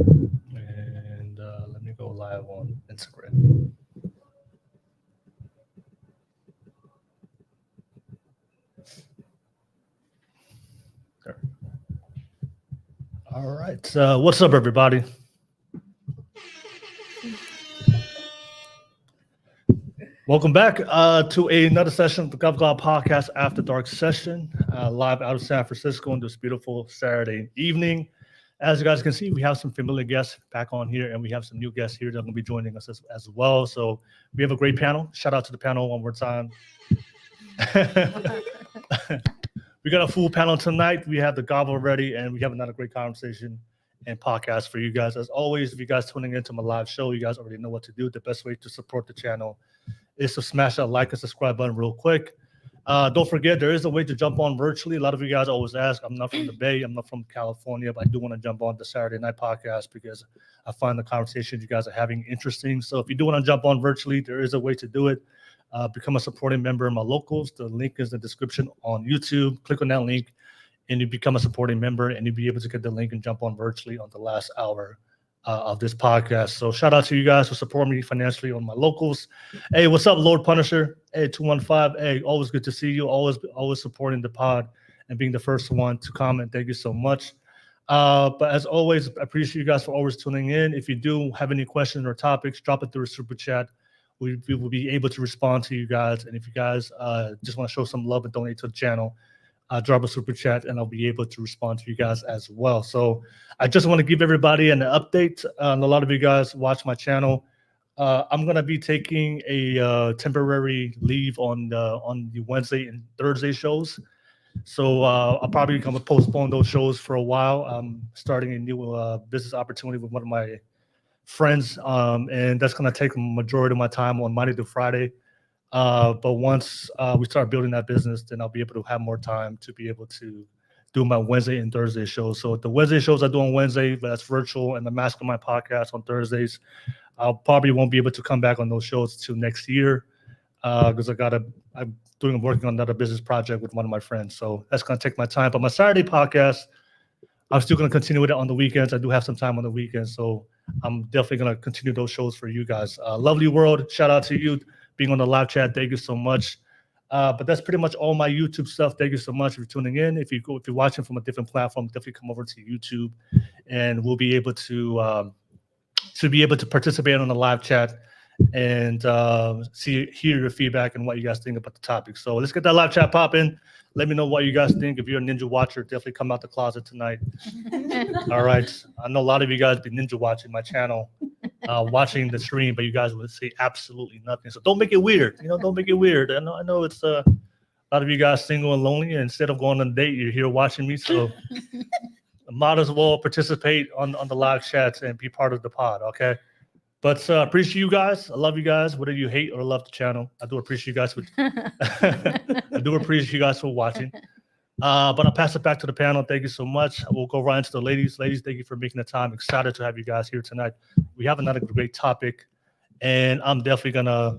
And let me go live on Instagram. There. All right. What's up, everybody? Welcome back to another session of the Kava podcast After Dark session, live out of San Francisco on this beautiful Saturday evening. As you guys can see, we have some familiar guests back on here, and we have some new guests here that are going to be joining us as well. So we have a great panel. Shout out to the panel one more time. We got a full panel tonight. We have the Kava ready, and we have another great conversation and podcast for you guys. As always, if you guys tuning into my live show, you guys already know what to do. The best way to support the channel is to smash that like and subscribe button real quick. Don't forget, there is a way to jump on virtually. A lot of you guys always ask. I'm not from the Bay. I'm not from California, but I do want to jump on the Saturday night podcast because I find the conversations you guys are having interesting. So if you do want to jump on virtually, there is a way to do it. Become a supporting member in my locals. The link is in the description on YouTube. Click on that link, and you become a supporting member, and you'll be able to get the link and jump on virtually on the last hour of this podcast. So shout out to you guys for supporting me financially on my locals. Hey, what's up, Lord Punisher? Hey, 215. Hey, always good to see you. Always supporting the pod and being the first one to comment. Thank you so much. But as always, I appreciate you guys for always tuning in. If you do have any questions or topics, drop it through a super chat. We will be able to respond to you guys. And if you guys just want to show some love and donate to the channel, drop a super chat, and I'll be able to respond to you guys as well. So I just want to give everybody an update. A lot of you guys watch my channel. I'm going to be taking a temporary leave on the Wednesday and Thursday shows. So I'll probably come and postpone those shows for a while. I'm starting a new business opportunity with one of my friends, and that's going to take a majority of my time on Monday to Friday. But once we start building that business, then I'll be able to have more time to be able to do my Wednesday and Thursday shows. So the Wednesday shows I do on Wednesday, but that's virtual, and the Mastermind podcast on Thursdays. I probably won't be able to come back on those shows till next year because I'm working on another business project with one of my friends. So that's going to take my time. But my Saturday podcast, I'm still going to continue with it on the weekends. I do have some time on the weekends, so I'm definitely going to continue those shows for you guys. Lovely World, shout out to you being on the live chat. Thank you so much. But that's pretty much all my YouTube stuff. Thank you so much for tuning in. If you're watching from a different platform, definitely come over to YouTube, and we'll be able to participate on the live chat and hear your feedback and what you guys think about the topic. So let's get that live chat popping. Let me know what you guys think. If you're a ninja watcher, definitely come out the closet tonight. All right. I know a lot of you guys be ninja watching my channel, watching the stream, but you guys would say absolutely nothing. So don't make it weird. Don't make it weird. I know it's a lot of you guys single and lonely. And instead of going on a date, you're here watching me. So might as well participate on the live chats and be part of the pod. Okay. But appreciate you guys. I love you guys. Whether you hate or love the channel, I do appreciate you guys. I do appreciate you guys for watching. But I'll pass it back to the panel. Thank you so much. We'll go right into the ladies. Ladies, thank you for making the time. Excited to have you guys here tonight. We have another great topic, and I'm definitely gonna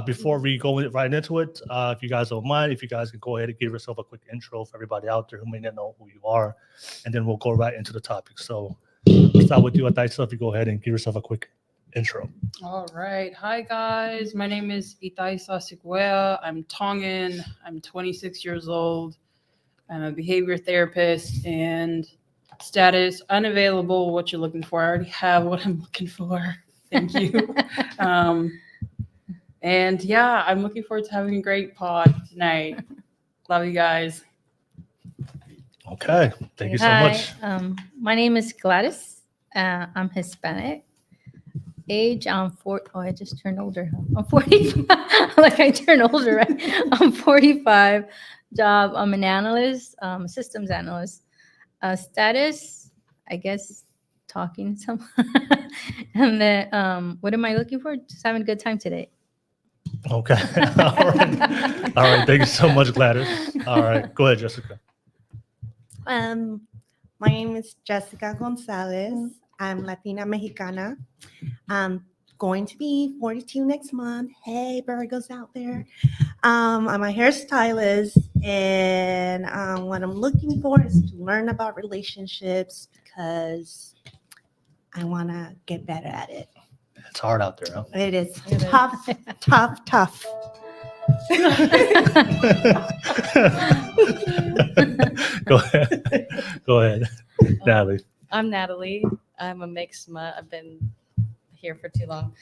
before we go right into it, if you guys don't mind, if you guys can go ahead and give yourself a quick intro for everybody out there who may not know who you are, and then we'll go right into the topic. So let's start with you, Ataisa. If you go ahead and give yourself a quick intro. All right. Hi, guys. My name is Itaisa Siguea. I'm Tongan. I'm 26 years old. I'm a behavior therapist, and status unavailable. What you're looking for. I already have what I'm looking for. Thank you. And yeah, I'm looking forward to having a great pod tonight. Love you guys. Okay. Thank you so much. My name is Gladys. I'm Hispanic. Age, I'm 40. Oh, I just turned older. I'm 45. Like I turned older, right? I'm 45. Job, I'm an analyst, systems analyst. Status, I guess, talking to someone. And then, what am I looking for? Just having a good time today. Okay. All right. Thank you so much, Gladys. All right. Go ahead, Jessica. My name is Jessica Gonzalez. I'm Latina Mexicana. I'm going to be 42 next month. Hey, Virgos out there. I'm a hairstylist, and what I'm looking for is to learn about relationships because I want to get better at it. It's hard out there, huh? It is It is. tough. Go ahead. Go ahead, Natalie. I'm Natalie. I'm a mixed mutt. I've been here for too long.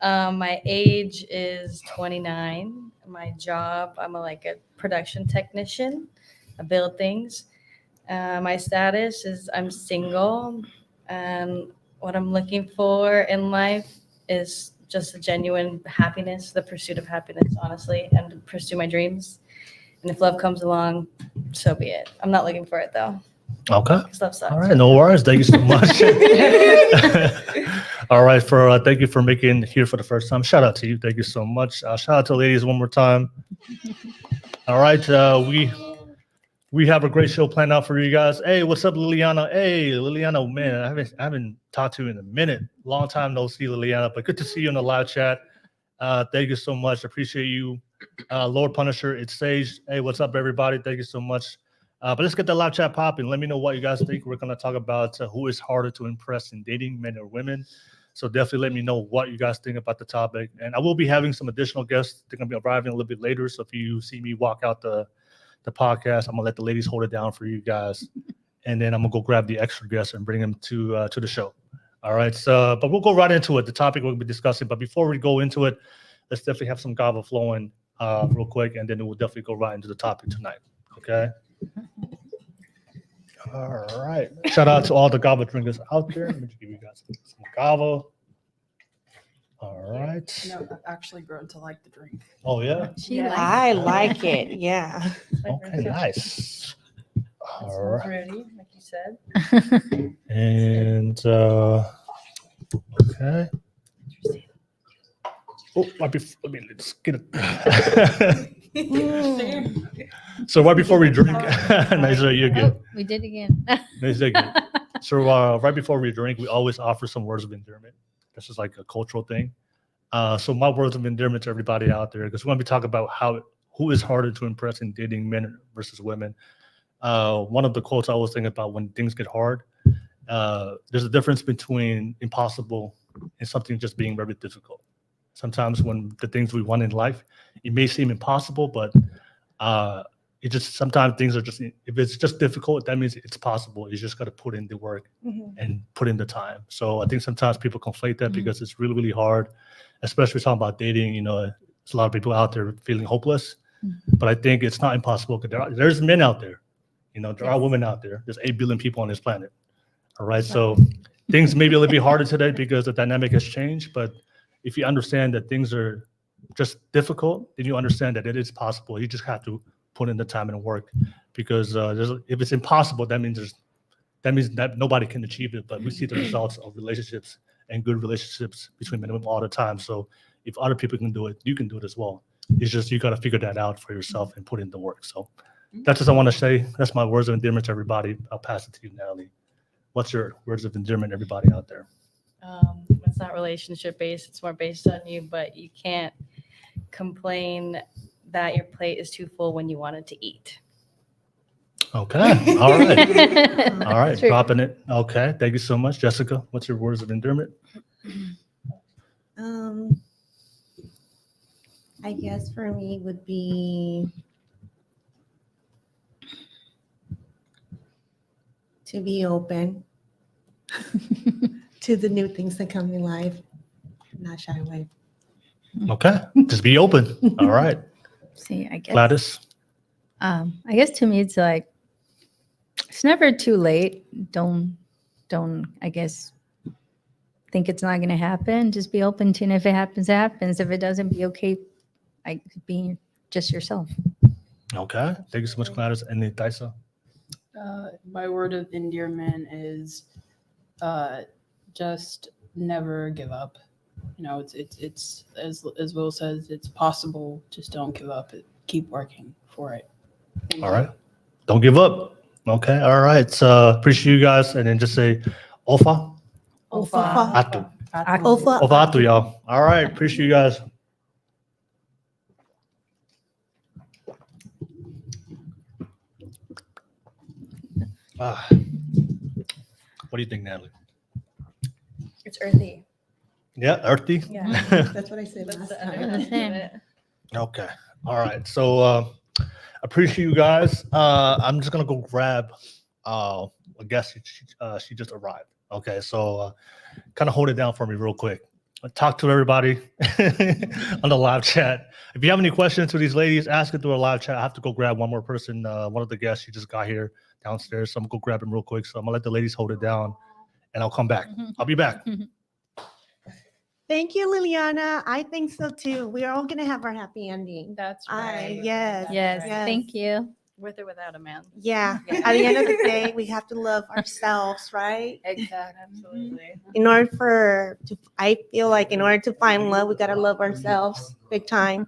My age is 29. My job, I'm like a production technician. I build things. My status is I'm single. And what I'm looking for in life is just a genuine happiness, the pursuit of happiness, honestly, and to pursue my dreams. And if love comes along, so be it. I'm not looking for it though, Okay. because love sucks. All right. No worries. Thank you so much. All right. Thank you for making it here for the first time. Shout out to you. Thank you so much. Shout out to ladies one more time. All right. We have a great show planned out for you guys. Hey, what's up, Liliana? Hey, Liliana, man, I haven't talked to you in a minute. Long time no see, Liliana, but good to see you in the live chat. Thank you so much. Appreciate you. Lord Punisher, it's Sage. Hey, what's up, everybody? Thank you so much. But let's get the live chat popping. Let me know what you guys think. We're going to talk about who is harder to impress in dating, men or women. So definitely let me know what you guys think about the topic. And I will be having some additional guests. They're going to be arriving a little bit later. So if you see me walk out the podcast, I'm gonna let the ladies hold it down for you guys, and then I'm gonna go grab the extra guests and bring them to the show. All right, so but we'll go right into it. The topic we'll be discussing, but before we go into it, let's definitely have some Cava flowing real quick, and then we'll definitely go right into the topic tonight. Okay. All right. Shout out to all the Cava drinkers out there. Let me just give you guys some Cava. All right. No, I've actually grown to like the drink. Oh yeah. She Yeah. likes I like it. Yeah. Okay. Nice. All All right. ready, like you said. And okay. Oh, let me let's get it. So right before we drink, nice, you're good. Oh, we did again. Nice, you're good. So right before we drink, we always offer some words of endearment. This is like a cultural thing. So my words of endearment to everybody out there, because we're going to be talking about who is harder to impress in dating, men versus women. One of the quotes I was thinking about when things get hard, there's a difference between impossible and something just being very difficult. Sometimes when the things we want in life, it may seem impossible, but it just sometimes things are just, if it's just difficult, that means it's possible. You just got to put in the work and put in the time. So I think sometimes people conflate that because it's really, really hard, especially talking about dating. You know, there's a lot of people out there feeling hopeless, but I think it's not impossible because there's men out there. You know, there are women out there. There's 8 billion people on this planet. All right. So things may be a little bit harder today because the dynamic has changed. But if you understand that things are just difficult, then you understand that it is possible. You just have to put in the time and work, because if it's impossible, that means that nobody can achieve it. But we see the results of relationships and good relationships between men and women all the time. So if other people can do it, you can do it as well. It's just you got to figure that out for yourself and put in the work. So that's just I want to say. That's my words of endearment to everybody. I'll pass it to you, Natalie. What's your words of endearment, everybody out there? It's not relationship based. It's more based on you, but you can't complain that your plate is too full when you wanted to eat. Okay. All right. All right. True. Dropping it. Okay. Thank you so much, Jessica. What's your words of endearment? I guess for me would be to be open to the new things that come in life, not shy away. Okay. Just be open. All right. See, I guess. Gladys. I guess to me, it's like it's never too late. Don't. I guess think it's not going to happen. Just be open to, and if it happens, it happens. If it doesn't, be okay. Being just yourself. Okay. Thank you so much, Gladys. And Taisa. My word of endearment is just never give up. You know, it's as Will says, it's possible. Just don't give up. Keep working for it. All right. Don't give up. Okay. All right. So appreciate you guys. And then just say Ofa. Ofa. Atu. Ofa. Ofa Atu, y'all. All right. Appreciate you guys. What do you think, Natalie? It's earthy. Yeah, earthy. Yeah. That's what I said That's last the time. underneath of it. Okay. All right. So appreciate you guys. I'm just gonna go grab a guest. She just arrived. Okay. So kind of hold it down for me real quick. Talk to everybody on the live chat. If you have any questions to these ladies, ask it through a live chat. I have to go grab one more person. One of the guests, she just got here downstairs. So I'm gonna go grab him real quick. So I'm gonna let the ladies hold it down and I'll come back. I'll be back. Thank you, Liliana. I think so too. We're all gonna have our happy ending. That's I- right. yes, That's Yes, right. yes. thank you. With or without a man. Yeah. Yeah. At the end of the day, we have to love ourselves, right? Exactly. Absolutely. In order I feel like in order to find love, we gotta love ourselves big time.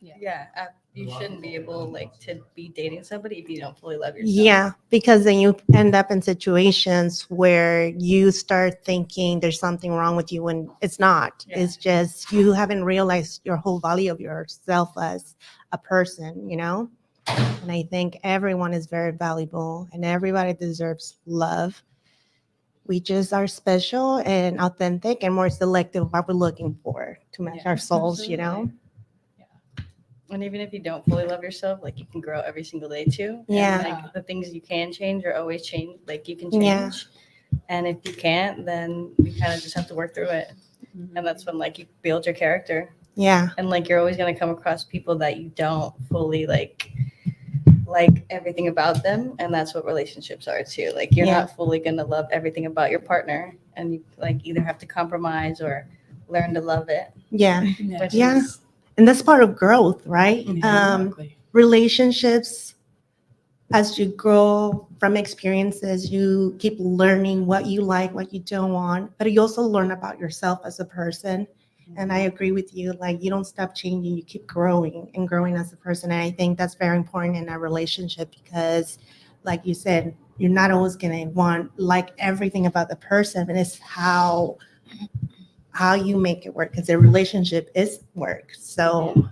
Yeah. You shouldn't be able like to be dating somebody if you don't fully love yourself. Yeah, because then you end up in situations where you start thinking there's something wrong with you when it's not. Yeah. It's just you haven't realized your whole value of yourself as a person, you know? And I think everyone is very valuable and everybody deserves love. We just are special and authentic and more selective what we're looking for to match Yeah, our souls, you know? absolutely. And even if you don't fully love yourself, like you can grow every single day too. And, Yeah. like the things you can change are always change. Like you can change. Yeah. And if you can't, then you kind of just have to work through it. And that's when like you build your character. Yeah. And like you're always gonna come across people that you don't fully like everything about them. And that's what relationships are too. Like you're Yeah. not fully gonna love everything about your partner. And you like either have to compromise or learn to love it. Yeah. Yeah. Which Yeah. is And that's part of growth, right? Exactly. Relationships, as you grow from experiences, you keep learning what you like, what you don't want, but you also learn about yourself as a person. And I agree with you, like you don't stop changing, you keep growing and growing as a person. And I think that's very important in a relationship because, like you said, you're not always gonna want like everything about the person, but it's how you make it work because the relationship is work. So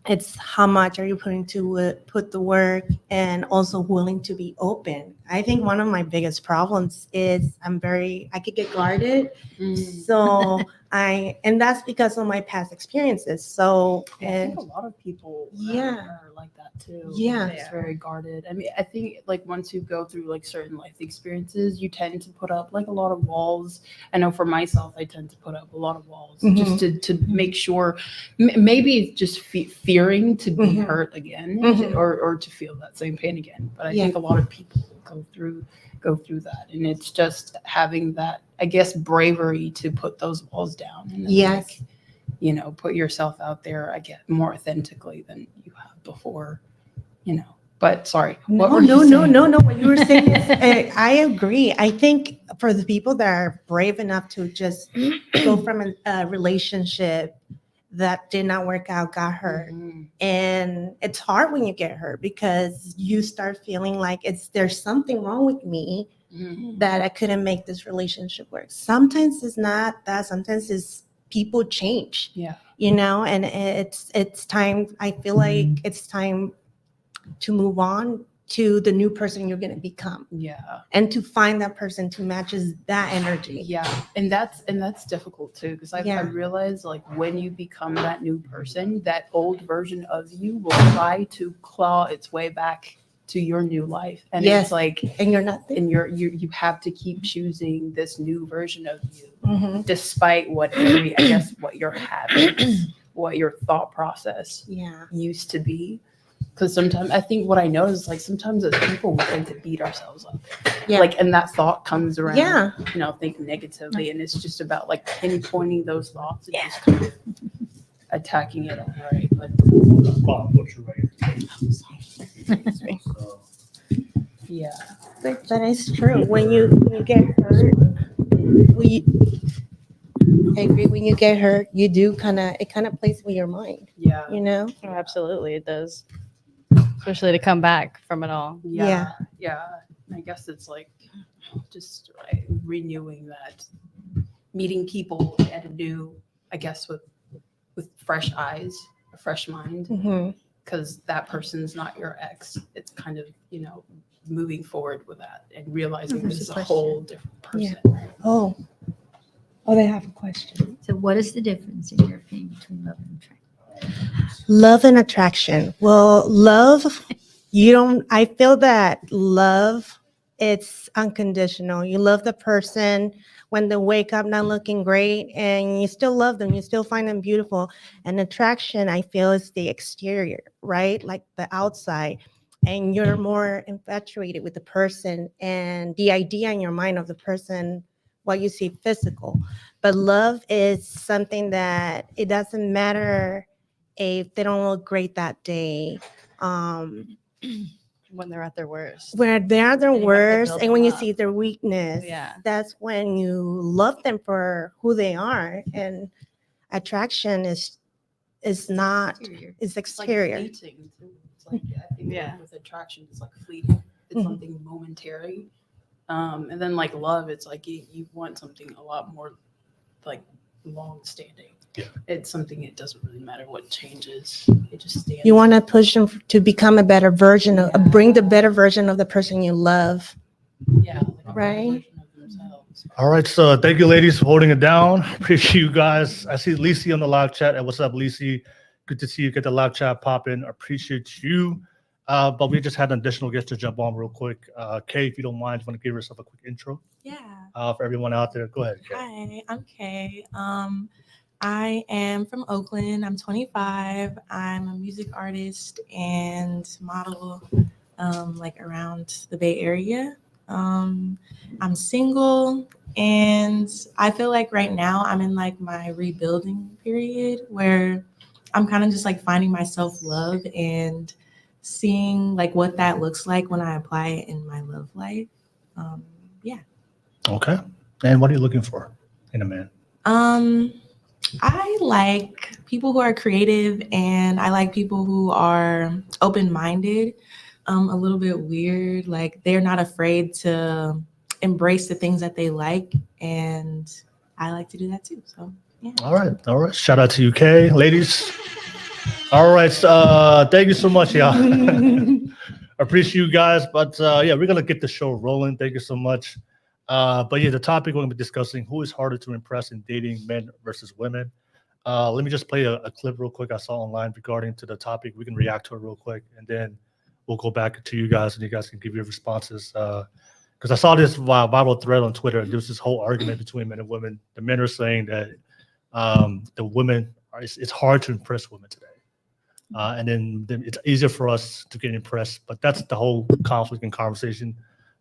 it's how much are you putting to it, put the work and also willing to be open. I think one of my biggest problems is I could get guarded. So and that's because of my past experiences. So, I think and a lot of people Yeah. are like that too. Yeah. It's very guarded. I mean, I think like once you go through like certain life experiences, you tend to put up like a lot of walls. I know for myself, I tend to put up a lot of walls just to make sure. Maybe it's just fearing to be Mhm. hurt again Mhm. or to feel that same pain again. But I Yeah. think a lot of people go through that, and it's just having that, I guess, bravery to put those walls down. And then, Yes. like, put yourself out there, I get more authentically than you have before, But sorry, what were you saying? No. What you were saying is, I agree. I think for the people that are brave enough to just go from a relationship that did not work out, got hurt, Mhm. and it's hard when you get hurt because you start feeling like there's something wrong with me Mhm. that I couldn't make this relationship work. Sometimes it's not that. Sometimes it's people change. Yeah. And it's time. I feel like it's time to move on to the new person you're going to become Yeah. and to find that person to matches that energy. Yeah. And that's difficult too, because I Yeah. realized like when you become that new person, that old version of you will try to claw its way back to your new life. And Yes. it's like, And you're not there. and you have to keep choosing this new version of you, Mhm. despite what your habits, what your thought process Yeah. used to be. Because sometimes I think what I notice is like sometimes as people we tend to beat ourselves up. Yeah. Like, and that thought comes around, Yeah. think negatively. And it's just about like pinpointing those thoughts and just kind of attacking it all right. But yeah. But it's true. When you get hurt, I agree. When you get hurt, you do it kind of plays with your mind, Yeah. Oh, absolutely, it does. Especially to come back from it all. Yeah. I guess it's like just like renewing that, meeting people at a new, I guess with fresh eyes, a fresh mind, Mhm. because that person's not your ex. It's kind of, moving forward with that and realizing There's this is a a whole different person. Oh, Oh, they have a question. So what is the difference in your opinion between love and attraction? Love and attraction. Well, love, I feel that love, it's unconditional. You love the person when they wake up not looking great and you still love them, you still find them beautiful. And attraction, I feel, is the exterior, right? Like the outside. And you're more infatuated with the person and the idea in your mind of the person, what you see physical. But love is something that it doesn't matter if they don't look great that day. When they're at their worst. Where they're their And you have to worst, build and them when you up. see their weakness, Yeah. that's when you love them for who they are. And attraction is not, Exterior. it's It's like exterior. fleeting too. It's like I think Yeah. with attraction, it's like fleeting. It's Mhm. something momentary. And then like love, it's like you want something a lot more like long standing. Yeah. It's something, it doesn't really matter what changes. It just stands. You want to push them to become a better version of, Yeah. bring the better version of the person you love. yeah, like a better Right. version of themselves. All right, so thank you, ladies, for holding it down. Appreciate you guys. I see Lisi on the live chat. And what's up, Lisi? Good to see you. Get the live chat popping. Appreciate you. But we just had an additional guest to jump on real quick. Kay, if you don't mind, want to give yourself a quick intro Yeah. for everyone out there. Go ahead, Kay. Hi, I'm Kay. I am from Oakland. I'm 25. I'm a music artist and model, like around the Bay Area. I'm single, and I feel like right now I'm in like my rebuilding period where I'm kind of just like finding my self-love and seeing like what that looks like when I apply it in my love life. Yeah. Okay. And what are you looking for in a man? I like people who are creative, and I like people who are open-minded, a little bit weird. Like they're not afraid to embrace the things that they like, and I like to do that too. So yeah. All right. All right. Shout out to you, Kay. Ladies. All right. Thank you so much, y'all. Appreciate you guys. But yeah, we're going to get the show rolling. Thank you so much. But yeah, the topic we're going to be discussing, who is harder to impress in dating, men versus women. Let me just play a clip real quick I saw online regarding to the topic. We can react to it real quick, and then we'll go back to you guys, and you guys can give your responses. Because I saw this viral thread on Twitter. There was this whole argument between men and women. The men are saying that the women, it's hard to impress women today. And then it's easier for us to get impressed. But that's the whole conflict and conversation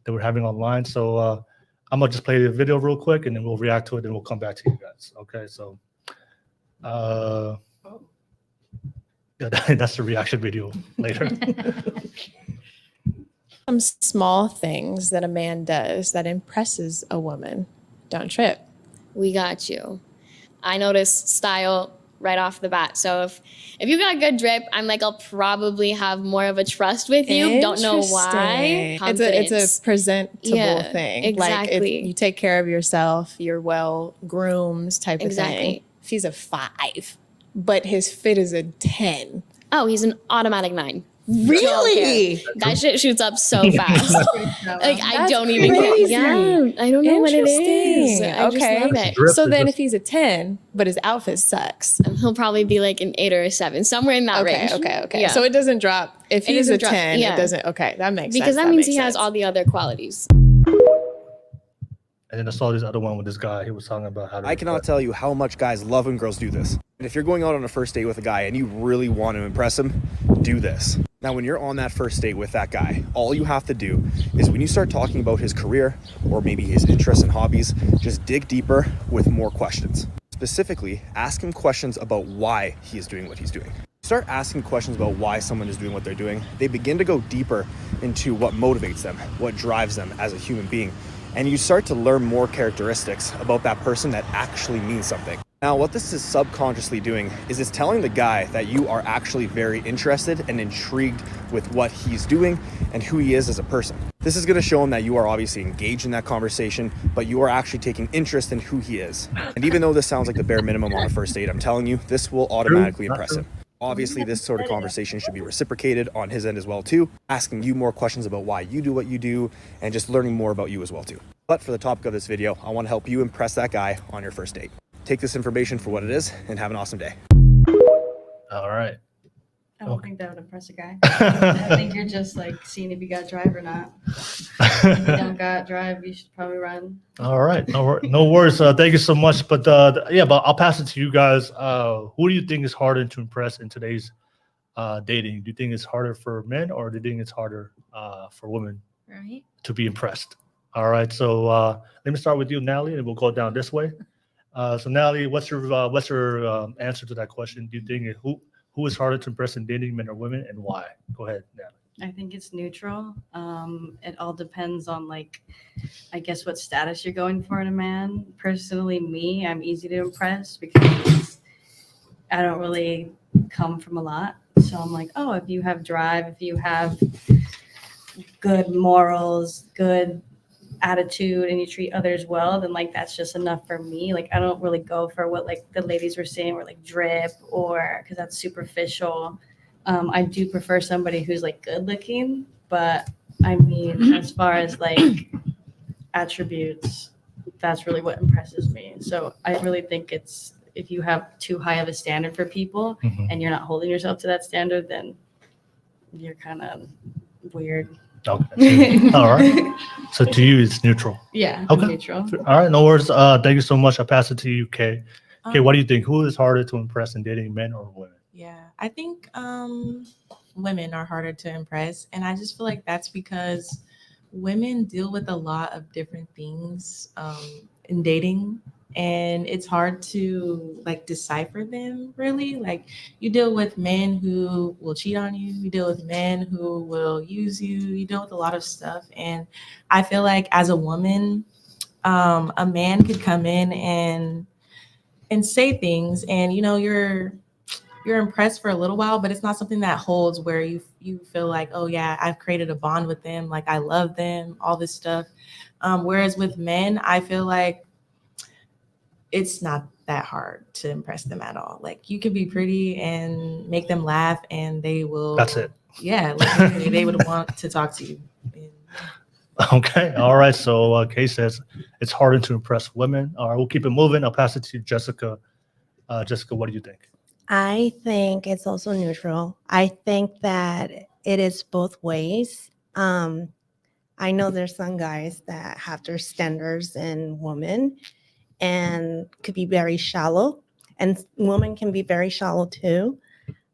that we're having online. So I'm gonna just play the video real quick, and then we'll react to it, and we'll come back to you guys. Okay, so yeah, that's the reaction video later. Some small things that a man does that impresses a woman. Don't trip. We got you. I notice style right off the bat. So if you got good drip, I'm like, I'll probably have more of a trust with you. Don't know why. It's a presentable Yeah, thing. exactly. Like if you take care of yourself, you're well groomed type of Exactly. thing. If he's a 5, but his fit is a 10. Oh, he's an automatic 9. Really? That shit shoots up so fast. Like I That's don't even crazy. care. Yeah, I don't know what it is. Interesting. I just Okay. love it. Drip So is then just- if he's a 10, but his outfit sucks. He'll probably be like an 8 or a 7, somewhere in that range. Okay. Yeah. So it doesn't drop. If It he's a doesn't drop- 10, yeah. it doesn't. Okay, that makes sense. Because that means makes he has sense. all the other qualities. And then I saw this other one with this guy. He was talking about how to I cannot tell you how much guys love when girls do this. And if you're going out on a first date with a guy and you really want to impress him, do this. Now, when you're on that first date with that guy, all you have to do is when you start talking about his career or maybe his interests and hobbies, just dig deeper with more questions. Specifically, ask him questions about why he is doing what he's doing. Start asking questions about why someone is doing what they're doing. They begin to go deeper into what motivates them, what drives them as a human being. And you start to learn more characteristics about that person that actually means something. Now, what this is subconsciously doing is it's telling the guy that you are actually very interested and intrigued with what he's doing and who he is as a person. This is going to show him that you are obviously engaged in that conversation, but you are actually taking interest in who he is. And even though this sounds like the bare minimum on a first date, I'm telling you, this will automatically impress him. Obviously, this sort of conversation should be reciprocated on his end as well too, asking you more questions about why you do what you do and just learning more about you as well too. But for the topic of this video, I want to help you impress that guy on your first date. Take this information for what it is and have an awesome day. All right. I don't Okay. think that would impress a guy. I think you're just like seeing if you got drive or not. If you don't got drive, you should probably run. All right, no worries. Thank you so much. But but I'll pass it to you guys. Who do you think is harder to impress in today's dating? Do you think it's harder for men, or do you think it's harder for women Right. to be impressed? All right, so let me start with you, Natalie, and we'll go down this way. So Natalie, what's your answer to that question? Do you think who is harder to impress in dating, men or women, and why? Go ahead, Natalie. I think it's neutral. It all depends on I guess what status you're going for in a man. Personally, me, I'm easy to impress because I don't really come from a lot. So I'm like, oh, if you have drive, if you have good morals, good attitude, and you treat others well, then that's just enough for me. I don't really go for what the ladies were saying, or drip, or because that's superficial. I do prefer somebody who's good looking, but I mean, as far as attributes, that's really what impresses me. So I really think it's, if you have too high of a standard for people and you're not holding yourself to that standard, then you're kind of weird. Okay. All right. So to you, it's neutral. Yeah, Okay. neutral. All right, no worries. Thank you so much. I'll pass it to you, Kay. Kay, what do Um, you think? Who is harder to impress in dating, men or women? Yeah, I think women are harder to impress. And I just feel like that's because women deal with a lot of different things in dating. And it's hard to decipher them really. You deal with men who will cheat on you, you deal with men who will use you, you deal with a lot of stuff. And I feel like as a woman, a man could come in and say things, and you're impressed for a little while, but it's not something that holds where you feel like, oh yeah, I've created a bond with them, I love them, all this stuff. Whereas with men, I feel like it's not that hard to impress them at all. You can be pretty and make them laugh, and they will. That's it. Yeah, they would want to talk to you. Okay. All right. So Kay says it's harder to impress women. All right, we'll keep it moving. I'll pass it to Jessica. Jessica, what do you think? I think it's also neutral. I think that it is both ways. I know there's some guys that have their standards in women and could be very shallow, and women can be very shallow too.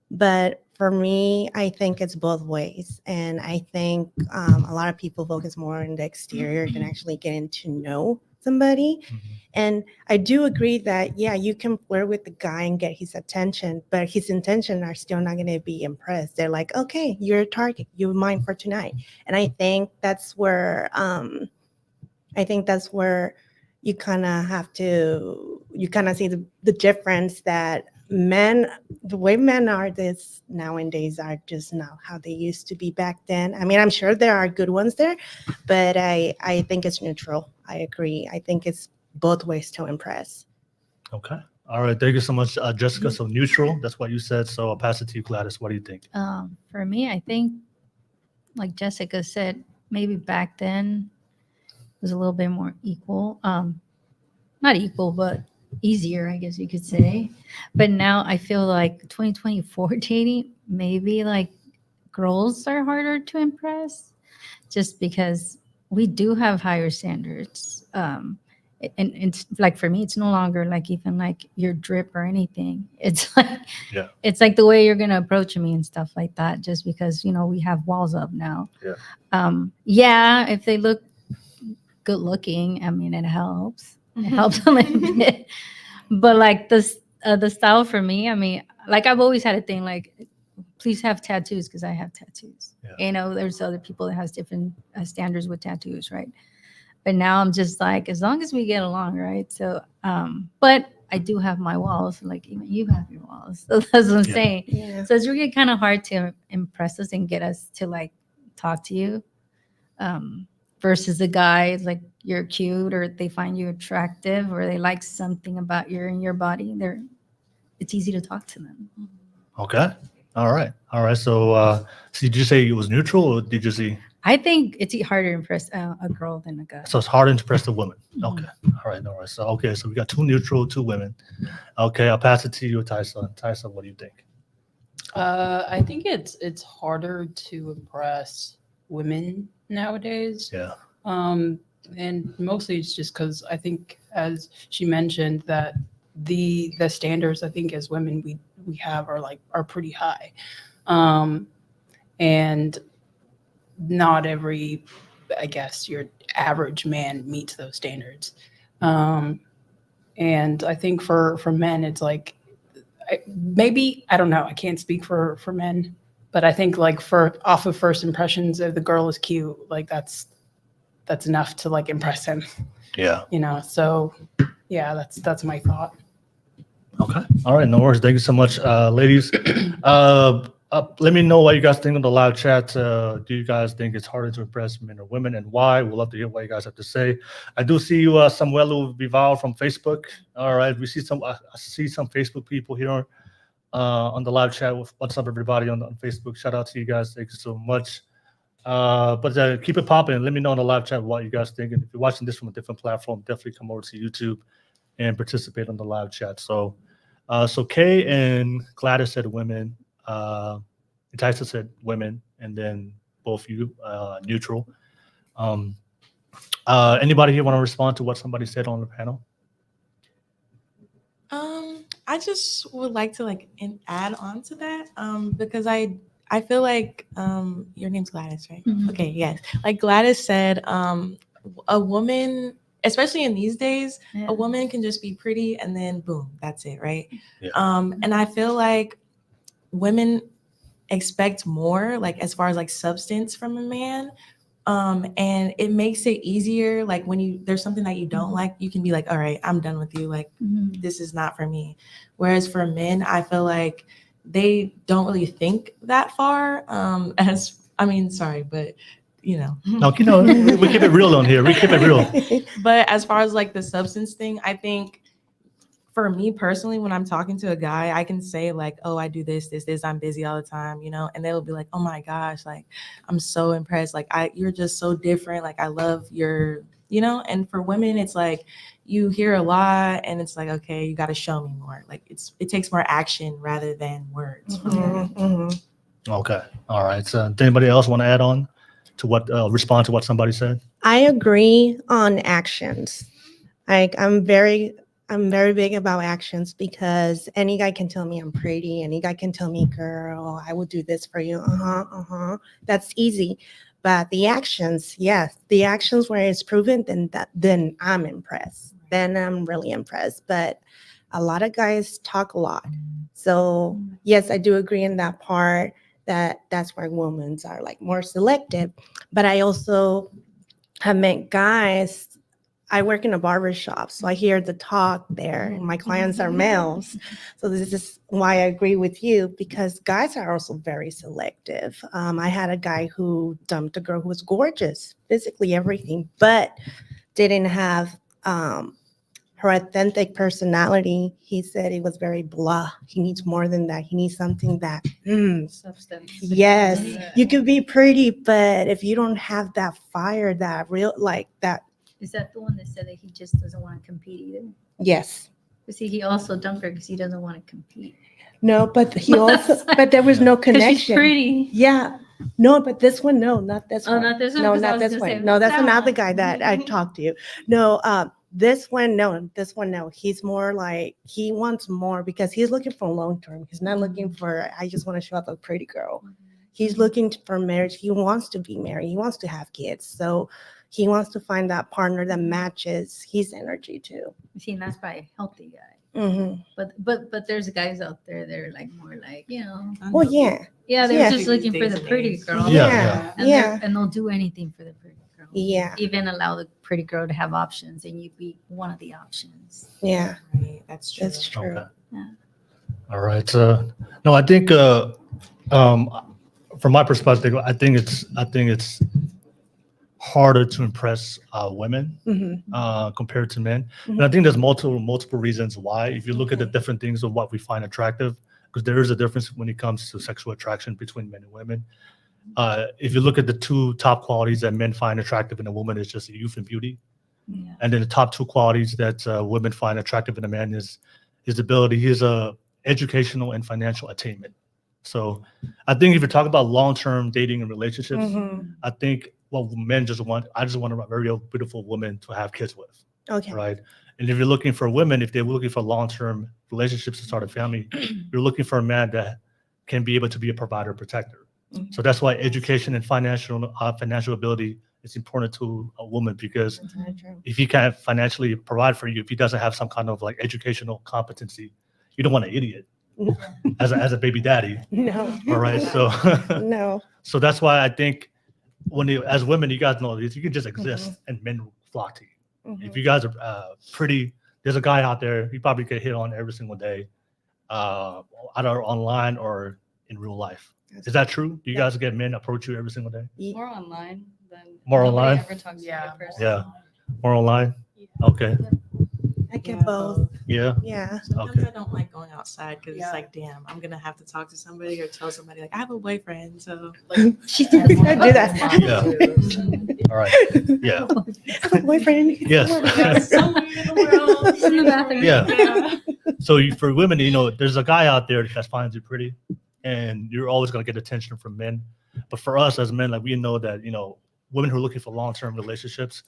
But for me, I think it's both ways. And I think a lot of people focus more on the exterior than actually getting to know somebody. And I do agree that, yeah, you can flirt with the guy and get his attention, but his intentions are still not going to be impressed. They're like, okay, you're a target, you're mine for tonight. And I think that's where you kind of have to, you kind of see the difference that the way men are this nowadays are just not how they used to be back then. I mean, I'm sure there are good ones there, but I think it's neutral. I agree. I think it's both ways to impress. Okay. All right. Thank you so much, Jessica. So neutral. That's what you said. So I'll pass it to you, Gladys. What do you think? For me, I think, like Jessica said, maybe back then it was a little bit more equal. Not equal, but easier, I guess you could say. But now I feel like 2024 dating, maybe girls are harder to impress just because we do have higher standards. And it's for me, it's no longer even your drip or anything. It's it's the way you're gonna approach me and stuff like that. Just because we have walls up now. Yeah, if they look good looking, I mean, it helps. It helps a little bit. But the style for me, I mean, I've always had a thing please have tattoos because I have tattoos. There's other people that has different standards with tattoos, right? But now I'm just as long as we get along, right? So, but I do have my walls, even you have your walls. So that's what I'm saying. Yeah. So it's really kind of hard to impress us and get us to talk to you. Versus the guys you're cute, or they find you attractive, or they like something about your body. It's easy to talk to them. Okay. All right. So did you say it was neutral, or did you see? I think it's harder to impress a girl than a guy. So it's harder to impress the women. Mhm. Okay. All right. All right. So so we got two neutral, two women. Okay, I'll pass it to you, Tyson. Tyson, what do you think? I think it's harder to impress women nowadays. Yeah. And mostly it's just because I think, as she mentioned, that the standards I think as women we have are pretty high, and not every, I guess, your average man meets those standards. And I think for men, it's like maybe, I don't know, I can't speak for men, but I think like for off of first impressions, if the girl is cute, like that's enough to like impress him, Yeah. you know. So yeah, that's my thought. Okay. All right. No worries. Thank you so much, ladies. Let me know what you guys think on the live chat. Do you guys think it's harder to impress men or women, and why? We'd love to hear what you guys have to say. I do see you, Samuel Vival from Facebook. All right. We see some. I see some Facebook people here on the live chat. What's up, everybody on Facebook? Shout out to you guys. Thank you so much. But keep it popping. Let me know in the live chat what you guys think. And if you're watching this from a different platform, definitely come over to YouTube and participate on the live chat. So Kay and Gladys said women. Tyson said women, and then both you neutral. Anybody here want to respond to what somebody said on the panel? I just would like to add on to that because I feel like your name's Gladys, right? Mhm. Okay, yes. Like Gladys said, a woman, especially in these days, Yeah. a woman can just be pretty and then boom, that's it, right? Yeah. And I feel like women expect more, like as far as like substance from a man. And it makes it easier, like when there's something that you don't like, you can be like, all right, I'm done with you, like this is not for me. Whereas for men, I feel like they don't really think that far. Sorry, but you know. No, we keep it real on here. We keep it real. But as far as like the substance thing, I think for me personally, when I'm talking to a guy, I can say like, oh, I do this, I'm busy all the time, you know, and they'll be like, oh my gosh, like, I'm so impressed. Like, you're just so different. Like, I love your, you know, and for women, it's like, you hear a lot and it's like, okay, you got to show me more. Like it takes more action rather than words. Okay. All right. So does anybody else want to add on to what, respond to what somebody said? I agree on actions. Like I'm very big about actions because any guy can tell me I'm pretty. Any guy can tell me, girl, I will do this for you. That's easy. But the actions, yes, the actions where it's proven, then I'm impressed. Then I'm really impressed. But a lot of guys talk a lot. So yes, I do agree in that part that's where women are like more selective. But I also have met guys. I work in a barber shop, so I hear the talk there, and my clients are males. So this is why I agree with you, because guys are also very selective. I had a guy who dumped a girl who was gorgeous, physically everything, but didn't have her authentic personality. He said he was very blah. He needs more than that. He needs something that, Substance. yes, you could be pretty, but if you don't have that fire, that real, like that. Is that the one that said that he just doesn't want to compete either? Yes. But see, he also dumped her because he doesn't want to compete. No, but he also, but there was no Because connection. she's pretty. Yeah. No, but this one, no, not this Oh, one. not this one? No, 'Cause I not was this gonna one. say, No, that's that another one. guy that I talked to. No, this one, no. This one, no. He's more like, he wants more because he's looking for long term. He's not looking for, I just want to show up a pretty girl. He's looking for marriage. He wants to be married. He wants to have kids. So he wants to find that partner that matches his energy too. See, and that's probably a healthy guy. Mm-hmm. But there's guys out there that are like more like, you know. Well, yeah. Yeah, they're Yeah. just looking for the pretty girl. Yeah. And they'll do anything for the pretty girl. Yeah. Even allow the pretty girl to have options, and you'd be one of the options. Yeah. Right, that's true. That's true. Okay. Yeah. All right. No, I think from my perspective, I think it's harder to impress women compared to men. And I think there's multiple reasons why. If you look at the different things of what we find attractive, because there is a difference when it comes to sexual attraction between men and women. if you look at the two top qualities that men find attractive in a woman, is just youth and beauty. Yeah. And then the top two qualities that women find attractive in a man is his ability, his educational and financial attainment. So I think if you're talking about long-term dating and relationships, Mhm. I think what men just want, I just want a very beautiful woman to have kids with, Okay. right? And if you're looking for women, if they're looking for long-term relationships to start a family, you're looking for a man that can be able to be a provider, protector. Mhm. So that's why education and financial ability is important to a woman, because That's very true. if he can't financially provide for you, if he doesn't have some kind of like educational competency, you don't want an idiot as a baby daddy. No. All right. So No. so that's why I think when you, as women, you guys know this, you can just exist and men flock to you. If you guys are pretty, there's a guy out there, he probably get hit on every single day, either online or in real life. Is that true? Do you guys get men approach you every single day? More online than More nobody online? ever talks to Yeah. you in person. Yeah. More online? Okay. I get Yeah, both. Yeah. Yeah. Sometimes Okay. I don't like going outside because Yeah. it's like, damn, I'm gonna have to talk to somebody or tell somebody like I have a boyfriend. So She did do that. Yeah. All right. Yeah. Boyfriend. Yes. somewhere in the world, In the bathroom. Yeah. So for women, there's a guy out there that finds you pretty, and you're always gonna get attention from men. But for us as men, like we know that women who are looking for long-term relationships,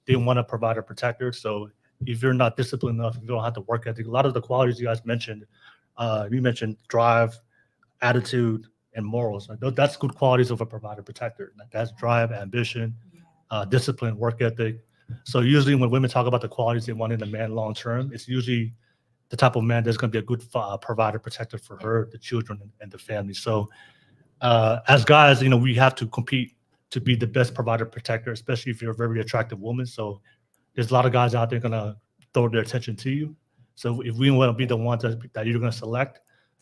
they want to provide a protector. So if you're not disciplined enough, if you don't have to work ethic, a lot of the qualities you guys mentioned, you mentioned drive, attitude, and morals. Like that's good qualities of a provider protector. Like that's drive, ambition, discipline, work ethic. So usually when women talk about the qualities they want in a man long term, it's usually the type of man that's going to be a good provider protector for her, the children, and the family. So as guys, we have to compete to be the best provider protector, especially if you're a very attractive woman. So there's a lot of guys out there going to throw their attention to you. So if we want to be the ones that you're going to select,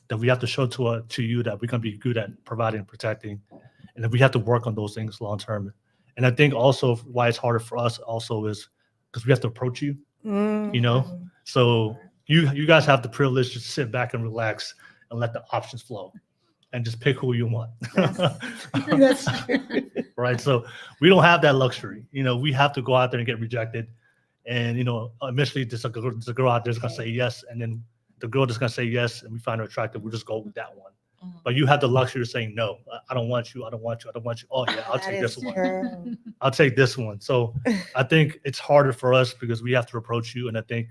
then we have to show to you that we're going to be good at providing and protecting. And then we have to work on those things long term. And I think also why it's harder for us also is because we have to approach you, So you guys have the privilege to sit back and relax and let the options flow and just pick who you want. That's true. Right. So we don't have that luxury. We have to go out there and get rejected. And, initially there's a girl out there that's going to say yes. And then the girl that's going to say yes and we find her attractive, we'll just go with that one. But you have the luxury of saying, no, I don't want you. I don't want you. I don't want you. Oh, yeah, I'll That take is this one. true. I'll take this one. So I think it's harder for us because we have to approach you. And I think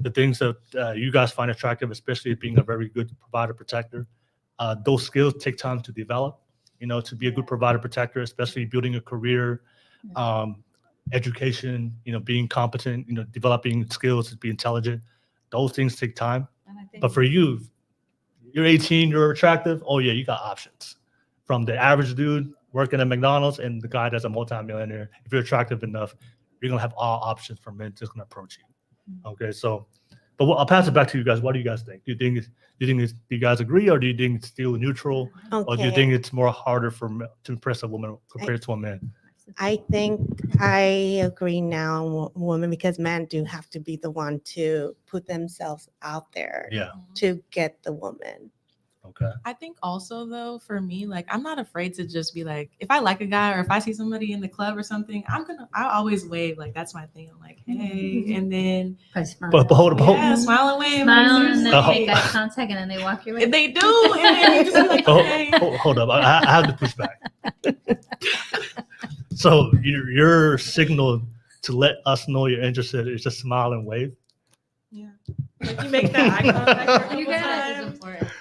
the things that you guys find attractive, especially being a very good provider protector, those skills take time to develop, to be a good provider protector, especially building a career, education, being competent, developing skills to be intelligent. Those things take time. But for you, you're 18, you're attractive. Oh yeah, you got options. From the average dude working at McDonald's and the guy that's a multimillionaire. If you're attractive enough, you're gonna have all options for men just gonna approach you. Okay, so, but I'll pass it back to you guys. What do you guys think? Do you guys agree, or do you think it's still neutral, or do you think it's more harder to impress a woman compared to a man? I think I agree now, women, because men do have to be the one to put themselves out there Yeah. to get the woman. Okay. I think also though, for me, like I'm not afraid to just be like, if I like a guy or if I see somebody in the club or something, I always wave. Like that's my thing. I'm like, hey, and then But hold yeah, smile and wave. Smile like, and then seriously. make eye contact and then they walk your way. And they do, and then you just be like, okay. Hold up. I have to push back. So your signal to let us know you're interested is just smile and wave. Yeah, like you make that eye contact. You guys-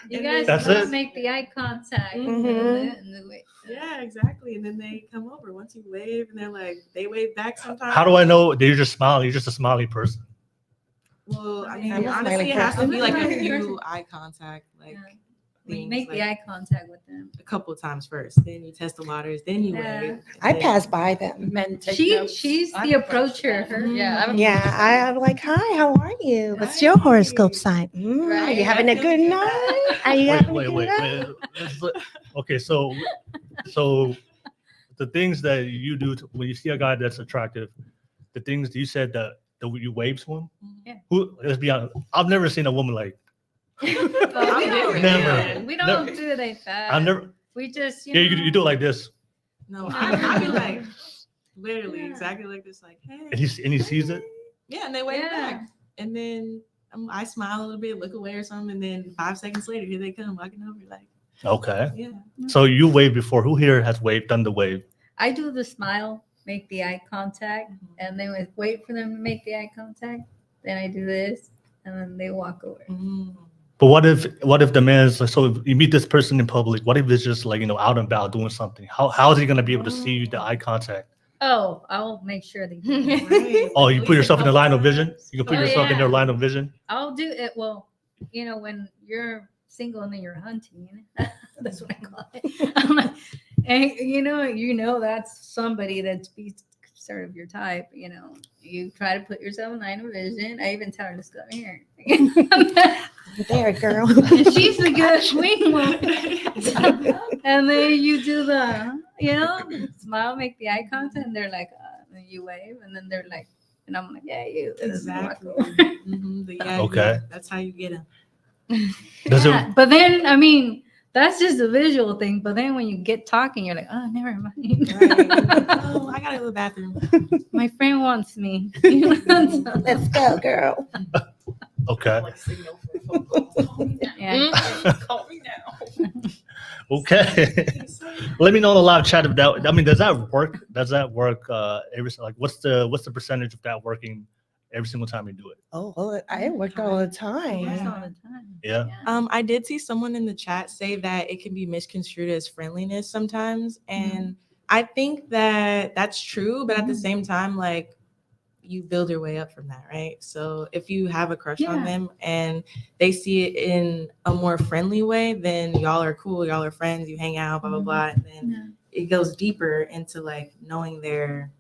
You guys That's both it? make the eye contact. Mhm. And the way- Yeah, exactly. And then they come over once you wave, and they're like, they wave back sometimes. How do I know that you're just smiling? You're just a smiley person. Well, I mean, I'm a honestly, smiling it has to person. be like a I'm a few person. eye contact, like Yeah. When you things, make the like, eye contact with them. a couple of times first. Then you test the waters. Then you Yeah. wave. I then- pass by them. Men take notes. She's I'm the a pro- approacher. Her. Yeah, I'm a Yeah, I'm like, hi, how are you? What's your horoscope sign? Are you Right. having a good night? Are you having a Wait. good night? Okay, so the things that you do when you see a guy that's attractive, the things you said that you wave to him. Yeah. Who? Let's be honest. I've never seen a woman like. Oh, we don't, Never. we don't do it like that. I've never. We just, Yeah, you do it like this. No, I be like, literally, exactly like this, like, hey. And he sees it. Yeah, and they wave Yeah. back. And then I smile a little bit, look away or something, and then 5 seconds later, here they come walking over, like, Okay. yeah. So you waved before. Who here has done the wave? I do the smile, make the eye contact, and then wait for them to make the eye contact. Then I do this, and then they walk away. Mm. But what if the man is like, so if you meet this person in public, what if it's just like, out and about doing something? How is he gonna be able to see you, the eye contact? Oh, I'll make sure they do it. Right. Oh, you put yourself in the line of vision? You can put Oh, yourself in yeah. their line of vision? I'll do it. Well, when you're single and then you're hunting, that's what I call it. I'm like, and that's somebody that's sort of your type. You try to put yourself in line of vision. I even tell her to come here. There, girl. She's the good swing woman. And then you do the, smile, make the eye contact, and they're like, and you wave, and then they're like, and I'm like, yeah, you. And then they walk Exactly. away. Okay. That's how you get them. Does it? Yeah, but then, that's just a visual thing. But then when you get talking, you're like, oh, never mind. Oh, I gotta go to the bathroom. My friend wants me. Let's go, girl. Okay. Yeah. Call me now. Okay. Let me know in the live chat if that. I mean, does that work? Does that work? What's the percentage of that working every single time you do it? Oh, I worked all the That's time. all the time. Yeah. I did see someone in the chat say that it can be misconstrued as friendliness sometimes. And I think that that's true, but at the same time, like, you build your way up from that, right? So if you have a crush on Yeah. them and they see it in a more friendly way, then y'all are cool, y'all are friends, you hang out, blah, blah, blah. And then it goes deeper into like knowing their.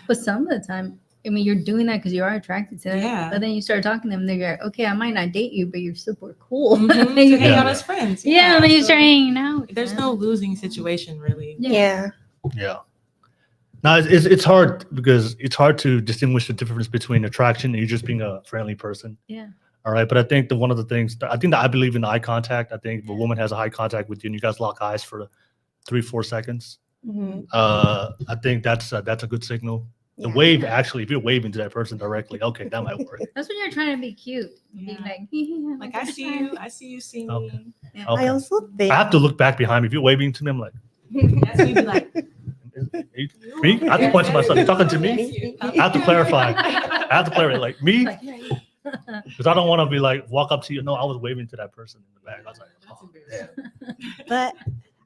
But some of the time, you're doing that because you are attracted to them. Yeah. But then you start talking to them, they're like, okay, I might not date you, but you're super cool. To Then you hang Yeah. out as friends. yeah, and then you So start hanging out. with there's them. no losing situation really. Yeah. Yeah. Now it's hard because it's hard to distinguish the difference between attraction and you just being a friendly person. Yeah. All right. But I think one of the things I think that I believe in eye contact. I think if a woman has a eye contact with you and you guys lock eyes for 3-4 seconds, Mhm. I think that's a good signal. The Yeah. wave, actually, if you're waving to that person directly, okay, that might work. That's when you're trying to be cute. Be Yeah. like, Like I see you see me. Okay. Yeah. Okay. I also think I have to look back behind me. If you're waving to me, I'm like, That's when you be like, me? I have to point to myself. You talking to me? I have to clarify. I have to clarify, like me, Like, yeah, yeah. because I don't want to be like walk up to you. No, I was waving to that person in the back. I was like, oh, damn. But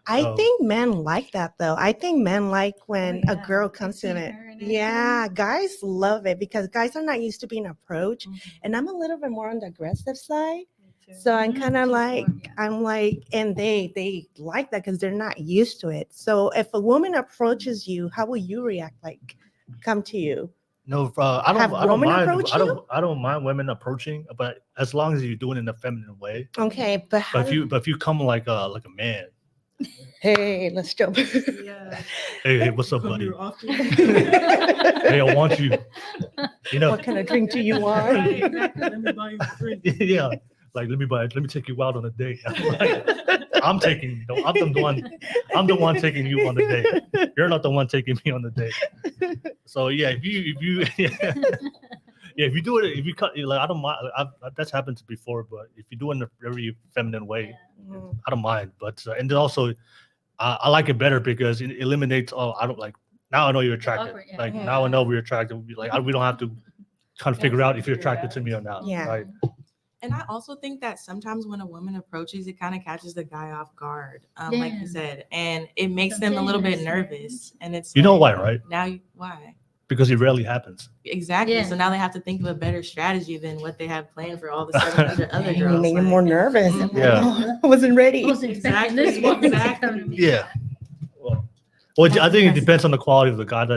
I So- think men like that though. I think men like when Oh, a yeah. girl They comes see to her it. and Yeah, guys love it because guys are not used to being approached, Mhm. and I'm a little bit more on the aggressive side. So I'm Mhm. kind of She's like, more, yeah. I'm like, and they like that because they're not used to it. So if a woman approaches you, how will you react? Like, come to you? No, Have I don't women mind. approach I don't mind women approaching, but as long as you do it in a feminine way. Okay, but how But if you come like a man, hey, let's jump. yeah. hey, what's up, Come buddy? here often. Hey, I want you. You know, What kind of drink do you want? Right, exactly. Let me buy you a drink. yeah, like let me take you out on a date. I'm taking you. I'm the one taking you on the date. You're not the one taking me on the date. So yeah, if you if you do it, if you cut, like I don't mind. That's happened before, but if you do it in a very feminine way, Mm. I don't mind. But and then also, I like it better because it eliminates. Oh, I don't like. Now I know you're attracted. Awkward, yeah. Like now I know we're attracted. We'll be like we don't have to kind of figure out if you're attracted to me or not. Yeah. Right. And I also think that sometimes when a woman approaches, it kind of catches the guy off guard, like Yeah. you said, and it makes them a little bit nervous. And it's You know like, why, right? Now, why? Because it rarely happens. Exactly. Yeah. So now they have to think of a better strategy than what they have planned for all the 700 other You girls. made me like- more nervous. Mhm. Yeah. I wasn't ready. I wasn't expecting this Exactly, one to exactly. come to me. Yeah. Well, I think it depends on the quality of the guy.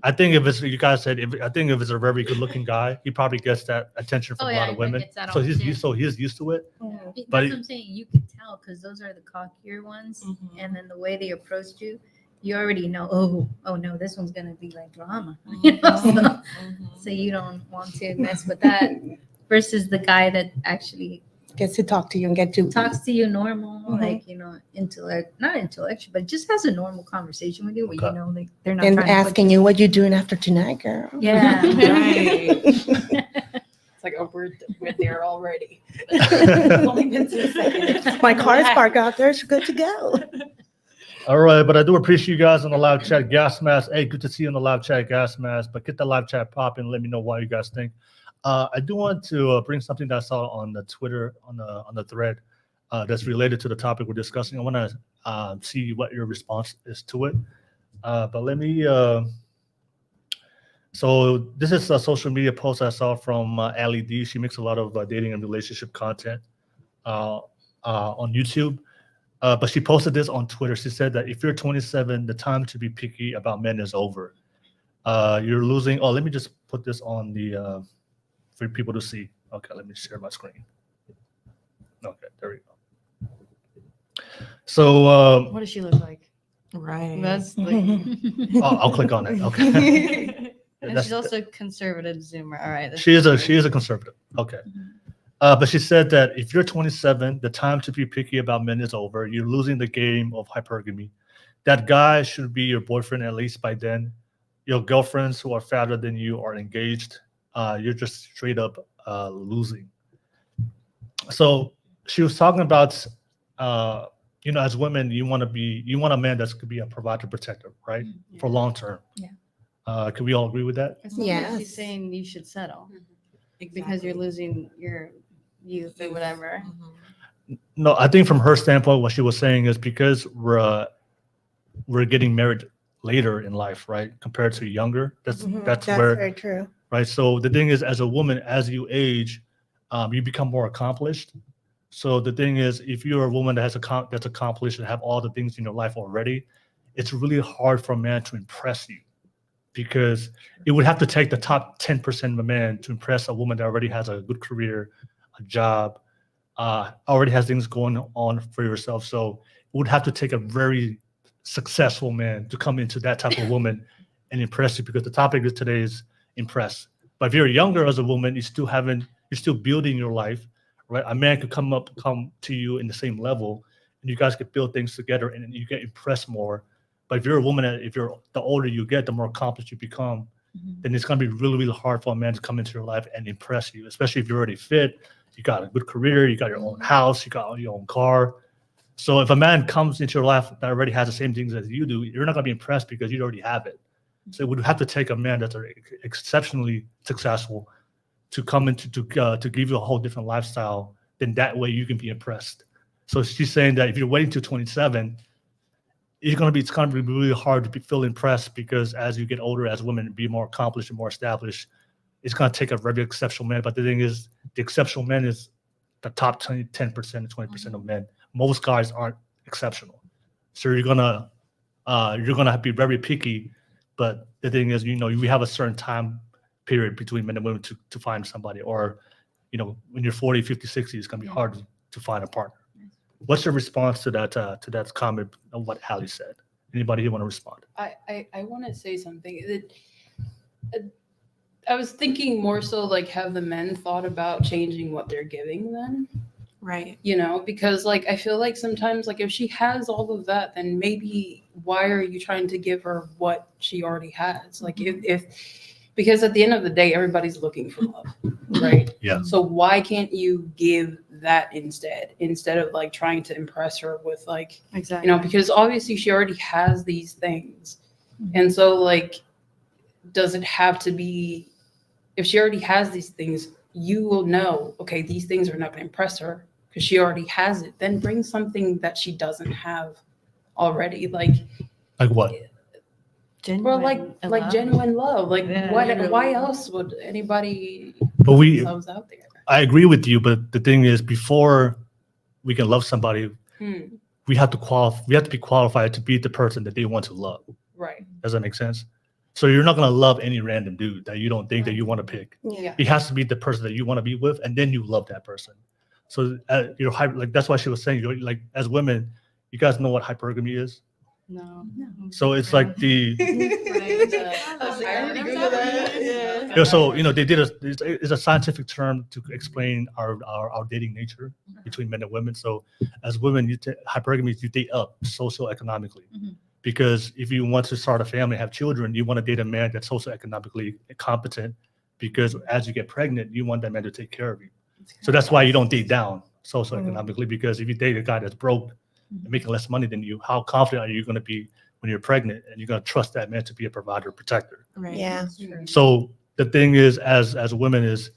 I think if it's you guys said I think if it's a very good looking guy, he probably gets that attention from Oh, a yeah, lot of he women. gets that So all he's the used to it. Mm. That's But what I'm saying. You could tell because those are the cockier ones, Mhm. and then the way they approached you, you already know. Oh no, this one's gonna be like drama. Mhm. So you don't want to mess with that. Versus the guy that actually Gets to talk to you and get to talks to you normal, Mhm. like, not intellectual, but just has a normal conversation with you where Okay. like they're not and trying to put asking you what you doing after tonight, girl. Yeah. Right. It's like, oh, we're there already. It's only been 2 seconds. My car's parked out there. It's good to go. All right, but I do appreciate you guys on the live chat. Gas mask. Hey, good to see you on the live chat, gas mask. But get the live chat popping. Let me know what you guys think. I do want to bring something that I saw on the Twitter on the thread that's related to the topic we're discussing. I want to see what your response is to it. But let me. So this is a social media post I saw from Allie D. She makes a lot of dating and relationship content on YouTube. But she posted this on Twitter. She said that if you're 27, the time to be picky about men is over. You're losing. Oh, let me just put this on the for people to see. Okay, let me share my screen. Okay, there we go. So What does she look like? Right. That's like, I'll click on it. Okay. and That's she's also a conservative Zoomer. All right. she is a conservative. Okay. But she said that if you're 27, the time to be picky about men is over. You're losing the game of hypergamy. That guy should be your boyfriend at least by then. Your girlfriends who are fatter than you are engaged. You're just straight up losing. So she was talking about, as women, you want a man that's could be a provider protector, right? For long term. Yeah. Can we all agree with that? It's not like Yes. she's saying you should settle because you're losing your youth or whatever. No, I think from her standpoint, what she was saying is because we're getting married later in life, right? Compared to younger. That's That's where, very true. right? So the thing is, as a woman, as you age, you become more accomplished. So the thing is, if you're a woman that that's accomplished and have all the things in your life already, it's really hard for a man to impress you, because it would have to take the top 10% of a man to impress a woman that already has a good career, a job, already has things going on for yourself. So it would have to take a very successful man to come into that type of woman and impress you, because the topic of today is impress. But if you're younger as a woman, you're still building your life, right? A man could come to you in the same level, and you guys could build things together, and you get impressed more. But if you're a woman, the older you get, the more accomplished you become, then it's gonna be really, really hard for a man to come into your life and impress you, especially if you're already fit, you got a good career, you got your own house, you got your own car. So if a man comes into your life that already has the same things as you do, you're not gonna be impressed because you already have it. So it would have to take a man that's exceptionally successful to come into to give you a whole different lifestyle. Then that way you can be impressed. So she's saying that if you're waiting till 27, it's gonna be really hard to feel impressed, because as you get older, as women be more accomplished and more established, it's gonna take a very exceptional man. But the thing is, the exceptional man is the top 10%, 20% of men. Most guys aren't exceptional, so you're gonna be very picky. But the thing is, we have a certain time period between men and women to find somebody, or when you're 40, 50, 60, it's gonna be hard to find a partner. What's your response to that comment of what Allie said? Anybody want to respond? I want to say something. I was thinking more so like, have the men thought about changing what they're giving then? Right. Because like, I feel like sometimes like if she has all of that, then maybe why are you trying to give her what she already has? Like because at the end of the day, everybody's looking for love, right? Yeah. So why can't you give that instead of like trying to impress her with like, Exactly. because obviously she already has these things. And so like, does it have to be, if she already has these things, you will know, okay, these things are not going to impress her because she already has it. Then bring something that she doesn't have already. Like what? Or like genuine love. Like Yeah, why else would anybody But put themselves out there? I agree with you, but the thing is, before we can love somebody, we have to qualify. We have to be qualified to be the person that they want to love. Right. Does that make sense? So you're not gonna love any random dude that you don't think that you want to pick. Yeah. He has to be the person that you want to be with, and then you love that person. So that's why she was saying, like, as women, you guys know what hypergamy is. No. So it's like the so they did it's a scientific term to explain our dating nature between men and women. So as women, hypergamy, you date up socioeconomically. Mhm. Because if you want to start a family, have children, you want to date a man that's socioeconomically competent. Because as you get pregnant, you want that man to take care of you. So that's why you don't date down socioeconomically. Because if you date a guy that's broke and making less money than you, how confident are you going to be when you're pregnant and you're going to trust that man to be a provider, protector? Right. Yeah. So the thing is, as women, is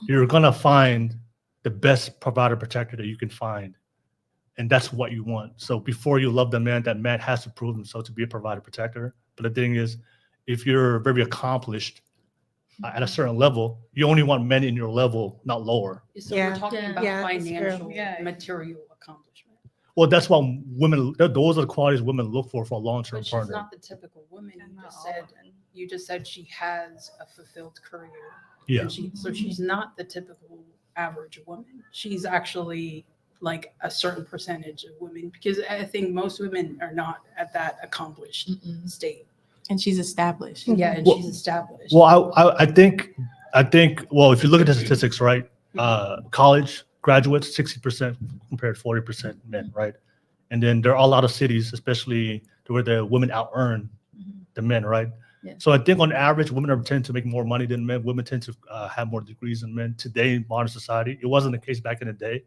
you're going to find the best provider, protector that you can find. And that's what you want. So before you love the man, that man has to prove himself to be a provider, protector. But the thing is, if you're very accomplished at a certain level, you only want men in your level, not lower. So Yeah. we're talking Yeah. about Yeah, that's true. financial, Yeah. material accomplishment. Well, that's what women, those are the qualities women look for a long-term But she's partner. not the typical woman. And You not just all said women. you just said she has a fulfilled career. Yeah. And so she's not the typical average woman. She's actually like a certain percentage of women, because I think most women are not at that accomplished state. And she's established. Yeah, and Well- she's established. Well, I think, well, if you look at the statistics, right? College graduates, 60% compared to 40% men, right? And then there are a lot of cities, especially where the women out earn the men, right? Yeah. So I think on average, women tend to make more money than men. Women tend to have more degrees than men today in modern society. It wasn't the case back in the day.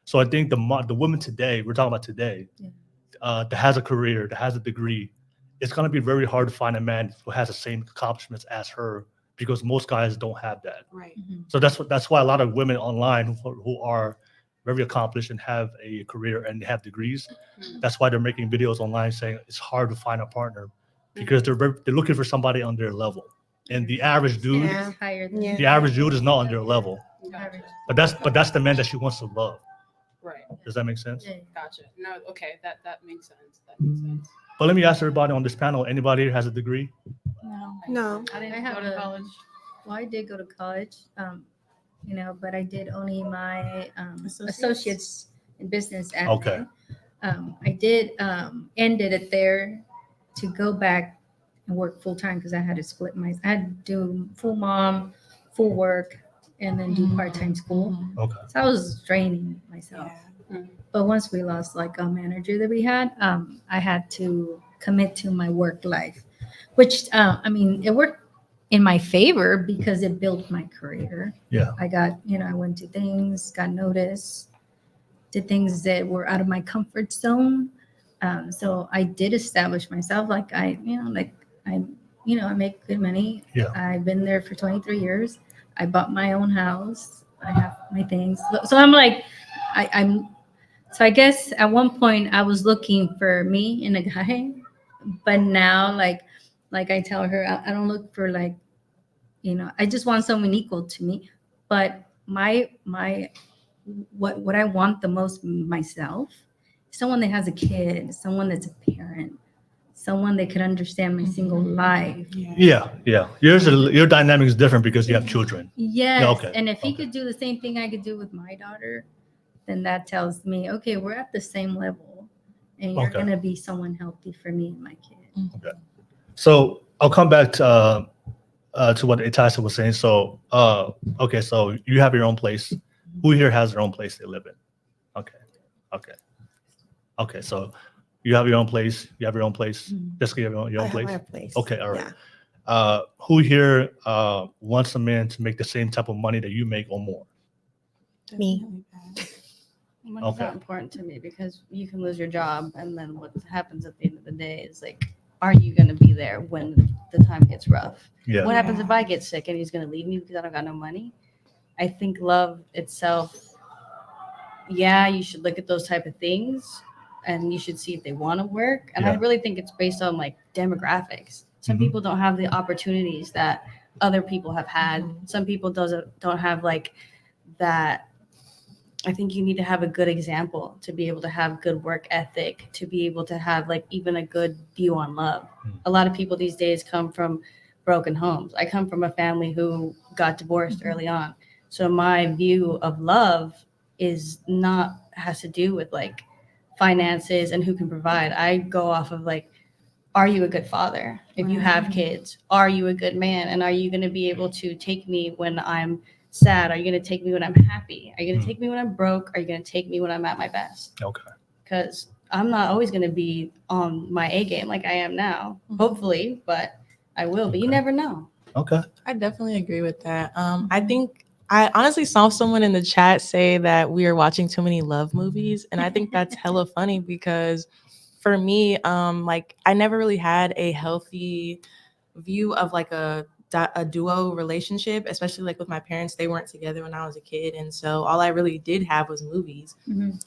So I think the women today, we're talking about today, that has a career, that has a degree, it's going to be very hard to find a man who has the same accomplishments as her, because most guys don't have that. Right. So that's why a lot of women online who are very accomplished and have a career and have degrees, that's why they're making videos online saying it's hard to find a partner, because they're looking for somebody on their level. And the average dude, Yeah. Higher than Yeah. the average dude is not on their level. Gotcha. But that's the man that she wants to love. Right. Does that make sense? Yeah. Gotcha. No, okay, that makes sense. That makes sense. But let me ask everybody on this panel, anybody here has a degree? No. I didn't I go have to a- college. Well, I did go to college, but I did only my Associates? associates in business admin. Okay. I did ended it there to go back and work full time, because I had to split I had to do full mom, full work, and then do part time school. Okay. So I was draining myself. But once we lost like a manager that we had, I had to commit to my work life, which it worked in my favor because it built my career. Yeah. I got, I went to things, got noticed, did things that were out of my comfort zone. So I did establish myself. Like I make good money. Yeah. I've been there for 23 years. I bought my own house. I have my things. So I'm like, so I guess at one point I was looking for me in a guy, but now like I tell her, I don't look for like, I just want someone equal to me. But what I want the most myself, someone that has a kid, someone that's a parent, someone that could understand my single life. Yeah. Your dynamic is different because you have children. Yes. Yeah, okay, And if he okay. could do the same thing I could do with my daughter, then that tells me, okay, we're at the same level, and you're Okay. going to be someone healthy for me and my kid. So I'll come back to what Itaisa was saying. So, okay, so you have your own place. Who here has their own place they live in? Okay. So you have your own place. You have your own place. Jessica, you have your I own have place. my place. Okay, all right. Yeah. Who here wants a man to make the same type of money that you make or more? Me. Money's Okay. not important to me because you can lose your job, and then what happens at the end of the day is like, are you going to be there when the time gets rough? Yeah. What happens if I get sick and he's going to leave me because I don't got no money? I think love itself, yeah, you should look at those type of things and you should see if they want to work. And I Yeah. really think it's based on like demographics. Some Mhm. people don't have the opportunities that other people have had. Some people don't have like that. I think you need to have a good example to be able to have good work ethic, to be able to have like even a good view on love. A lot of people these days come from broken homes. I come from a family who got divorced early on. So my view of love has to do with like finances and who can provide. I go off of like, are you a good father? If you have kids, are you a good man? And are you going to be able to take me when I'm sad? Are you going to take me when I'm happy? Are you going to take me when I'm broke? Are you going to take me when I'm at my best? Okay. Because I'm not always going to be on my A game like I am now, hopefully, but I will be. You never know. Okay. I definitely agree with that. I think I honestly saw someone in the chat say that we are watching too many love movies, and I think that's hella funny because for me, like I never really had a healthy view of like a duo relationship, especially like with my parents. They weren't together when I was a kid, and so all I really did have was movies.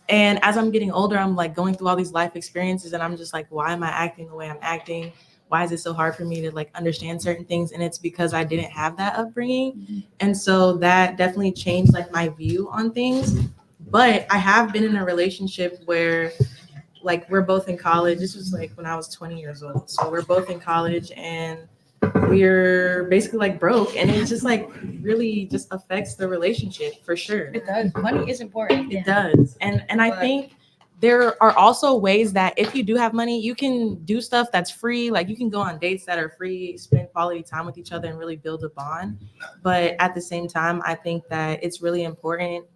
And as I'm getting older, I'm like going through all these life experiences, and I'm just like, why am I acting the way I'm acting? Why is it so hard for me to like understand certain things? And it's because I didn't have that upbringing. And so that definitely changed like my view on things. But I have been in a relationship where like we're both in college. This was like when I was 20 years old. So we're both in college and we're basically like broke. And it just like really just affects the relationship for sure. It does. Money is important. It does. And I think there are also ways that if you do have money, you can do stuff that's free. Like you can go on dates that are free, spend quality time with each other and really build a bond. But at the same time, I think that it's really important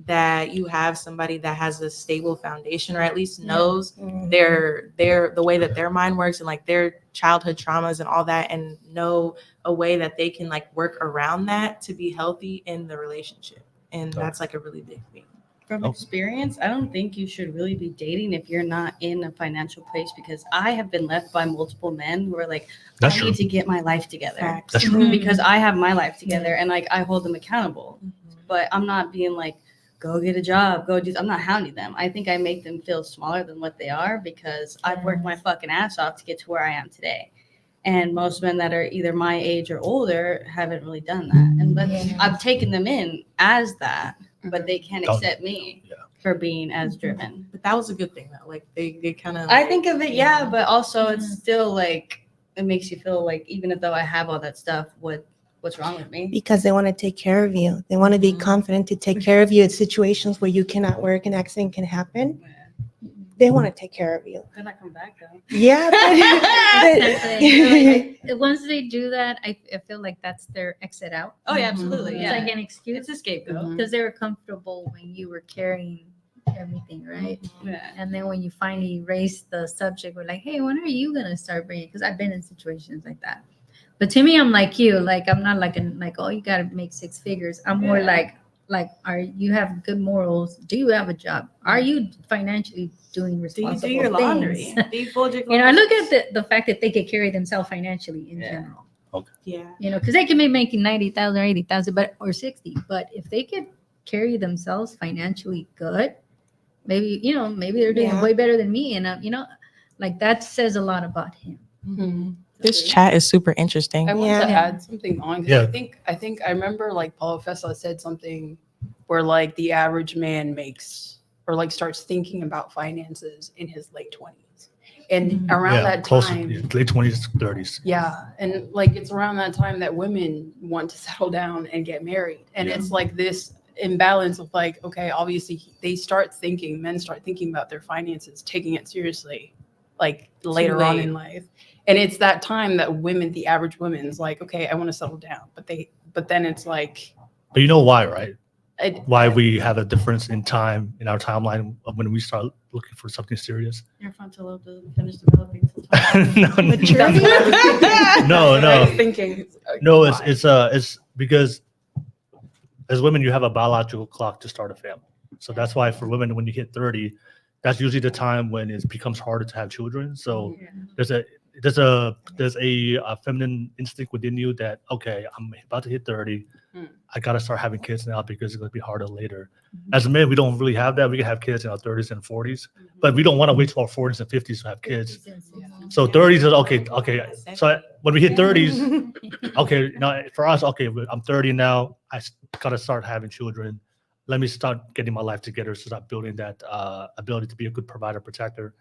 that you have somebody that has a stable foundation or at least knows their the way that their mind works and like their childhood traumas and all that, and know a way that they can like work around that to be healthy in the relationship. And that's like a really big thing. From experience, I don't think you should really be dating if you're not in a financial place, because I have been left by multiple men who are like, That's I true. need to get my life together. That's true. Because I have my life together and like I hold them accountable. But I'm not being like, go get a job, go do. I'm not hounding them. I think I make them feel smaller than what they are because I've worked my fucking ass off to get to where I am today. And most men that are either my age or older haven't really done that. And I've taken them in as that, but they can't accept me for being as driven. But that was a good thing though. Like they kind of. I think of it, yeah, but also it's still like it makes you feel like even though I have all that stuff, what's wrong with me? Because they want to take care of you. They want to be confident to take care of you in situations where you cannot work, an accident can happen. They want to take care of you. Then I come back though. Yeah. Like, once they do that, I feel like that's their exit out. Oh yeah, absolutely. It's Yeah, like an excuse it's a scapegoat. because they were comfortable when you were carrying everything, right? Yeah. And then when you finally raise the subject, we're like, hey, when are you gonna start bringing? Because I've been in situations like that. But to me, I'm like you. Like I'm not like oh, you gotta make 6 figures. I'm more like are you have good morals? Do you have a job? Are you financially doing Do you responsible do your laundry? things? Do you fold your clothes? You know, I look at the fact that they could carry themselves financially in general. Yeah. You know, because they can be making 90,000 or 80,000, or 60. But if they could carry themselves financially good, maybe they're doing way better than me, and like that says a lot about him. This chat is super interesting. I want Yeah. to add something on. 'Cause Yeah. I think I remember like Paulo Fessa said something where like the average man makes or like starts thinking about finances in his late 20s. And around that close to time, late 20s, 30s. yeah, and like it's around that time that women want to settle down and get married. And it's like this imbalance of like, okay, obviously men start thinking about their finances, taking it seriously like later on in life. And it's that time that the average woman is like, okay, I want to settle down. But then it's like. But you know why, right? Why we have a difference in time in our timeline of when we start looking for something serious. Your frontal lobe doesn't finish developing until No. Thinking. No, it's because as women, you have a biological clock to start a family. So that's why for women, when you hit 30, that's usually the time when it becomes harder to have children. So there's a feminine instinct within you that, okay, I'm about to hit 30. I got to start having kids now because it's going to be harder later. As a man, we don't really have that. We can have kids in our 30s and 40s, but we don't want to wait till our 40s and 50s to have kids. So 30s is okay. So when we hit 30s, okay, now for us, okay, I'm 30 now. I got to start having children. Let me start getting my life together, so start building that ability to be a good provider, protector.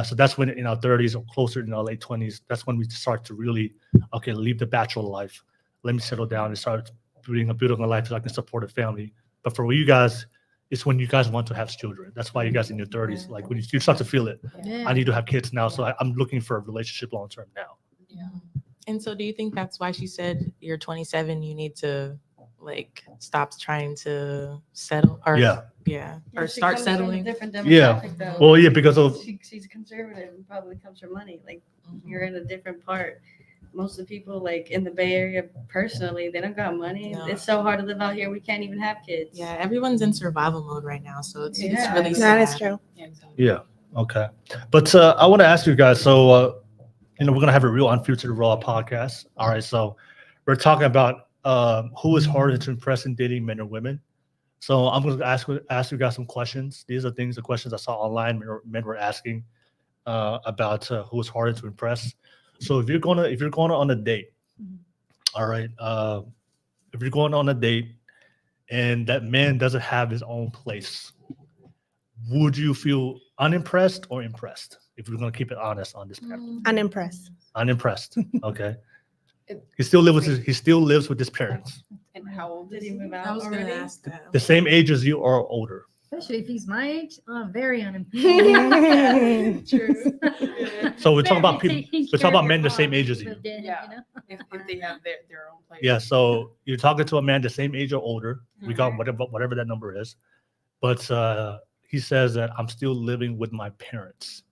So that's when in our 30s or closer in our late 20s, that's when we start to really, okay, leave the bachelor life. Let me settle down and start building a life so I can support a family. But for you guys, it's when you guys want to have children. That's why you guys in your 30s, like when you start to feel it. I need to have kids now, so I'm looking for a relationship long term now. And so do you think that's why she said you're 27, you need to like stop trying to settle or or start settling? Different Yeah. demographic, though. Well, yeah, because of she's conservative and probably comes from money. Like you're in a different part. Most of the people like in the Bay Area personally, they don't got money. No. It's so hard to live out here. We can't even have kids. Yeah, everyone's in survival mode right now, so it's really That sad. is true. yeah, okay. But I want to ask you guys. So we're gonna have a real Unfiltered Raw podcast. All right, so we're talking about who is harder to impress in dating, men or women. So I'm gonna ask you guys some questions. These are the questions I saw online. Men were asking about who is harder to impress. So if you're going on a date, all right, if you're going on a date and that man doesn't have his own place, would you feel unimpressed or impressed? If we're going to keep it honest on this panel, Unimpressed. unimpressed. Okay, he still lives with his parents, And how old Did is he he? move out I was already? gonna ask that. the same age as you or older. Especially if he's my age, very unimpressed. True. So we're talking about people. We're talking about men the same age as you. Yeah. If they have their own place. Yeah. So you're talking to a man the same age or older. We got whatever that number is, but he says that I'm still living with my parents.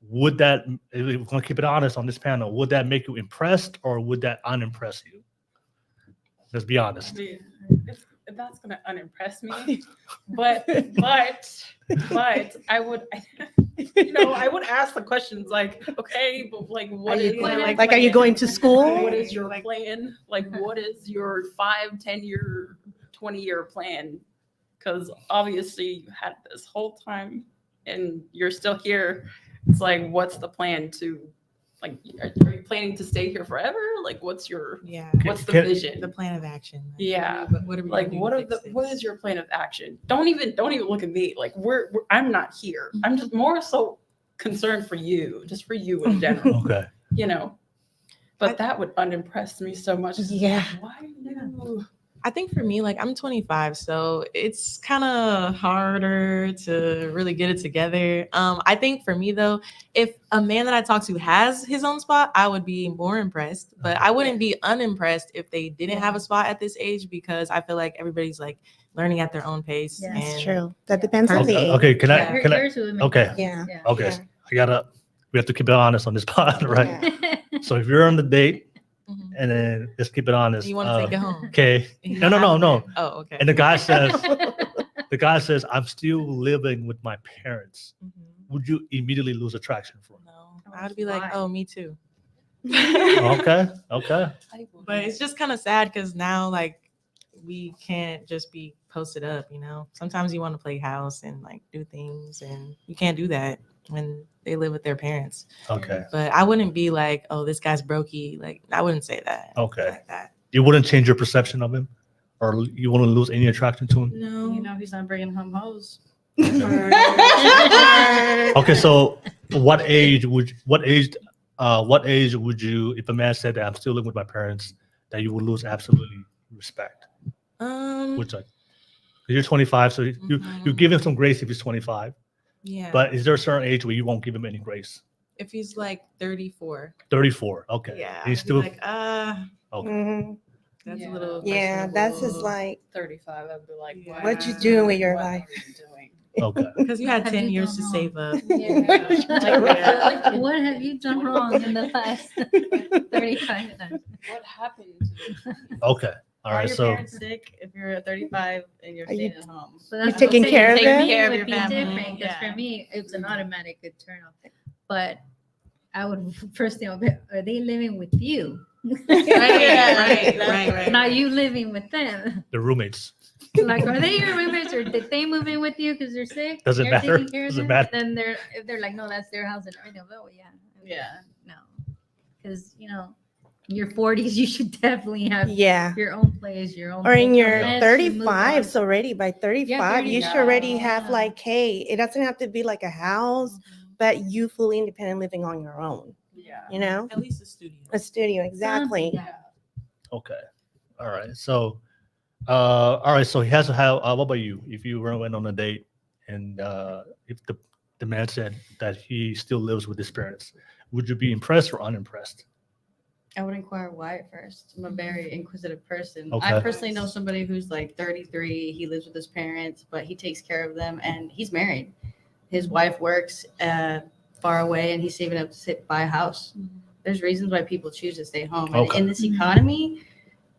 Would that, if we're gonna keep it honest on this panel, would that make you impressed or would that unimpress you? Let's be honest. That's gonna unimpress me, but I would, I would ask the questions like, okay, but like, what is Like, are you going to school? What is your plan? Like, what is your 5, 10-year, 20-year plan? Because obviously you had this whole time and you're still here. It's like, what's the plan to, like, are you planning to stay here forever? Like, what's the vision? The plan of action. Like, Yeah. What are we Like, gonna do to fix what this? is your plan of action? Don't even look at me. Like, I'm not here. I'm just more so concerned for you, just for you in general, Okay. But that would unimpress me so much. Yeah. Why you? I think for me, like I'm 25, so it's kind of harder to really get it together. I think for me though, if a man that I talk to has his own spot, I would be more impressed. But I wouldn't be unimpressed if they didn't have a spot at this age because I feel like everybody's like learning at their own pace. Yeah. That's and true. That depends on the Okay. age. Okay. Can I? Okay. Yeah. Okay. Yeah. We have to keep it honest on this pod, right? Yeah. So if you're on the date Mhm. and then let's keep it honest. You want to take it home? Okay. And you No. don't have it. Oh, okay. And the guy says, I'm still living with my parents. Mhm. Would you immediately lose attraction for him? No, I would be like, oh, me too. Okay. But it's just kind of sad because now like we can't just be posted up, Sometimes you want to play house and like do things and you can't do that when they live with their parents. Okay. But I wouldn't be like, oh, this guy's brokey. Like I wouldn't say that. Okay. Like that. You wouldn't change your perception of him, or you wouldn't lose any attraction to him. No. He's not bringing home hoes. Okay. So what age would you, if a man said that I'm still living with my parents, that you would lose absolutely respect? Which like, you're 25, so you give him some grace if he's 25. Yeah. But is there a certain age where you won't give him any grace? if he's like 34, 34. Okay. yeah, He's I'd be still like, okay. Mhm. that's Yeah. a little. Yeah, that's just questionable. like 35, I'd be like, Yeah. what you doing with your what life? are you doing? Okay. Because you had Have 10 you years done to wrong? save up. Like, what have you done wrong in the last 35 times? What happened? Okay. All right. Are your So parents sick if you're 35 and you're Are you- staying at home? So You that's taking what I'm care of saying. them? For me, Care it of would your be family, different because yeah. for me, it's an automatic good turn off. But I would first thing, are they living with you? right. Not you living with them. the roommates. Like, are they your roommates or did they move in with you because they're sick? Does it You're matter? taking care of Does it them? matter? Then if they're like, no, that's their house and everything. Oh yeah. Yeah. No, because in your 40s, you should definitely have Yeah. your own place, your own. Or in place, your unless you move 35, on. so already by 35, you should 35, already have yeah. like, hey, it doesn't have to be like a house, but you fully independent living on your own, Yeah. you know? At least a studio. A studio, exactly. Yeah. Okay. All right. So All right. So he has to have. What about you? If you went on a date and if the man said that he still lives with his parents, would you be impressed or unimpressed? I would inquire why at first. I'm a very inquisitive person. Okay. I personally know somebody who's like 33. He lives with his parents, but he takes care of them, and he's married. His wife works far away, and he's saving up to buy a house. There's reasons why people choose to stay home. And Okay. in this economy,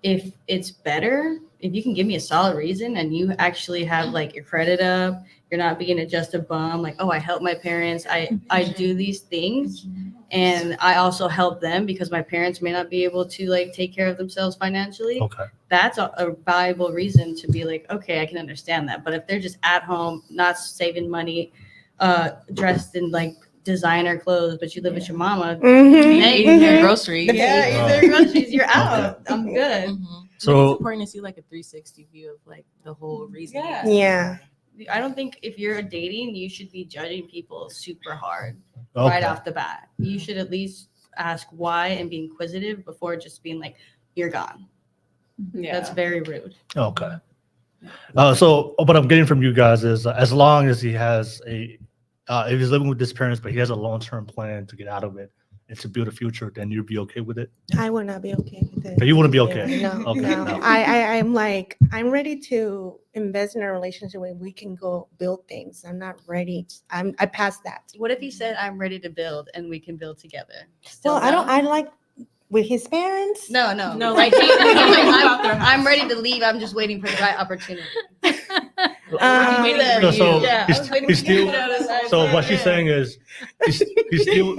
if it's better, if you can give me a solid reason and you actually have like your credit up, you're not being just a bum, like, oh, I help my parents. I do these things. And I also help them because my parents may not be able to like take care of themselves financially. Okay. That's a valuable reason to be like, okay, I can understand that. But if they're just at home, not saving money, dressed in like designer clothes, but you live with your mama, Eating their groceries. yeah, eating their groceries, you're out. I'm good. So it's important to see like a 360 view of like the whole reason. Yeah. I don't think if you're dating, you should be judging people super hard right off the bat. You should at least ask why and be inquisitive before just being like, you're gone. Yeah. That's very rude. Okay. So what I'm getting from you guys is as long as he has if he's living with his parents, but he has a long-term plan to get out of it and to build a future, then you'd be okay with it? I would not be okay with it. But you wouldn't be okay? No, Okay, no. no. I'm like, I'm ready to invest in a relationship where we can go build things. I'm not ready. I passed that. What if he said, I'm ready to build and we can build together? Well, Still no? I like with his parents. No. like, I'm ready to leave. I'm just waiting for the right opportunity. I'm waiting for you. So Yeah, I was waiting he's for you still. to know that. So what she's saying is, he's still.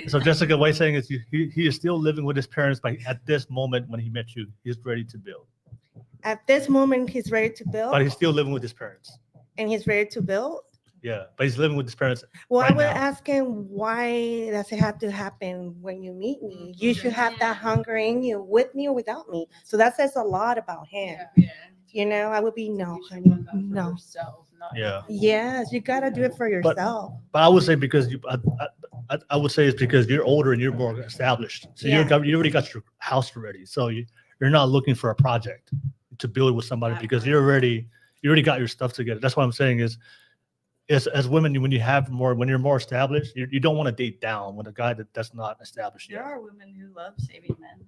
So Jessica, what he's saying is he is still living with his parents, but at this moment when he met you, he's ready to build. At this moment, he's ready to build, But he's still living with his parents. and he's ready to build. Yeah, but he's living with his parents. Well, Right I would now. ask him, why does it have to happen when you meet me? You should have that hunger in you, with me or without me. So that says a lot about him. You know, I would be no, honey, no. Yeah. Yes, you gotta do it for yourself. But I would say because I would say it's because you're older and you're more established. So you already got your house ready. So you're not looking for a project to build with somebody because you already got your stuff together. That's what I'm saying is as women, when you're more established, you don't want to date down with a guy that's not established There yet. are women who love saving men.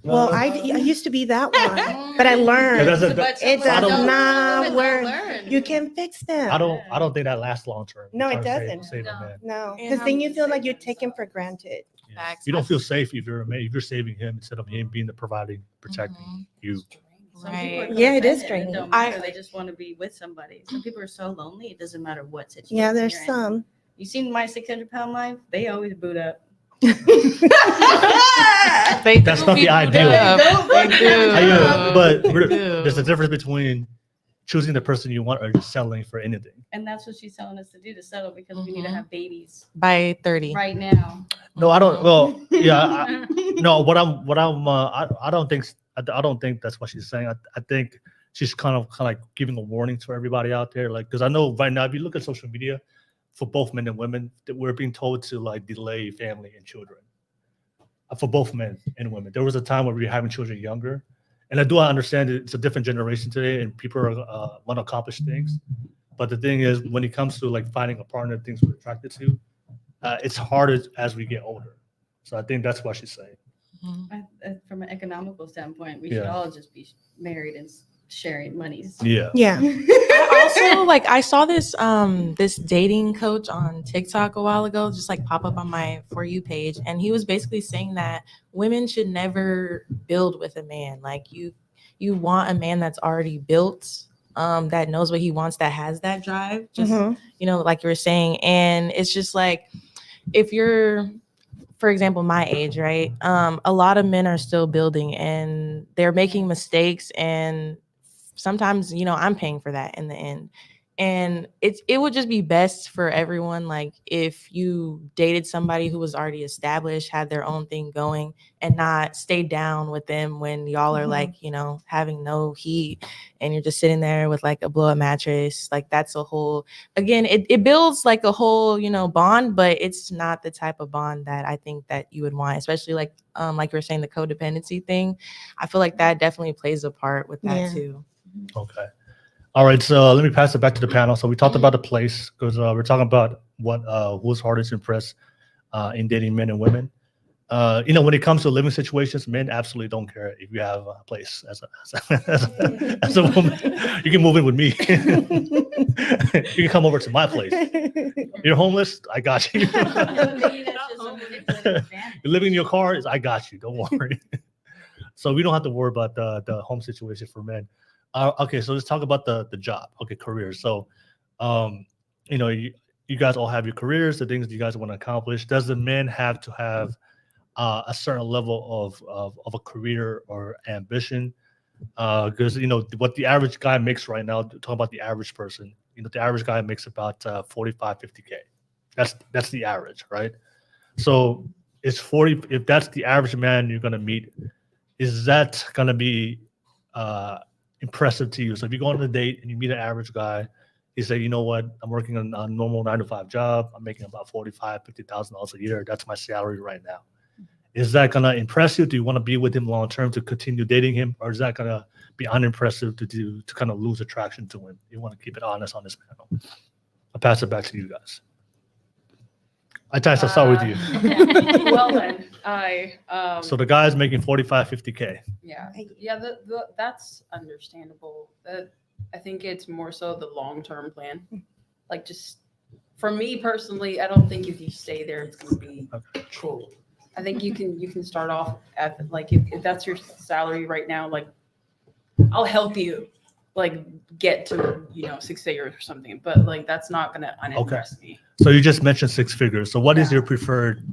Well, I used to be that one, but I Yeah, learned that's it I does don't- not Women work. learn. You can fix them. I don't think that lasts long term. No, it Trying to save- doesn't. save a man. No, And because how then do you you feel like save you're taken yourself? for granted. Yeah. Facts. You don't feel safe if you're a man, if you're saving him instead of him being the providing, protecting you. Some people are Right. Yeah, it is codependent. draining. Don't matter. They just want to be with somebody. Some people are so lonely, it doesn't matter what situation. Yeah, there's you're in. some. You seen my 600-pound life? They always boot up. That's not the ideal. They do. But They do. there's a difference between choosing the person you want or just settling for anything. And that's what she's telling us to do, to settle, because we need to have babies By 30. right now. No, I don't. Well, yeah, no. I don't think that's what she's saying. I think she's kind of like giving a warning to everybody out there, like because I know right now if you look at social media, for both men and women, that we're being told to like delay family and children. For both men and women, there was a time where we were having children younger, and I understand it's a different generation today, and people are, want to accomplish things. But the thing is, when it comes to like finding a partner, things we're attracted to, it's harder as we get older. So I think that's what she's saying. From an economical standpoint, we should Yeah. all just be married and sharing monies. Yeah. Yeah. Also, like I saw this this dating coach on TikTok a while ago just like pop up on my For You page, and he was basically saying that women should never build with a man. Like you want a man that's already built, that knows what he wants, that has that drive, just you know, like you were saying. And it's just like, if you're, for example, my age, right, a lot of men are still building and they're making mistakes, and sometimes, you know, I'm paying for that in the end. And it would just be best for everyone, like if you dated somebody who was already established, had their own thing going, and not stay down with them when y'all are like, you know, having no heat and you're just sitting there with like a blow up mattress. Like that's a whole, again, it builds like a whole, you know, bond, but it's not the type of bond that I think that you would want, especially like you were saying, the codependency thing. I feel like that definitely plays a part with that too. Okay. All right, so let me pass it back to the panel. So we talked about the place because we're talking about what who's hardest to impress in dating men and women. You know, when it comes to living situations, men absolutely don't care if you have a place as a woman. You can move in with me. You can come over to my place. You're homeless, I got you. You're living in your car, I got you. Don't worry. So we don't have to worry about the home situation for men. Okay, so let's talk about the job. Okay, careers. So, you know, you guys all have your careers, the things you guys want to accomplish. Does the man have to have a certain level of a career or ambition? Because you know what the average guy makes right now. Talking about the average person, you know, the average guy makes about 45, 50K. That's the average, right? So it's 40. If that's the average man you're gonna meet, is that gonna be impressive to you? So if you go on a date and you meet an average guy, you say, you know what, I'm working on a normal 9-to-5 job. I'm making about $50,000 a year. That's my salary right now. Is that gonna impress you? Do you want to be with him long term to continue dating him, or is that gonna be unimpressive to kind of lose attraction to him? You want to keep it honest on this panel. I'll pass it back to you guys. I'll start with you. Well then, So the guy's making 45, 50K. yeah, that's understandable. I think it's more so the long-term plan. Like just for me personally, I don't think if you stay there, it's gonna be cool. I think you can start off at like if that's your salary right now, like I'll help you like get to 6 figures or something, but like that's not gonna unimpress me. So you just mentioned 6 figures. So what is your preferred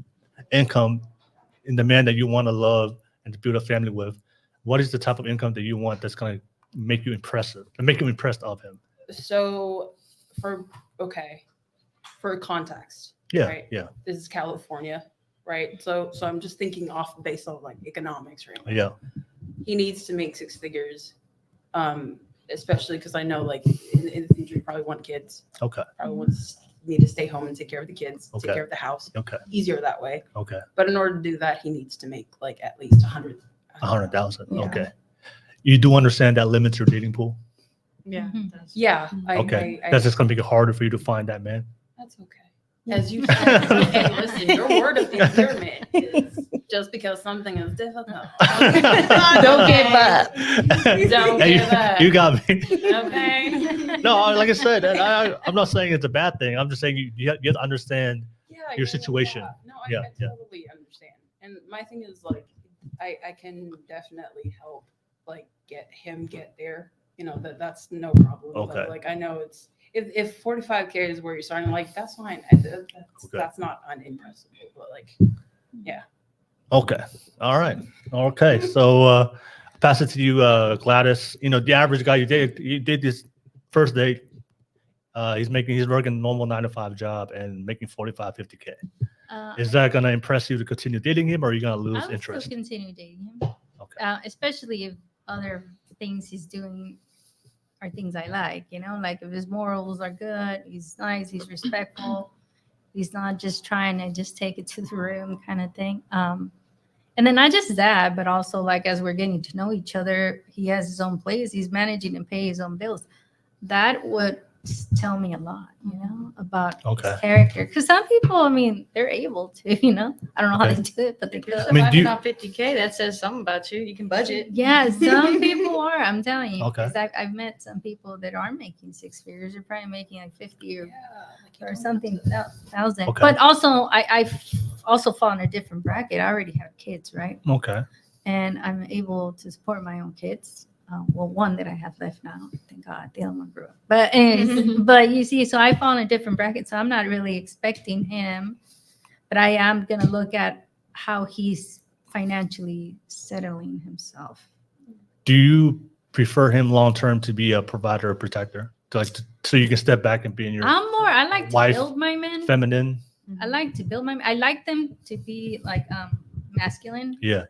income in the man that you want to love and to build a family with? What is the type of income that you want that's going to make you impressive and make you impressed of him? So for context, right? Yeah. This is California, right? So I'm just thinking off based on like economics right now. Yeah. He needs to make 6 figures, especially because I know like in the future you probably want kids. Okay. Probably need to stay home and take care of the kids, Okay. take care of the house. Okay. Easier that way. Okay. But in order to do that, he needs to make like at least 100,000. Yeah. Okay. You do understand that limits your dating pool? Yeah. Yeah. Okay. That's just going to make it harder for you to find that man. That's okay. As you said, okay, listen, your word of endearment is just because something is difficult. Don't give up. Don't Yeah, give up. You got me. Okay. No, like I said, I'm not saying it's a bad thing. I'm just saying you have to understand your situation. No, Yeah, I totally understand. And my thing is like, I can definitely help like get there. That's no problem. Okay. But, like I know it's if 45K is where you're starting, like that's fine. That's not unimpressive. But like, yeah. Okay. All right. Okay. So pass it to you, Gladys. You know, the average guy you did this first date. He's working a normal 9-to-5 job and making 45, 50K. Is that going to impress you to continue dating him, or are you going to lose I would interest? still continue dating him. Okay. Especially if other things he's doing are things I like, like if his morals are good, he's nice, he's respectful, he's not just trying to just take it to the room kind of thing. And then not just that, but also like as we're getting to know each other, he has his own place, he's managing and pay his own bills. That would tell me a lot, about his character. Because some people, I mean, they're able to, I don't know how they do it, but they do. I mean, on 50K, that says something about you. You can budget. Yeah, some people are. I'm telling you. Okay. Because I've met some people that are making 6 figures. They're probably making like 50 or something thousand. Okay. But also, I also fall in a different bracket. I already have kids, right? Okay. And I'm able to support my own kids. Well, one that I have left now, thank God, the other one grew up. But anyways, but you see, so I fall in a different bracket, so I'm not really expecting him, but I am gonna look at how he's financially settling himself. Do you prefer him long term to be a provider or protector? so you can step back and be in your I like to wife, build my men. feminine. I like to build my men. I like them to be like masculine. Yeah.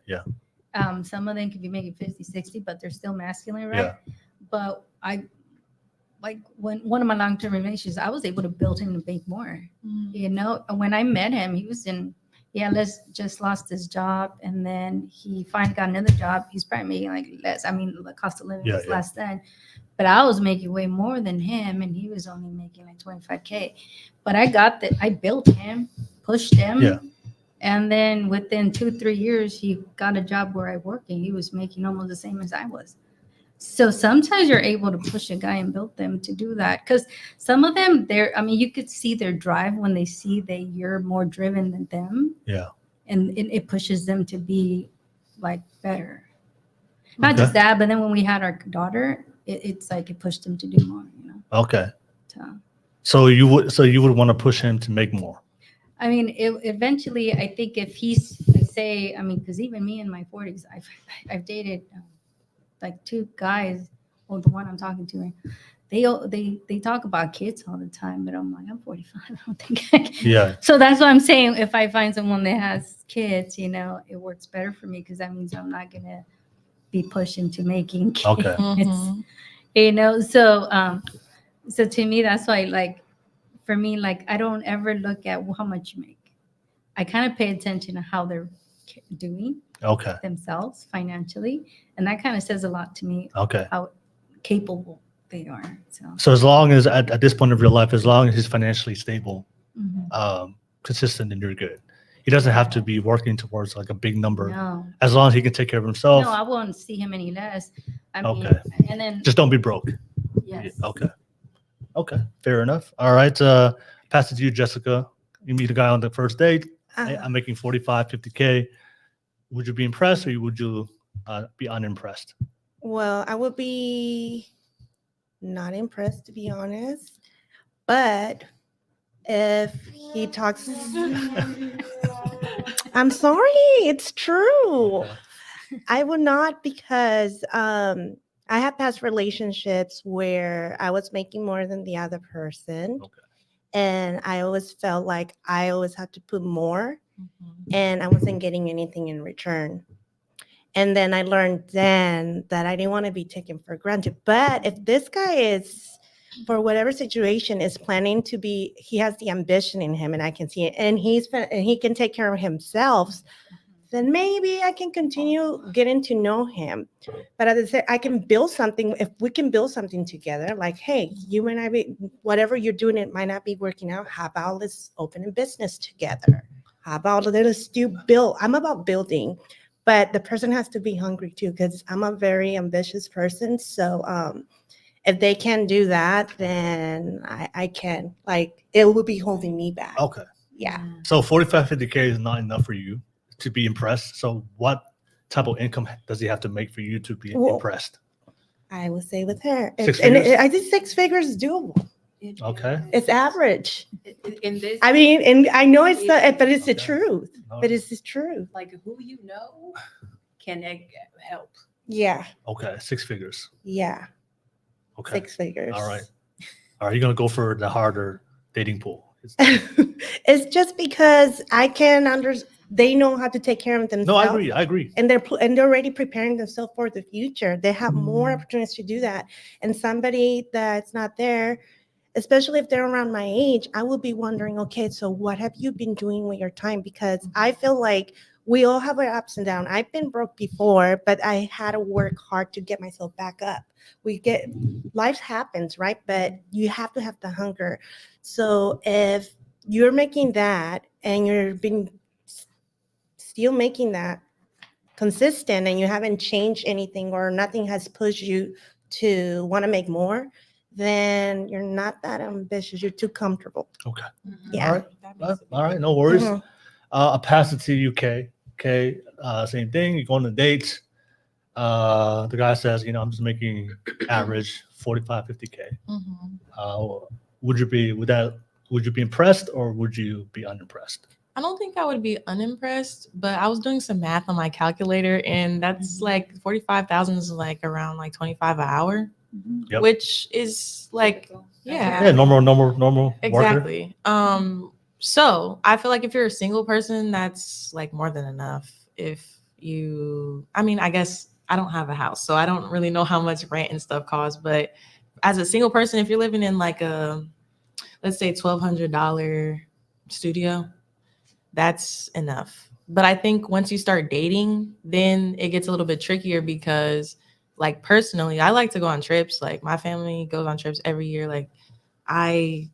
Some of them could be making 50, 60, but they're still masculine, right? Yeah. But I like when one of my long-term relations, I was able to build him to make more. You know, and when I met him, he was just lost his job, and then he finally got another job. He's probably making like less. I mean, the cost of living was less than, but I was making way more than him, and he was only making like 25K. But I built him, pushed him. Yeah. And then within 2-3 years, he got a job where I worked, and he was making almost the same as I was. So sometimes you're able to push a guy and build them to do that, because some of them, you could see their drive when they see that you're more driven than them. Yeah. And it pushes them to be like better. Not just that, but then when we had our daughter, it's like it pushed him to do more. You know. Okay. So you would want to push him to make more. I mean, eventually, I think if he's say, because even me in my 40s, I've dated like 2 guys. Well, the one I'm talking to, they talk about kids all the time, but I'm like, I'm 45. I don't think I can. Yeah. So that's what I'm saying. If I find someone that has kids, you know, it works better for me, because that means I'm not gonna be pushing to making kids. Okay. You know, so to me, that's why, like, for me, like, I don't ever look at how much you make. I kind of pay attention to how they're doing themselves financially, and that kind of says a lot to me. How capable they are. So as long as at this point of your life, as long as he's financially stable, consistent, then you're good. He doesn't have to be working towards like a big number. No. As long as he can take care of himself. No, I won't see him any less. I mean, and then just don't be broke. Yes. Okay. Fair enough. All right. Pass it to you, Jessica. You meet a guy on the first date. Hey, I'm making 45, 50K. Would you be impressed, or would you be unimpressed? Well, I would be not impressed, to be honest. But if he talks, I'm sorry, it's true. I would not, because I have past relationships where I was making more than the other person. And I always felt like I always had to put more, and I wasn't getting anything in return. And then I learned then that I didn't want to be taken for granted. But if this guy is, for whatever situation, is planning to be, he has the ambition in him, and I can see it, and he can take care of himself, then maybe I can continue getting to know him. But as I said, I can build something. If we can build something together, like, hey, you and I, whatever you're doing, it might not be working out. How about let's open a business together? How about let's build? I'm about building, but the person has to be hungry too, because I'm a very ambitious person. So if they can do that, then I can. Like, it will be holding me back. Okay. Yeah. So 45, 50K is not enough for you to be impressed. So what type of income does he have to make for you to be impressed? I would say with her. I think 6 figures is doable. Okay. It's average. In this, I mean, and I know it's the, but it's the truth. But it's the truth. like, who you know can help. Yeah. Okay. 6 figures. Yeah. Okay. 6 figures. All right. You're going to go for the harder dating pool. It's just because I can understand. They know how to take care of themselves. No, I agree. And they're already preparing themselves for the future. They have more opportunities to do that. And somebody that's not there, especially if they're around my age, I will be wondering, okay, so what have you been doing with your time? Because I feel like we all have our ups and downs. I've been broke before, but I had to work hard to get myself back up. Life happens, right? But you have to have the hunger. So if you're making that and you're still making that consistent, and you haven't changed anything, or nothing has pushed you to want to make more, then you're not that ambitious. You're too comfortable. Okay. Yeah. All right. No worries. I'll pass it to you, Kay. Okay. Same thing. You go on a date. The guy says, I'm just making average 45, 50K. Would you be impressed, or would you be unimpressed? I don't think I would be unimpressed, but I was doing some math on my calculator, and that's like 45,000 is like around like 25 an hour. Yep. which is like, Yeah, normal worker. exactly. So I feel like if you're a single person, that's like more than enough. If you, I mean, I guess I don't have a house, so I don't really know how much rent and stuff costs. But as a single person, if you're living in like a, let's say $1,200 studio, that's enough. But I think once you start dating, then it gets a little bit trickier because, like, personally, I like to go on trips. Like, my family goes on trips every year. Like, I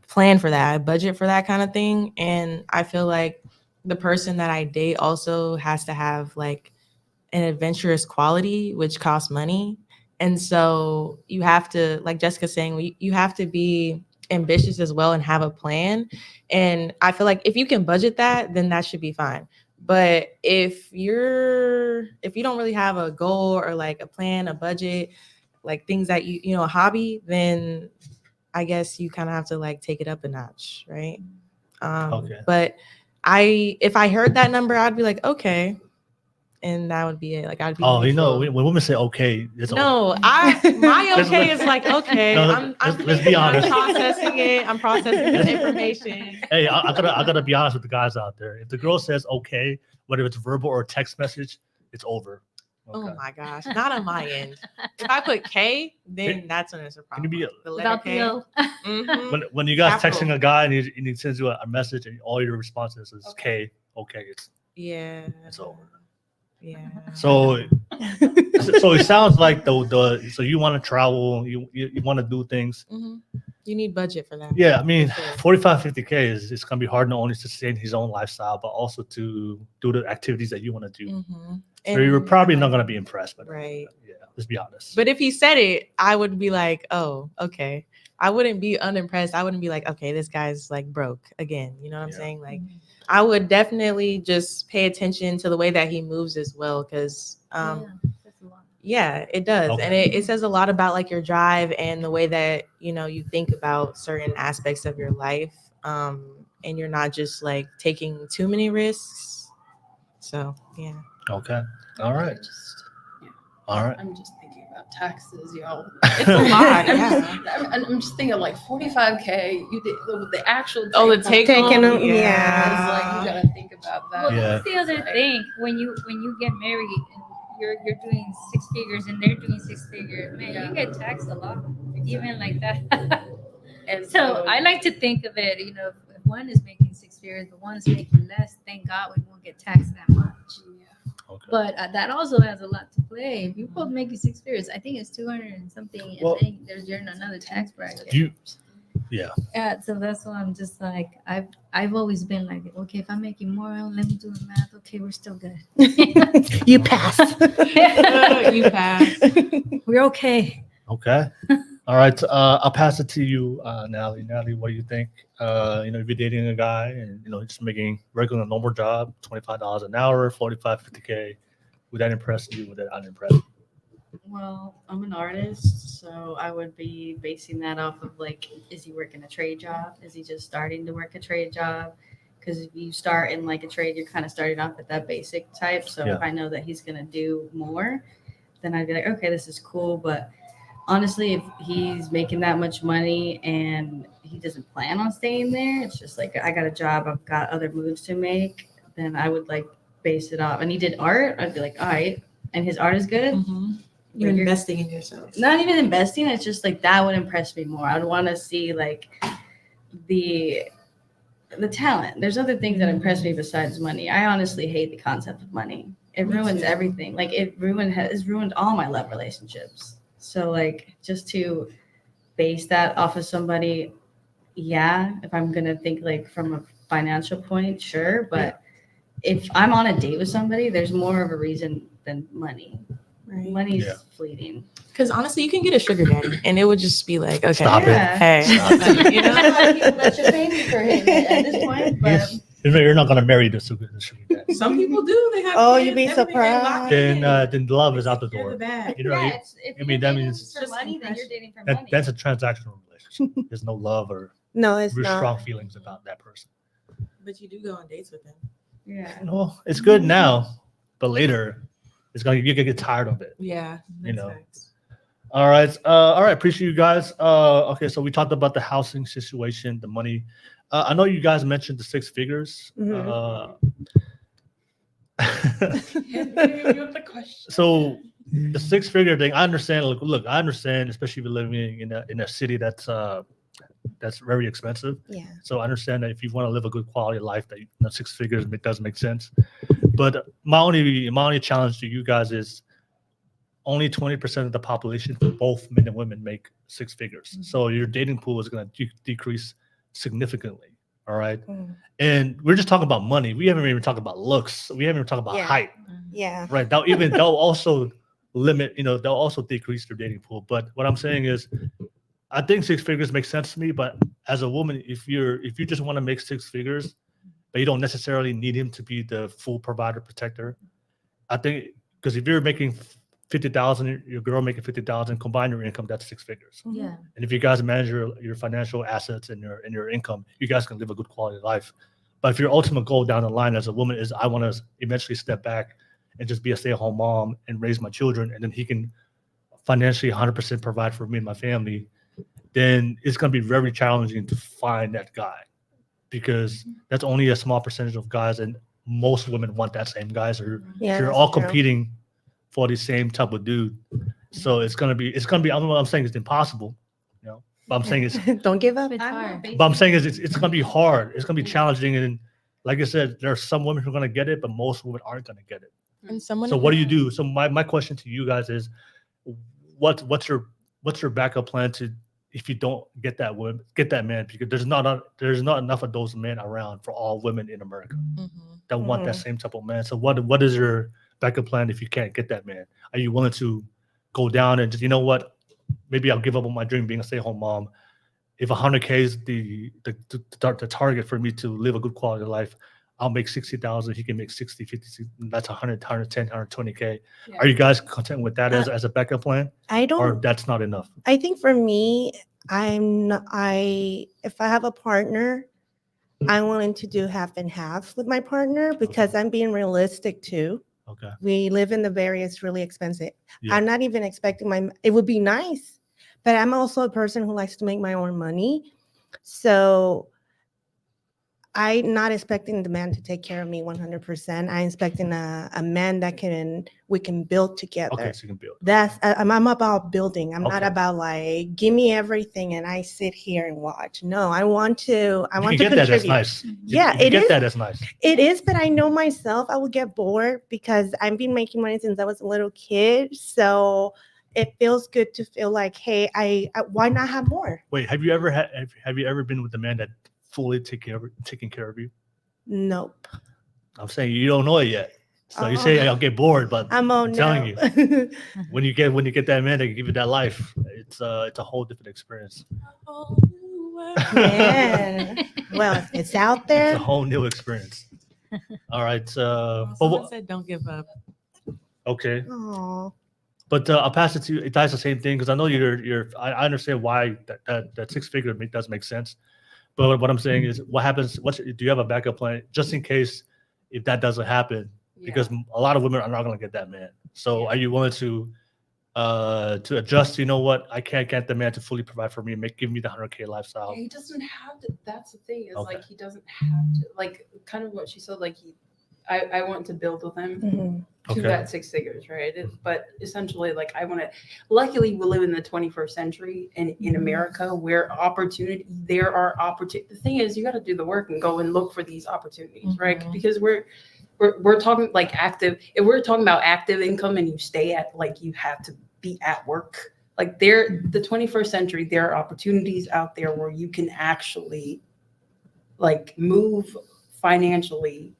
plan for that, I budget for that kind of thing. And I feel like the person that I date also has to have like an adventurous quality, which costs money. And so you have to, like Jessica's saying, you have to be ambitious as well and have a plan. And I feel like if you can budget that, then that should be fine. But if you don't really have a goal or like a plan, a budget, like things that you know, a hobby, then I guess you kind of have to like take it up a notch, right? Okay. But if I heard that number, I'd be like, okay, and that would be it. Like, I'd be. Oh, you know, when women say okay, it's no, over. my okay is like, okay. No, let's be honest. I'm processing this information. Hey, I gotta be honest with the guys out there. If the girl says okay, whether it's verbal or text message, it's over. Oh Okay. my gosh, not on my end. If I put K, then that's when it's a problem. Can you be the letter Without K? the O. Mhm. when you guys Capital. texting a guy and he sends you a message and all your responses is K, okay, Yeah. it's over. Yeah. So it sounds like so you want to travel, you want to do things. Mhm. You need budget for that. Yeah, I mean, For sure. 45, 50K is it's gonna be hard not only to sustain his own lifestyle, but also to do the activities that you want to do. Mhm. So you're And- probably not gonna be impressed by that. Right. Yeah, let's be honest. But if he said it, I would be like, oh, okay. I wouldn't be unimpressed. I wouldn't be like, okay, this guy's like broke again. You know what I'm Yeah. saying? Like, I would definitely just pay attention to the way that he moves as well. Cause That's a lot. yeah, it does. Okay. And it says a lot about like your drive and the way that, you know, you think about certain aspects of your life. And you're not just like taking too many risks. So yeah. Okay. All right. All right. I'm just thinking about taxes, y'all. It's a lot, yeah. I'm just thinking like 45K. You the actual Oh, the take take Taking home, them, is like you gotta think about that. Well, Yeah. that's the other thing. When you get married and you're doing six figures and they're doing six figures, man, you get taxed a lot, even like that. And So I like to think of it, you know, if one is making six figures, but one is making less, thank God we won't get taxed that much. Okay. But that also has a lot to play. If you're both making six figures, I think it's 200 and something, and Well- then you're in another tax bracket. Yeah. So that's why I'm just like, I've always been like, okay, if I'm making more, let me do the math. Okay, we're still good. You pass. You pass. We're okay. Okay. All right. I'll pass it to you, Natalie. Natalie, what do you think? You know, if you're dating a guy and you know just making regular normal job, $25 an hour, 45, 50K, would that impress you? Would that unimpress you? Well, I'm an artist, so I would be basing that off of like, is he working a trade job? Is he just starting to work a trade job? Because if you start in like a trade, you're kind of starting off at that basic type. So Yeah. if I know that he's gonna do more, then I'd be like, okay, this is cool. But honestly, if he's making that much money and he doesn't plan on staying there, it's just like I got a job, I've got other moves to make, then I would like base it off. And he did art, I'd be like, all right, and his art is good. Mhm. You're Like, investing in yourself. Not even investing, it's just like that would impress me more. I'd want to see like the talent. There's other things that impress me besides money. I honestly hate the concept of money. It Me ruins too. everything. Like it has ruined all my love relationships. So like just to base that off of somebody, yeah, if I'm gonna think like from a financial point, sure. But if I'm on a date with somebody, there's more of a reason than money. Right. Money's Yeah. fleeting. Because honestly, you can get a sugar daddy, and it would just be like, okay, Stop it. Yeah. hey, you know, Let you pay me for him at this point, but You're not gonna marry the sugar daddy. some people do. They have. Oh, kids, you'd be everything, they lock surprised. it in. Then love is out the Secure door. bag. You know, yeah, if I mean, you're that dating means- for money, then you're dating for that, money. that's a transactional relationship. There's no love or No, it's real not. strong feelings about that person. But you do go on dates with them. yeah. Well, it's good now, but later, it's gonna you gonna get tired of it. Yeah, You know. All right. All right. Appreciate you guys. Okay. So we talked about the housing situation, the money. I know you guys mentioned the six figures. So the six-figure thing, I understand. Look, I understand, especially if you're living in a city that's very expensive. Yeah. So I understand that if you want to live a good quality of life, that six figures does make sense. But my only challenge to you guys is only 20% of the population for both men and women make six figures. So your dating pool is going to decrease significantly. All right. And we're just talking about money. We haven't even talked about looks. We haven't even talked about Yeah. height. Yeah. Right. They'll also limit, they'll also decrease their dating pool. But what I'm saying is, I think six figures makes sense to me. But as a woman, if you just want to make six figures, but you don't necessarily need him to be the full provider protector, I think, because if you're making 50,000, your girl making 50,000, combine your income, that's six figures. Yeah. And if you guys manage your financial assets and your income, you guys can live a good quality of life. But if your ultimate goal down the line as a woman is I want to eventually step back and just be a stay-at-home mom and raise my children, and then he can financially 100% provide for me and my family, then it's going to be very challenging to find that guy, because that's only a small percentage of guys, and most women want that same guy. So you're that's all true. competing for the same type of dude. So it's gonna be. I'm saying it's impossible, But I'm saying it's. Don't give up. It's hard. But I'm saying it's gonna be hard. It's gonna be challenging, and like I said, there are some women who are gonna get it, but most women aren't gonna get it. And someone. So what do you do? So my question to you guys is, what's your backup plan to if you don't get that man, because there's not enough of those men around for all women in America that want that same type of man. So what is your backup plan if you can't get that man? Are you willing to go down and just, maybe I'll give up on my dream being a stay-at-home mom. If 100K is the target for me to live a good quality of life, I'll make 60,000. He can make 60, 50. That's 100, 110, 120K. Yeah. Are you guys content with that as a backup plan, I don't. or that's not enough? I think for me, if I have a partner, I'm willing to do half and half with my partner, because I'm being realistic too. Okay. We live in the various really expensive. Yeah. I'm not even expecting it would be nice, but I'm also a person who likes to make my own money. So I'm not expecting the man to take care of me 100%. I'm expecting a man that we can build together. Okay, so you can build. I'm about building. I'm not Okay. about like, give me everything and I sit here and watch. No, I want to You contribute. get that, that's nice. Yeah, you it get is. that, that's nice. It is, but I know myself, I would get bored because I've been making money since I was a little kid. So it feels good to feel like, hey, I why not have more? Wait, have you ever been with a man that fully taking care of you? Nope. I'm saying you don't know it yet. So you say I'll get bored, but I'm telling you. when you get that man that can give you that life, it's a whole different experience. Yeah. Well, if it's out It's there. a whole new experience. All right. Someone said don't give up. Okay. Aw. But I'll pass it to you. That's the same thing, because I know I understand why that six figure does make sense. But what I'm saying is, what happens? Do you have a backup plan just in case if that doesn't happen? Because a lot of women are not going to get that man. So are you willing to adjust? You know what? I can't get the man to fully provide for me and give me the 100K lifestyle. He doesn't have to. That's the thing. Is Okay. like he doesn't have to. Like kind of what she said. Like I want to build with him Mhm. to Okay. that six figures, right? But essentially, like I want to. Luckily, we live in the 21st century and in America, where there are opportunities. The thing is, you got to do the work and go and look for these opportunities, right? Because we're talking like active. If we're talking about active income and you stay at like you have to be at work, like the 21st century, there are opportunities out there where you can actually like move financially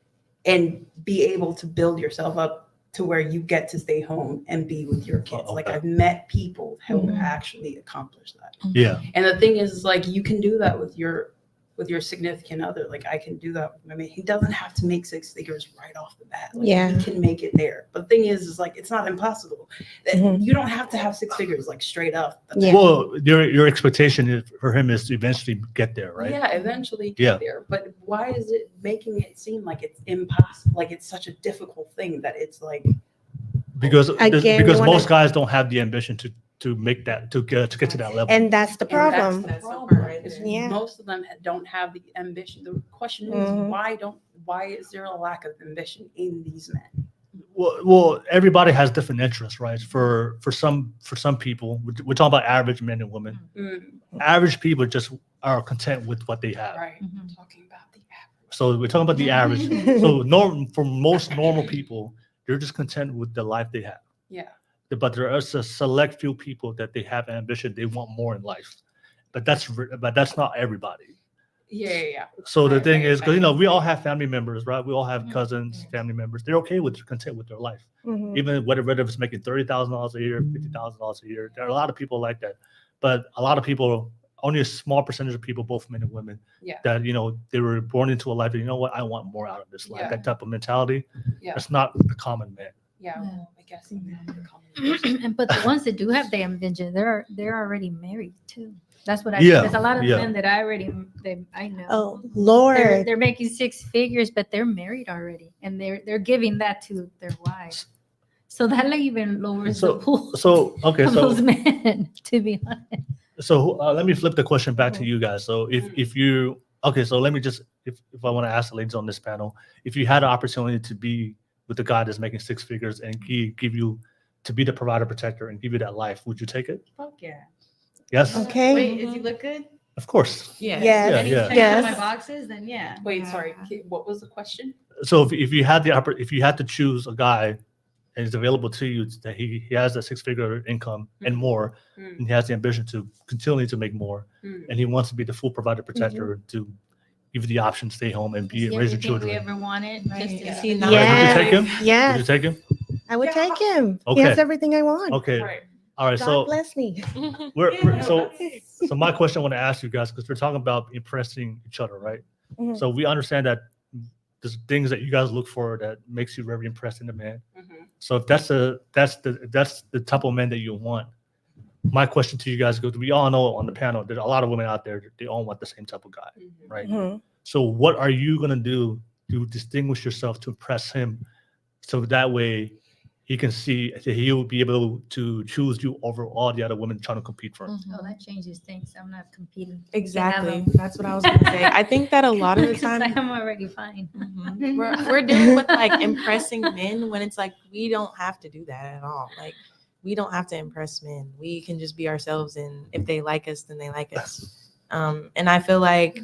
and be able to build yourself up to where you get to stay home and be with your kids. Okay. Like I've met people who actually accomplished that. Yeah. And the thing is like you can do that with your significant other. Like I can do that. I mean, he doesn't have to make six figures right off the bat. Like, Yeah. he can make it there. But the thing is like it's not impossible. Mhm. You don't have to have six figures like straight up. Yeah. Well, your expectation for him is to eventually get there, right? Yeah, eventually get Yeah. there. But why is it making it seem like it's impossible? Like it's such a difficult thing that it's like Because Again, because you wanna- most guys don't have the ambition to make that to get to that level. And that's the And problem. That's the That's the problem. part right is there. Yeah. Most of them don't have the ambition. The question Mhm. is why is there a lack of ambition in these men? Well, everybody has different interests, right? For some people, we're talking about average men and women. Average people just are content with what they have. Right. Mhm. Talking about the average. So we're talking about the average. So for most normal people, they're just content with the life they have. Yeah. But there is a select few people that they have ambition, they want more in life. But that's not everybody. Yeah. So the Right, thing right, is, because right. we all have family members, right? We all have Mhm. cousins, family members. They're okay with content with their life, Mhm. even whether it's making $30,000 a year, $50,000 a year. There are a lot of people like that, but a lot of people, only a small percentage of people, both men and women, Yeah. that they were born into a life that I want more out of this life. Yeah. That type of mentality. Yeah. That's not the common man. Yeah. Yeah. Well, I guess I'm not the common person. But the ones that do have the ambition, they're already married too. That's what I Yeah, There's a lot of yeah. men that I know. Oh Lord. They're making 6 figures, but they're married already, and they're giving that to their wives. So that like even lowers the pool Okay, of so those men. To be honest, So let me flip the question back to you guys. So if you so let me just if I want to ask the ladies on this panel, if you had an opportunity to be with the guy that's making 6 figures and give you to be the provider protector and give you that life, would you take it? Fuck yeah. Yes, Okay. Wait, does he look good? of course. Yeah. Yes. And he Yeah. checks all my Yes. boxes, then yeah. Wait, Yeah. sorry. What was the question? So if you had if you had to choose a guy and it's available to you that he has a 6-figure income and more, and he has the ambition to continue to make more, and he wants to be the full provider protector to give you the option to stay home and is he raise your everything children. we ever wanted. Right. Just Is to- he Right, not? would you Yes. take him? Would you Yes. take him? I would take him. He Okay. has everything I want. Okay. Right. All right. God So bless me. so my question I want to ask you guys, because we're talking about impressing each other, right? Mhm. So we understand that there's things that you guys look for that makes you very impressed in the man. So if that's the type of man that you want, my question to you guys goes: we all know on the panel there's a lot of women out there that they all want the same type of guy, right? Mhm. So what are you gonna do to distinguish yourself to impress him, so that way he can see that he will be able to choose you over all the other women trying to compete for him? Oh, that changes things. I'm not competing. Exactly. That's what I was gonna say. I think that a lot of the Because time I'm already fine. Mhm. we're dealing with like impressing men when it's like we don't have to do that at all. Like we don't have to impress men. We can just be ourselves, and if they like us, then they like us. And I feel like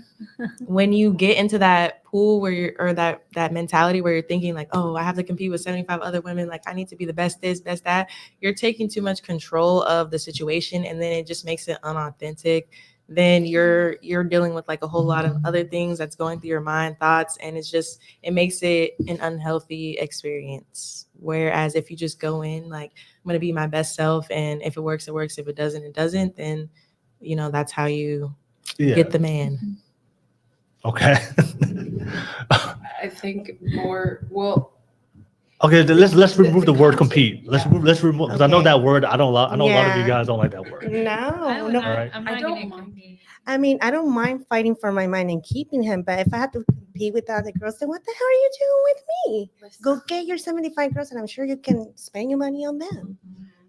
when you get into that pool where you're, or that mentality where you're thinking like, oh, I have to compete with 75 other women, like I need to be the best this, best that, you're taking too much control of the situation, and then it just makes it unauthentic. Then you're dealing with like a whole lot of other things that's going through your mind, thoughts, and it makes it an unhealthy experience. Whereas if you just go in like, I'm gonna be my best self, and if it works, it works. If it doesn't, it doesn't. Then that's how you get the man. Okay. I think more. Well, Okay, let's remove the word compete. Let's remove, because I know Okay. that word. I know a lot of you Yeah. guys don't like that word. I No, would no. not, Alright. I'm I not don't gonna mind. compete. I mean, I don't mind fighting for my mind and keeping him, but if I had to compete with other girls, then what the hell are you doing with me? Go get your 75 girls, and I'm sure you can spend your money on them.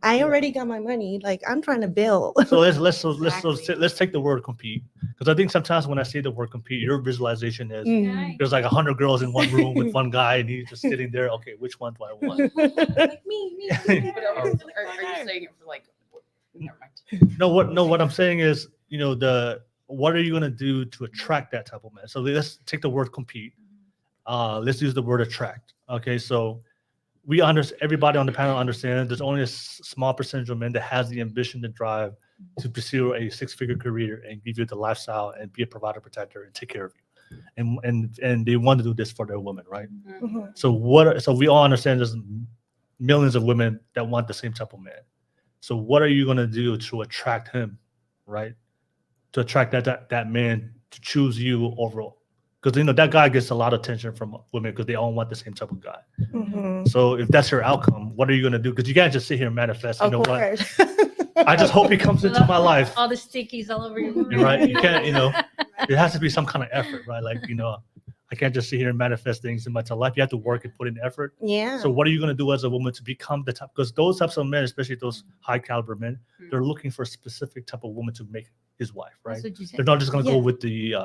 I already got my money. Like I'm trying to build. So let's Exactly. take the word compete, because I think sometimes when I say the word compete, your visualization is Mm. there's like 100 girls in one room with one guy, and he's just sitting there. Okay, which one do I want? Like me. But are you saying it for like? Never mind. No, what I'm saying is, what are you gonna do to attract that type of man? So let's take the word compete. Let's use the word attract. Okay, so everybody on the panel understands there's only a small percentage of men that has the ambition to drive to pursue a 6-figure career and give you the lifestyle and be a provider protector and take care of you. And they want to do this for their women, right? Mhm. So we all understand there's millions of women that want the same type of man. So what are you going to do to attract him, right? To attract that man to choose you overall. Because that guy gets a lot of attention from women because they all want the same type of guy. Mhm. So if that's your outcome, what are you gonna do? Because you can't just sit here and manifest. You Of know what? course. I just hope he comes into my life. All the stickies all over your You're right. You can't. There has to be some kind of effort, right? Like I can't just sit here and manifest things in my life. You have to work and put in effort. Yeah. So what are you going to do as a woman to become the type? Because those types of men, especially those high caliber men, they're looking for a specific type of woman to make his wife, right? That's what you said. They're not just going to go Yeah. with the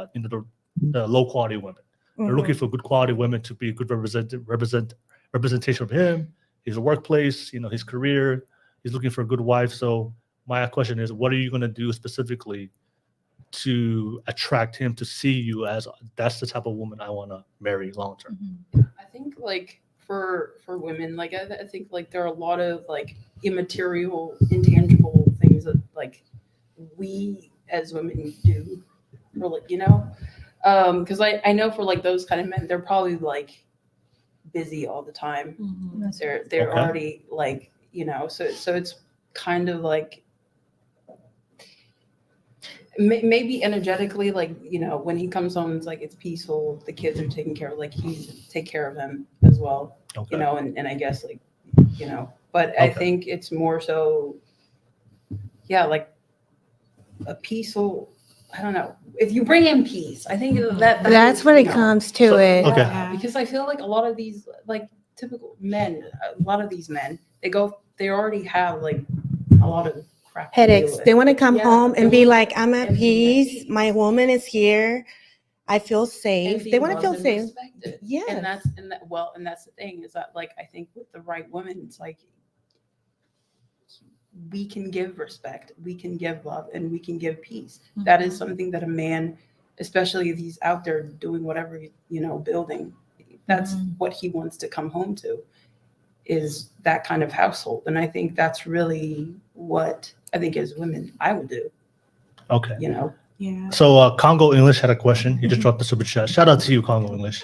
the low quality women. They're looking for good quality women to be a good representation of him, his workplace, his career. He's looking for a good wife. So my question is, what are you going to do specifically to attract him to see you as that's the type of woman I want to marry long term? I think like for women, like I think like there are a lot of like immaterial, intangible things that like we as women do, really, because I know for like those kind of men, they're probably like busy all the time. They're Okay. already like so it's kind of like maybe energetically, like when he comes home, it's like it's peaceful, the kids are taken care of, like he's take care of them as well. Okay. And I guess like but I Okay. think it's more so like a peaceful, I don't know, if you bring in peace, I think That's what it comes to it. Okay. Yeah, because I feel like a lot of these like typical men, a lot of these men, they already have like a lot of crap to deal Headaches. with. They want to come Yeah, home they and be want- like, I'm at and be at peace. My woman is here. I feel and safe. be They want to loved feel and safe. respected. Yes. And that's the thing, is that like I think with the right woman, it's like we can give respect, we can give love, and we can give peace. That is something that a man, especially if he's out there doing whatever, building, that's what he wants to come home to, is that kind of household. And I think that's really what I think as women I would do, Okay. Yeah. So Congo English had a question. He just dropped the super chat. Shout out to you, Congo English.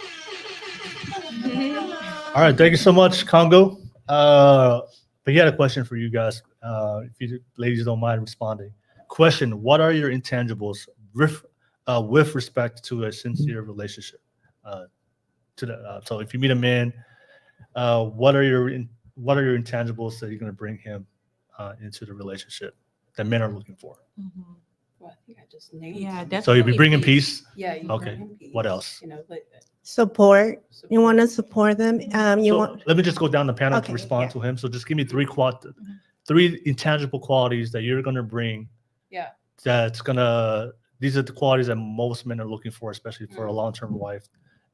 All right, thank you so much, Congo. But he had a question for you guys. If you ladies don't mind responding. Question: what are your intangibles with respect to a sincere relationship? So if you meet a man, what are your intangibles that you're going to bring him into the relationship that men are looking for? Well, I think I just named Yeah, some. definitely. So you'll be bringing peace. Yeah. You Okay. bring him peace, What else? Like, Support. You want to support them. Let me just go down the panel to Okay, respond yeah. to him. So just give me three intangible qualities that you're gonna bring. Yeah. These are the qualities that most men are looking for, especially for a long-term wife.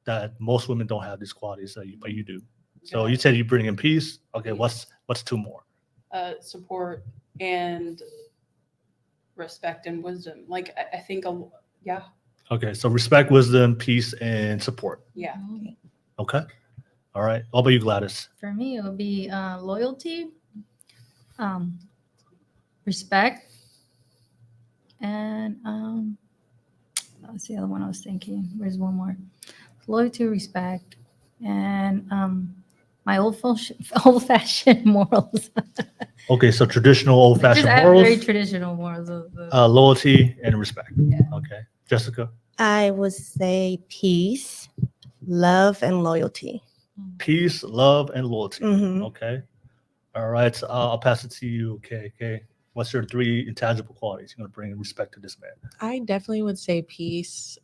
That most women don't have these qualities but you do. So you said you bring in peace. Okay, what's two more? Support and respect and wisdom. Like I think yeah. Okay, so respect, wisdom, peace, and support. Yeah. Okay. All right. What about you, Gladys? For me, it would be loyalty, respect, and what's the other one I was thinking? Where's one more? Loyalty, respect, and my old-fashioned morals. Okay, so traditional, Just old-fashioned I have very morals, traditional morals. loyalty, and respect. Yeah. Okay, Jessica. I would say peace, love, and loyalty. Peace, love, and loyalty. Mhm. Okay. All right. So I'll pass it to you. Okay. What's your three intangible qualities you're going to bring in respect to this man? I definitely would say peace.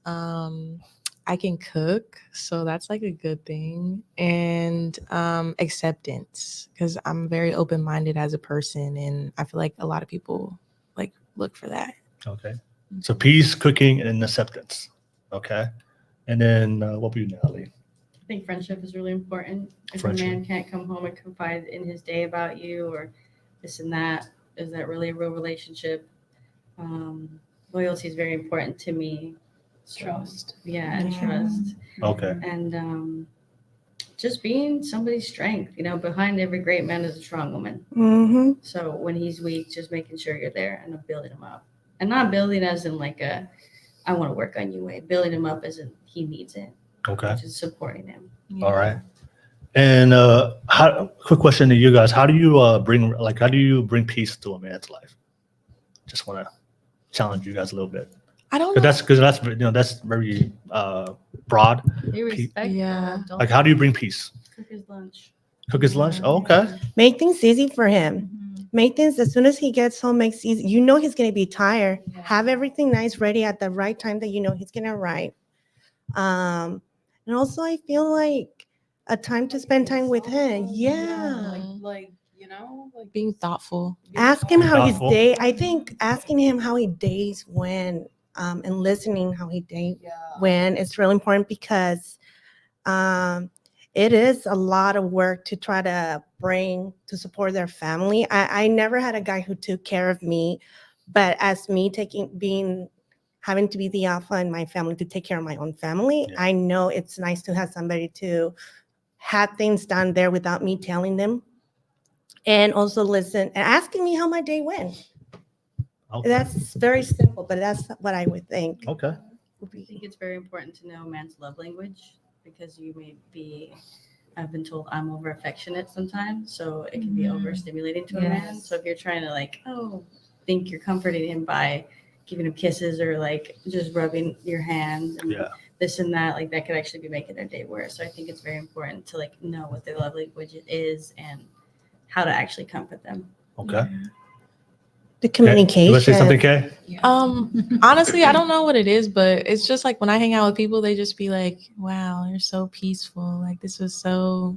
I can cook, so that's like a good thing. And acceptance, because I'm very open-minded as a person, and I feel like a lot of people like look for that. Okay. So peace, cooking, and acceptance. Okay. And then what about you, Natalie? I think friendship is really important. If Friendship. a man can't come home and confide in his day about you or this and that, is that really a real relationship? Loyalty is very important to me. Trust. Yeah, and Yeah. trust. Okay. And just being somebody's strength. Behind every great man is a strong woman. Mhm. So when he's weak, just making sure you're there and building him up. And not building as in like I want to work on you way. Building him up as in he needs it. Okay. Just supporting him. All right. And quick question to you guys: how do you bring peace to a man's life? Just want to challenge you guys a little bit. I don't know. That's very broad. They respect. Yeah. Don't Like, how do you bring peace? Cook his lunch. Cook his lunch. Oh, okay. Make things easy for him. Make things as soon as he gets home, makes easy. He's going to be tired. Have everything nice, ready at the right time that he's going to arrive. And And also, I feel like a time to spend time with him. Yeah. Like you know, like Being thoughtful. Ask him how his Thoughtful. day. I think asking him how he days when, and listening how he day when is really important because it is a lot of work to try to bring to support their family. I never had a guy who took care of me, but as me having to be the alpha in my family to take care of my own family, Yeah. I know it's nice to have somebody to have things done there without me telling them. And also listen and asking me how my day went. Okay. That's very simple, but that's what I would think. Okay. would I think be. it's very important to know man's love language because you may be, I've been told I'm over affectionate sometimes, so it can be Mhm. overstimulating to a man. Yes. So if you're trying to think you're comforting him by giving him kisses or just rubbing your hands and Yeah. this and that, that could actually be making their day worse. So I think it's very important to know what their love language is and how to actually comfort them. Okay. The Okay. You want communication. to say something, Kay? Honestly, I don't know what it is, but it's just like when I hang out with people, they just be like, "Wow, you're so peaceful. Like this was so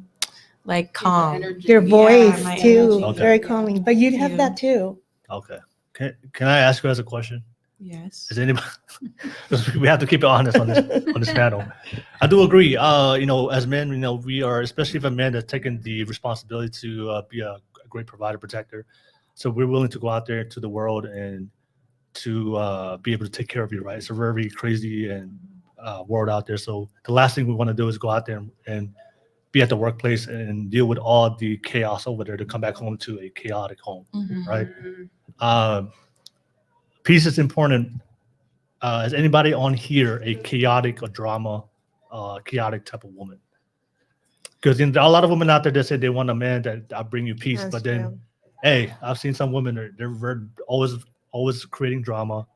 calm." Your voice my too, energy. very Yeah. calming. But you'd have you. that too. Okay. Can I ask you guys a question? Yes. Is anybody? We have to keep it honest on this panel. I do agree. As men, we are, especially if a man that's taken the responsibility to be a great provider, protector. So we're willing to go out there to the world and to be able to take care of you, right? It's a very crazy and world out there. So the last thing we want to do is go out there and be at the workplace and deal with all the chaos over there to come back home to a chaotic home, Mhm. right? Peace is important. Is anybody on here a chaotic or drama, chaotic type of woman? Because a lot of women out there that say they want a man that bring you peace, That's but then, true. hey, I've seen some women they're always creating drama,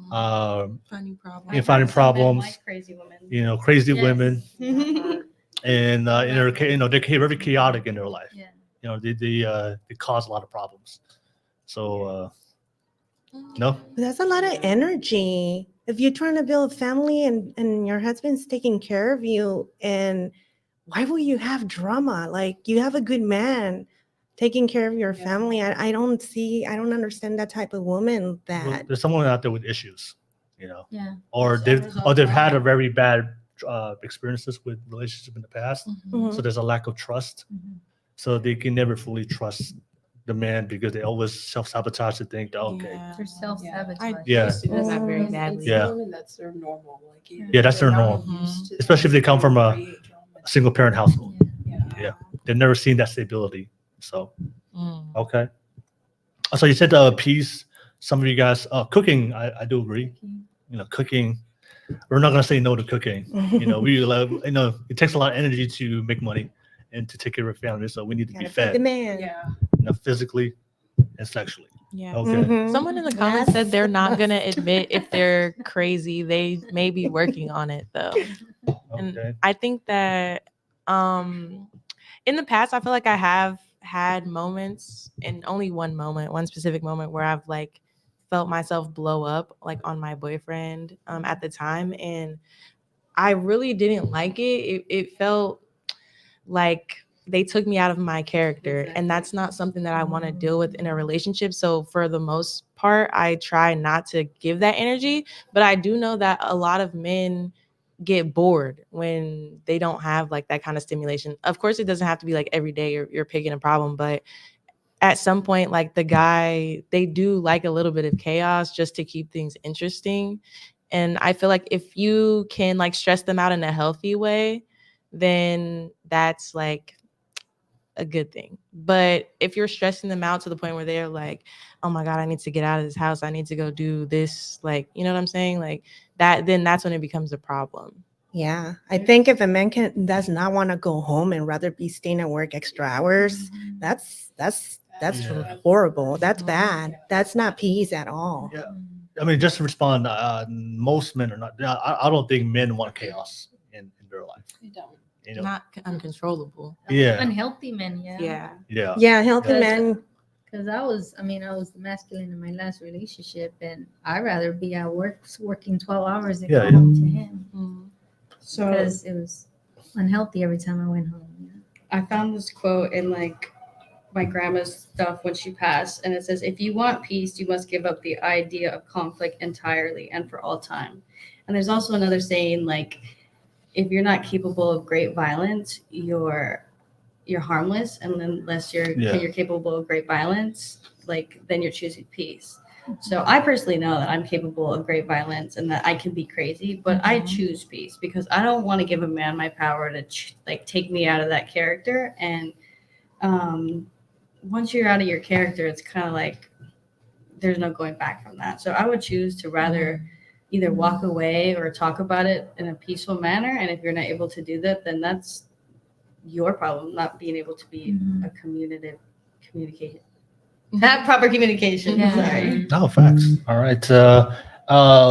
Funny problem. and finding problems. Like crazy women. Crazy Yes. women, and they're very chaotic in their life. Yeah. They cause a lot of problems. So no, That's a lot of energy. If you're trying to build a family and your husband's taking care of you, and why will you have drama? Like you have a good man taking care of your family. I don't understand that type of woman that there's someone out there with issues, Yeah. or they've had a very bad experiences with relationships in the past. Mhm. So there's a lack of trust. Mhm. So they can never fully trust the man because they always self-sabotage to think that, okay, Yeah. They're self-sabotage. I Yeah. used to do that very Mm. badly. Yeah. Women, that's their normal. Yeah, that's their norm. Especially if they come from a single parent household. Yeah. They've never seen that stability. So, Mm. okay. So you said peace. Some of you guys, cooking, I do agree. Cooking, we're not going to say no to cooking. We love, it takes a lot of energy to make money and to take care of a family. So we need to be gotta feed the fed, man. physically and sexually. Yeah. Okay. Mhm. Someone in the comments Yes. said they're not gonna admit if they're crazy. They may be working on it though. And Okay. I think that in the past I feel like I have had moments, and only one specific moment where I've felt myself blow up on my boyfriend at the time, and I really didn't like it. It felt like they took me out of my character, and that's not something that I want to deal with in a relationship. So for the most part, I try not to give that energy, but I do know that a lot of men get bored when they don't have that kind of stimulation. Of course, it doesn't have to be every day you're picking a problem, but at some point, the guy, they do like a little bit of chaos just to keep things interesting. And I feel like if you can stress them out in a healthy way, then that's a good thing. But if you're stressing them out to the point where they're like, oh my God, I need to get out of this house, I need to go do this, you know what I'm saying? Then that's when it becomes a problem. Yeah, I think if a man does not want to go home and rather be staying at work extra hours, that's Yeah. horrible. That's bad. That's not peace at all. Yeah. I mean, just to respond, most men are not. I don't think men want chaos in their life. They don't. Not uncontrollable. Yeah. Unhealthy men, yeah. Yeah. Yeah. Yeah, healthy Because- men. Because I was the masculine in my last relationship, and I'd rather be at work working 12 hours than Yeah, go home to him So because it was unhealthy every time I went home. I found this quote in like my grandma's stuff when she passed, and it says, "If you want peace, you must give up the idea of conflict entirely and for all time." And there's also another saying like, if you're not capable of great violence, you're harmless, and unless you're capable of great violence, like then you're choosing peace. So I personally know that I'm capable of great violence and that I can be crazy, but I choose peace because I don't want to give a man my power to like take me out of that character. And once you're out of your character, it's kind of like there's no going back from that. So I would choose to rather either walk away or talk about it in a peaceful manner. And if you're not able to do that, then that's your problem, not being able to be a communication. Not proper communication. Sorry. No, facts. All right.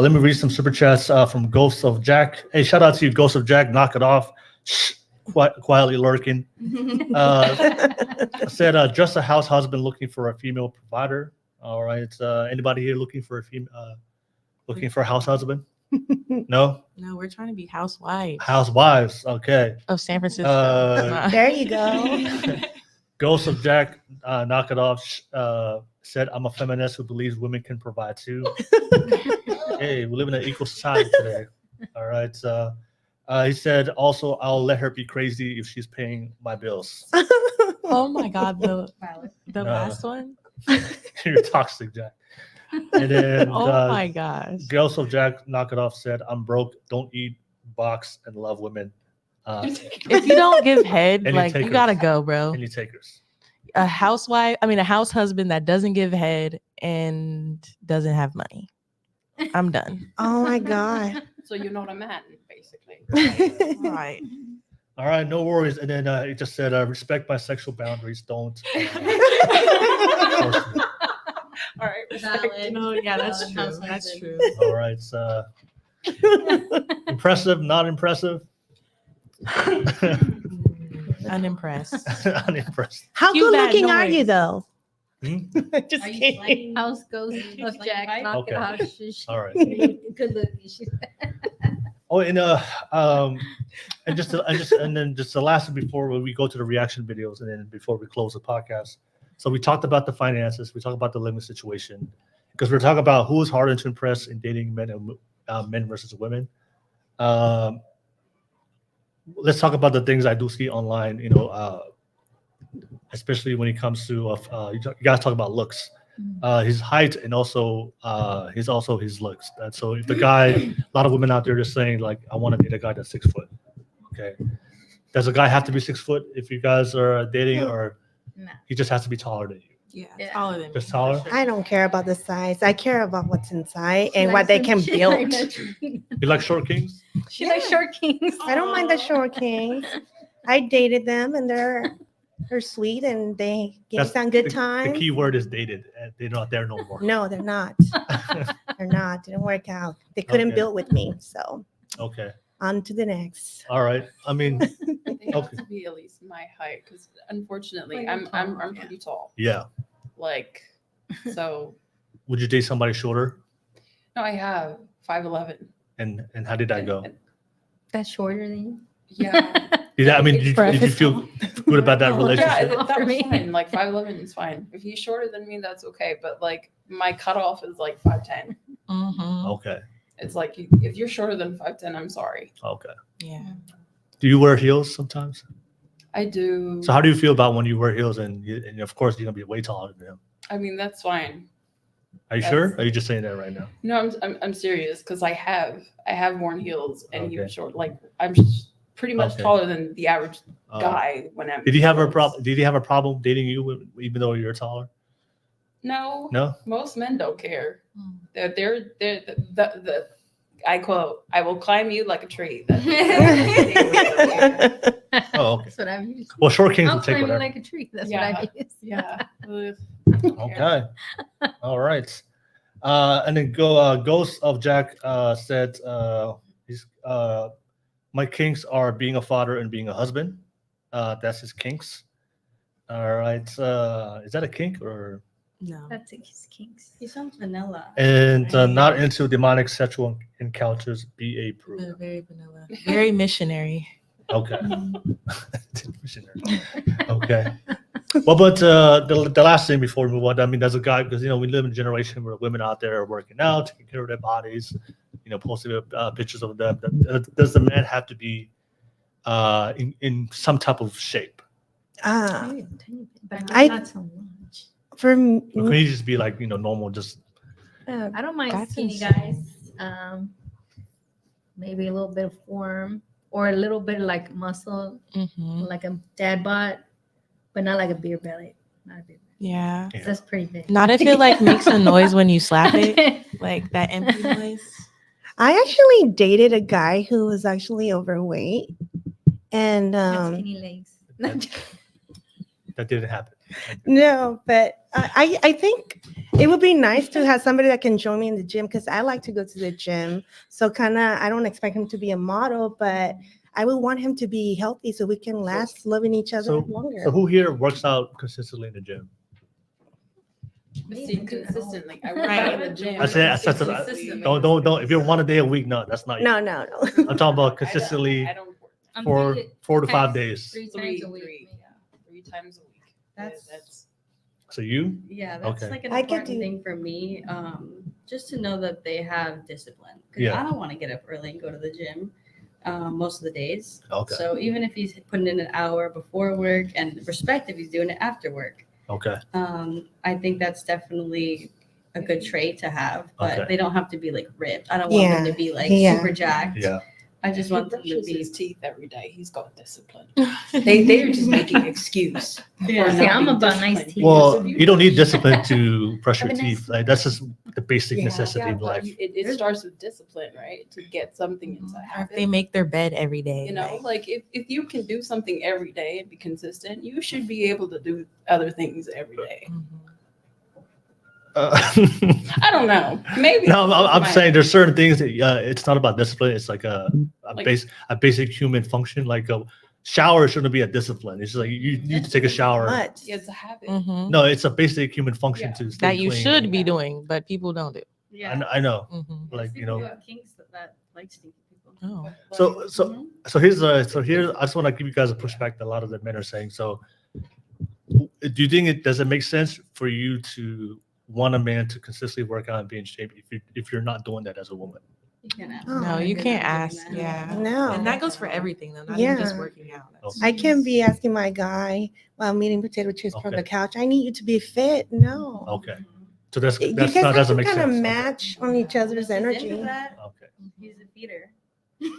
Let me read some super chats from Ghost of Jack. Hey, shout out to you, Ghost of Jack. Knock it off. Shh, quietly lurking. Said just a house husband looking for a female provider. All right. Anybody here looking for a female? Looking for a house husband? No. No, we're trying to be housewives Housewives. Okay. of San Francisco. There you go. Ghost of Jack, knock it off. Said I'm a feminist who believes women can provide too. Hey, we live in an equal society today. All right. He said also I'll let her be crazy if she's paying my bills. Oh my God, the last one. You're toxic, Jack. And then Oh my gosh. Ghost of Jack, knock it off. Said I'm broke. Don't eat, box, and love women. If you don't give head, Any like takers? you gotta go, bro. Any takers? A house husband that doesn't give head and doesn't have money. I'm done. Oh my God. So you're not a man, basically. All right. All right, no worries. And then he just said, respect my sexual boundaries. Don't. Force me. All right. Valid. No, yeah, that's Valid true. house That's husband. true. All right. Impressive, not impressive. Unimpressed. Unimpressed. How You good bad looking are noise. you though? Hmm? Just Are you kidding. playing House Ghost of Jack? Knock it Okay. off. Shush. All right. Good looking. Oh, and then just the last one before we go to the reaction videos, and then before we close the podcast. So we talked about the finances. We talked about the living situation because we're talking about who is harder to impress in dating men and men versus women. Let's talk about the things I do see online. You know, especially when it comes to you guys talk about looks, his height, and also his looks. And so if the guy, a lot of women out there just saying like, I want to date a guy that's 6 foot. Okay, does a guy have to be 6 foot if you guys are dating, or No. he just has to be taller than you? Yeah, taller than me. Just taller? for sure. I don't care about the size. I care about what's inside and what they can build. You like short kings? She likes short kings. I don't mind the short kings. I dated them and they're sweet and they give That's some good The time. key word is dated. They're not there no more. No, they're not. They're not. Didn't work out. They couldn't Okay. build with me. So Okay. on to the next. All right. I mean, They have Okay. to be at least my height because unfortunately Like I'm tall, pretty tall. yeah. Like, so Would you date somebody shorter? no, I have 5'11". And how did that go? That's shorter than you. Yeah. Did you feel good about that Yeah, relationship? that For was me. fine. Like 5'11" is fine. If he's shorter than me, that's okay. But like my cutoff is like 5'10". Mhm. Okay. It's like if you're shorter than 5'10", I'm sorry. Okay. Yeah. Do you wear heels sometimes? I do. So how do you feel about when you wear heels and of course you're gonna be way taller than him? I mean, that's fine. Are you sure? Or are you just saying that right now? No, I'm serious because I have worn heels and he Okay. was short. Like I'm just pretty much Okay. taller than the average Uh, guy when I'm. Did he have a problem? Did he have a problem dating you even though you're taller? No. No. Most men don't care. They're the I quote, "I will climb you like a tree." Oh, okay. That's what I'm used to. Well, short kings I'll will take climb you whatever. like a tree. That's Yeah. what I use. Yeah. Ugh. Okay. All right. And then Ghost of Jack said he's my kinks are being a father and being a husband. That's his kinks. All right. Is that a kink or No. That's his kinks. He sounds vanilla. and not into demonic sexual encounters? Be a prude. Very vanilla. Very missionary. Okay. Okay. Well, but the last thing before we move on, I mean, there's a guy because we live in a generation where women out there are working out, taking care of their bodies, posting pictures of them. Does the man have to be in some type of shape? Maybe a tiny bit, but I- not so much. For Or can me, he just be like normal? Just I don't mind That's skinny insane. guys. Maybe a little bit of form or a little bit like muscle, Mhm. like a dad bod, but not like a beer belly. Not a beer belly. Yeah. Yeah. That's pretty big. Not if it like makes a noise when you slap it, like that empty noise. I actually dated a guy who was actually overweight, and With skinny legs. that didn't happen. no, but I think it would be nice to have somebody that can join me in the gym because I like to go to the gym. So kind of, I don't expect him to be a model, but I would want him to be healthy so we can last loving each other longer. So who here works out consistently in the gym? See, consistently. I work Right. out in the gym. I said consistently. don't. If you're 1 day a week, no, that's not you. No. I'm talking about consistently I don't work. I'm for three- 4 to three 5 times- days. 3 Three, times a week. three, yeah, 3 times a week. That's So you? yeah, that's Okay. like an I could important do- thing for me. Just to know that they have discipline. Because Yeah. I don't want to get up early and go to the gym most of the days. Okay. So even if he's putting in an hour before work, and respect if he's doing it after work, Okay. I think that's definitely a good trait to have. But Okay. they don't have to be like ripped. I don't want them to be like Yeah. super jacked. Yeah. I just He want them to brushes be. his teeth every day. He's got discipline. They're just making excuse. Yeah. for See, not I'm being about nice disciplined. teeth. Well, you don't need discipline to brush your Have a nice teeth. Like that's just the basic Yeah, necessity yeah, of but life. it starts with discipline, right? To get something into Or if habit. they make their bed every day. You know, like if you can do something every day and be consistent, you should be able to do other things every day. Mhm. I don't know. Maybe. No, I'm my- saying there's certain things that it's not about discipline. It's like a Like- basic human function. Like a shower shouldn't be a discipline. It's just like you need to take a shower. But Yeah, it's a habit. Mhm. No, it's a basic human function Yeah. to stay That you clean. should be doing, but people don't do. Yeah. I know. Mhm. Like People who have kinks that like stinky people. Oh. So here's I just want to give you guys a perspective. A lot of the men are saying. So, do you think does it make sense for you to want a man to consistently work out and be in shape if you're not doing that as a woman? You can ask. Oh, No, you They're can't not doing ask. that. Yeah. No. And that goes for everything, though, not even just Yeah. working out. Okay. I can't be asking my guy while I'm eating potato chips from Okay. the couch. I need you to be fit. No. Okay. So that's You that's guys not have doesn't to make kind sense. of Okay. match on each other's If he's into energy. that, Okay. he's a feeder.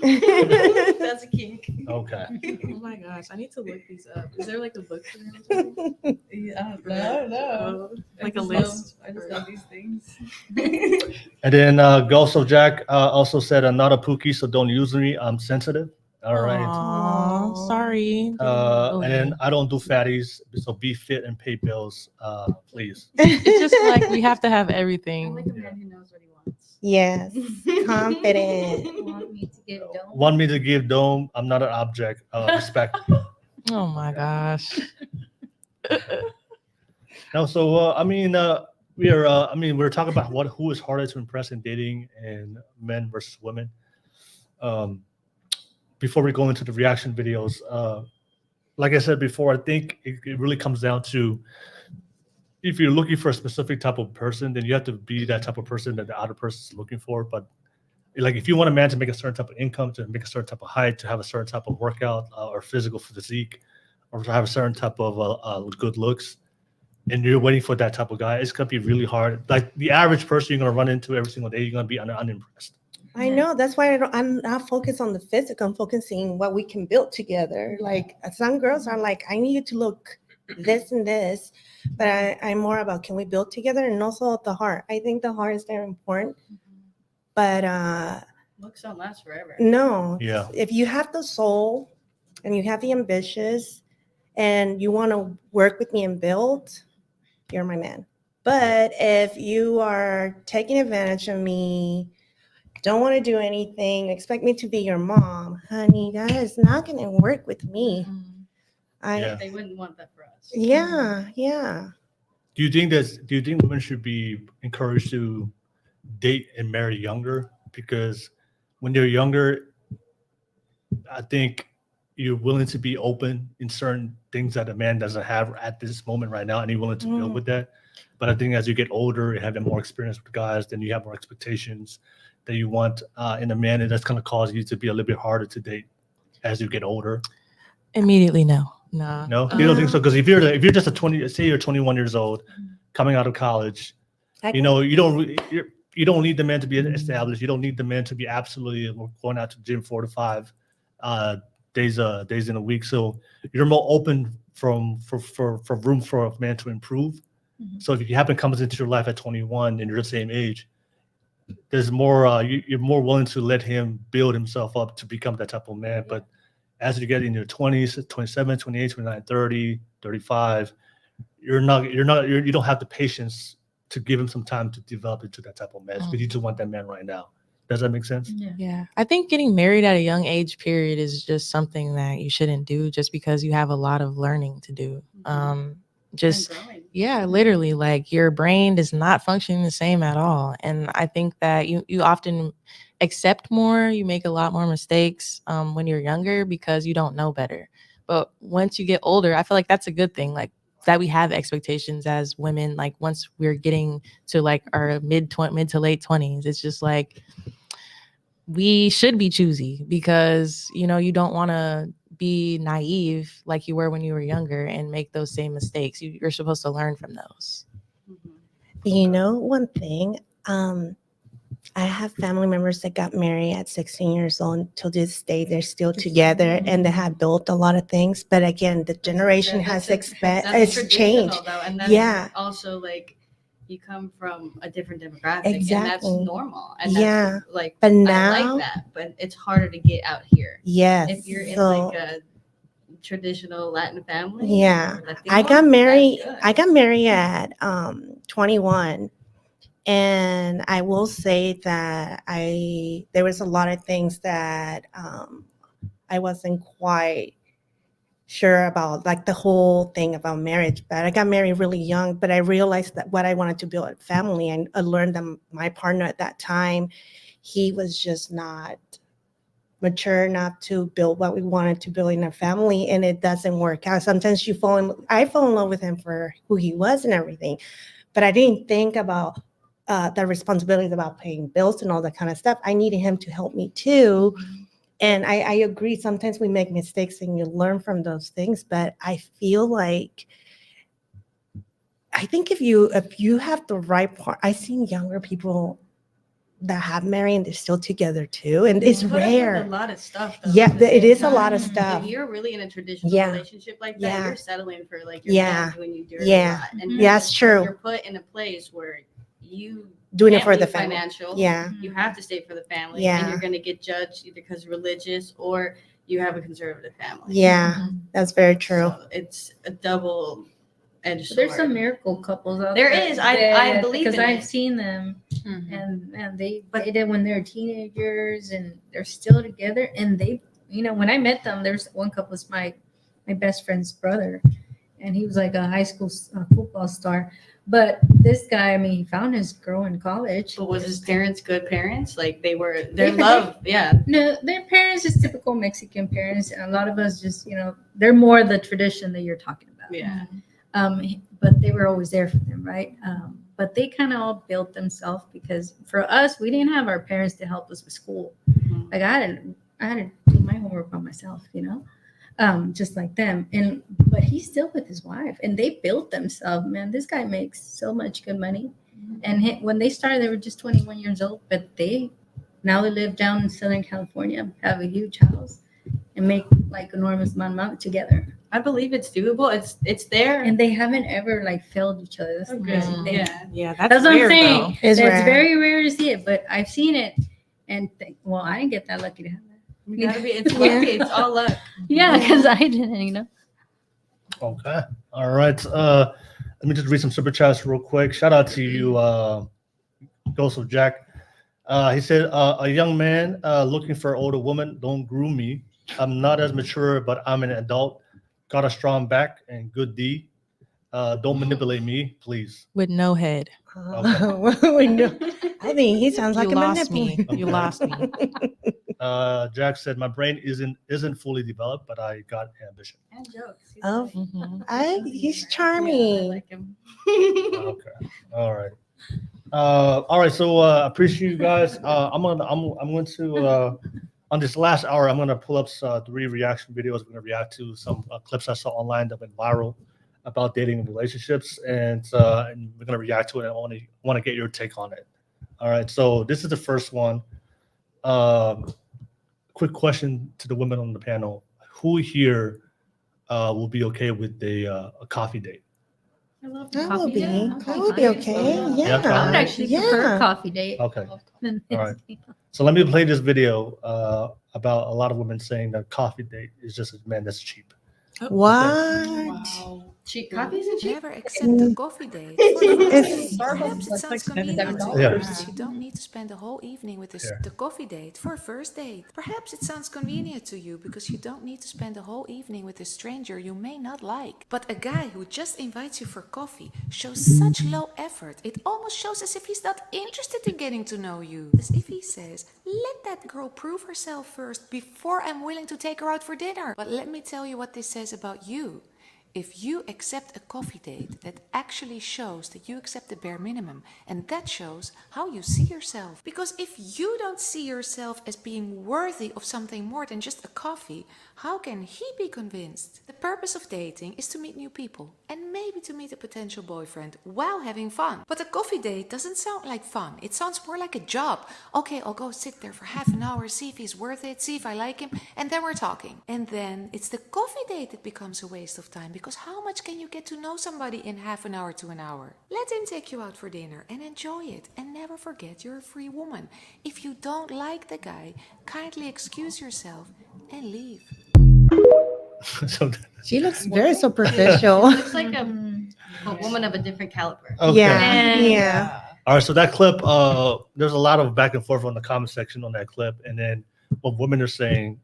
I That's a kink. Okay. Oh my gosh, I need to look these up. Is there like a book for them? Yeah, I don't know. Like a I just list? know- I just know these things. And then also Jack also said, "I'm not a pookie, so don't use me. I'm sensitive." All right. Aw, sorry. And then I don't do fatties, so be fit and pay bills, please. It's just like we have to have I everything. like a man who knows what he wants. Yes. Confident. Want me to get done? Want me to give dome? I'm not an object. Respect. Oh my gosh. No, so we're talking about who is harder to impress in dating and men versus women. Before we go into the reaction videos, like I said before, I think it really comes down to if you're looking for a specific type of person, then you have to be that type of person that the other person is looking for. But like if you want a man to make a certain type of income, to make a certain type of height, to have a certain type of workout or physical physique, or to have a certain type of good looks, and you're waiting for that type of guy, it's gonna be really hard. Like the average person you're gonna run into every single day, you're gonna be unimpressed. I know. That's why I'm not focused on the physical. I'm focusing what we can build together. Like some girls are like, I need you to look this and this, but I'm more about can we build together, and also the heart. I think the heart is very important. But Looks don't last forever. no, Yeah. if you have the soul and you have the ambitious and you want to work with me and build, you're my man. But if you are taking advantage of me, don't want to do anything, expect me to be your mom, honey, that is not going to work with me. Yeah. They wouldn't want that for us. Yeah. Do you think women should be encouraged to date and marry younger? Because when they're younger, I think you're willing to be open in certain things that a man doesn't have at this moment right now, and you're willing to build with that. But I think as you get older and having more experience with guys, then you have more expectations that you want in a man, and that's going to cause you to be a little bit harder to date as you get older. Immediately, no. No. No, you don't think so? Because if you're just a 20, say you're 21 years old, coming out of college, you know, you don't need the man to be established. You don't need the man to be absolutely going out to the gym 4 to 5 days in a week. So you're more open for room for a man to improve. So if you happen comes into your life at 21 and you're the same age, there's more you're more willing to let him build himself up to become that type of man. But as you get in your 20s, 27, 28, 29, 30, 35, you don't have the patience to give him some time to develop into that type of man because you just want that man right now. Does that make sense? Yeah. I think getting married at a young age period is just something that you shouldn't do just because you have a lot of learning to do. Literally, like your brain is not functioning the same at all. And I think that you often accept more, you make a lot more mistakes when you're younger because you don't know better. But once you get older, I feel like that's a good thing. Like that we have expectations as women, like once we're getting to like our mid to late 20s, it's just like we should be choosy because, you know, you don't want to be naive like you were when you were younger and make those same mistakes. You're supposed to learn from those. You know, one thing, I have family members that got married at 16 years old. Till this day, they're still together and they have built a lot of things. But again, the generation has it's changed. Though, and that's Yeah. also like you come from a different demographic, Exactly. and that's normal. And Yeah. that's, like, But I now, like that, but it's harder to get out here. yes. If you're in So, like a traditional Latin family, yeah. or Latino, I got married. that's good. I got married at 21, and I will say that there was a lot of things that I wasn't quite sure about, like the whole thing about marriage. But I got married really young. But I realized that what I wanted to build a family, and I learned that my partner at that time, he was just not mature enough to build what we wanted to build in a family, and it doesn't work out. Sometimes I fall in love with him for who he was and everything, but I didn't think about the responsibilities about paying bills and all that kind of stuff. I needed him to help me too. And I agree, sometimes we make mistakes and you learn from those things, but I feel like, I think if you have the right part, I've seen younger people that have married and they're still together too, and it's Put up with rare. a lot of stuff, though, Yeah, at the it same is a lot of time. stuff. If you're really in a traditional Yeah. relationship like that, Yeah. you're settling for like your Yeah. man doing you dirty Yeah. a lot. And Yeah, that's true. You're put in a place where you Doing it can't for the be family. financial. Yeah. You have to stay for the family, Yeah. and you're going to get judged either because religious or you have a conservative family. Yeah, that's very true. So it's a double-edged sword. There's some miracle couples out There there. is. I believe because in I've it. seen them, Mhm. and they dated when they're teenagers, and they're still together. And they, when I met them, there's one couple was my best friend's brother, and he was like a high school football star. But this guy, I mean, he found his girl in college. But was his parents good parents? Like their They- love, yeah. No, their parents is typical Mexican parents, and a lot of us just, they're more the tradition that you're talking about. Yeah. But they were always there for them, right? But they kind of all built themselves because for us, we didn't have our parents to help us with school. Mhm. Like I had to do my homework by myself, just like them. But he's still with his wife, and they built themselves. Man, this guy makes so much good money. And when they started, they were just 21 years old, but now they live down in Southern California, have a huge house, and make like enormous amount of money together. I believe it's doable. It's there. And they haven't ever like failed each other. That's the crazy thing. Yeah. Yeah, That's what I'm rare, saying. though. It's It's rare. very rare to see it, but I've seen it. And I didn't get that lucky to have that. You gotta be. It's lucky. It's all luck. Yeah, because I didn't. Okay. All right. Let me just read some super chats real quick. Shout out to you, Joseph Jack. He said, a young man looking for an older woman, don't groom me. I'm not as mature, but I'm an adult. Got a strong back and good D. Don't manipulate me, please. With no head. We know. I think he sounds like You a lost me. manipulator. You lost me. Jack said, my brain isn't fully developed, but I got ambition. And jokes. He's Oh, like- he's Yeah, I charming. like him. Okay. All right. All right. So appreciate you guys. I'm going to on this last hour, I'm gonna pull up 3 reaction videos. We're gonna react to some clips I saw online that went viral about dating and relationships, and we're gonna react to it. And I want to get your take on it. All right. So this is the first one. Quick question to the women on the panel: who here will be okay with a coffee date? I love I will Coffee be. date? I will be okay. Yeah, Yeah. I would actually prefer Yeah. a coffee date. Okay. than All right. this. So let me play this video about a lot of women saying that coffee date is just a man that's cheap. What? Cheap coffee isn't cheap. Never accept a coffee date. For the first It's- date. Perhaps it sounds convenient to you Yeah. because you don't need to spend the whole evening with the coffee date for a first date. Perhaps it sounds convenient to you because you don't need to spend the whole evening with a stranger you may not like. But a guy who just invites you for coffee shows such low effort. It almost shows as if he's not interested in getting to know you. As if he says, let that girl prove herself first before I'm willing to take her out for dinner. But let me tell you what this says about you. If you accept a coffee date, that actually shows that you accept the bare minimum, and that shows how you see yourself. Because if you don't see yourself as being worthy of something more than just a coffee, how can he be convinced? The purpose of dating is to meet new people and maybe to meet a potential boyfriend while having fun. But a coffee date doesn't sound like fun. It sounds more like a job. Okay, I'll go sit there for half an hour, see if he's worth it, see if I like him, and then we're talking. And then it's the coffee date that becomes a waste of time, because how much can you get to know somebody in half an hour to an hour? Let him take you out for dinner and enjoy it, and never forget you're a free woman. If you don't like the guy, kindly excuse yourself and leave. So, She looks very superficial. Looks like a woman of a different caliber. okay. Yeah. Yeah. All right. So that clip, there's a lot of back and forth on the comment section on that clip, and then what women are saying,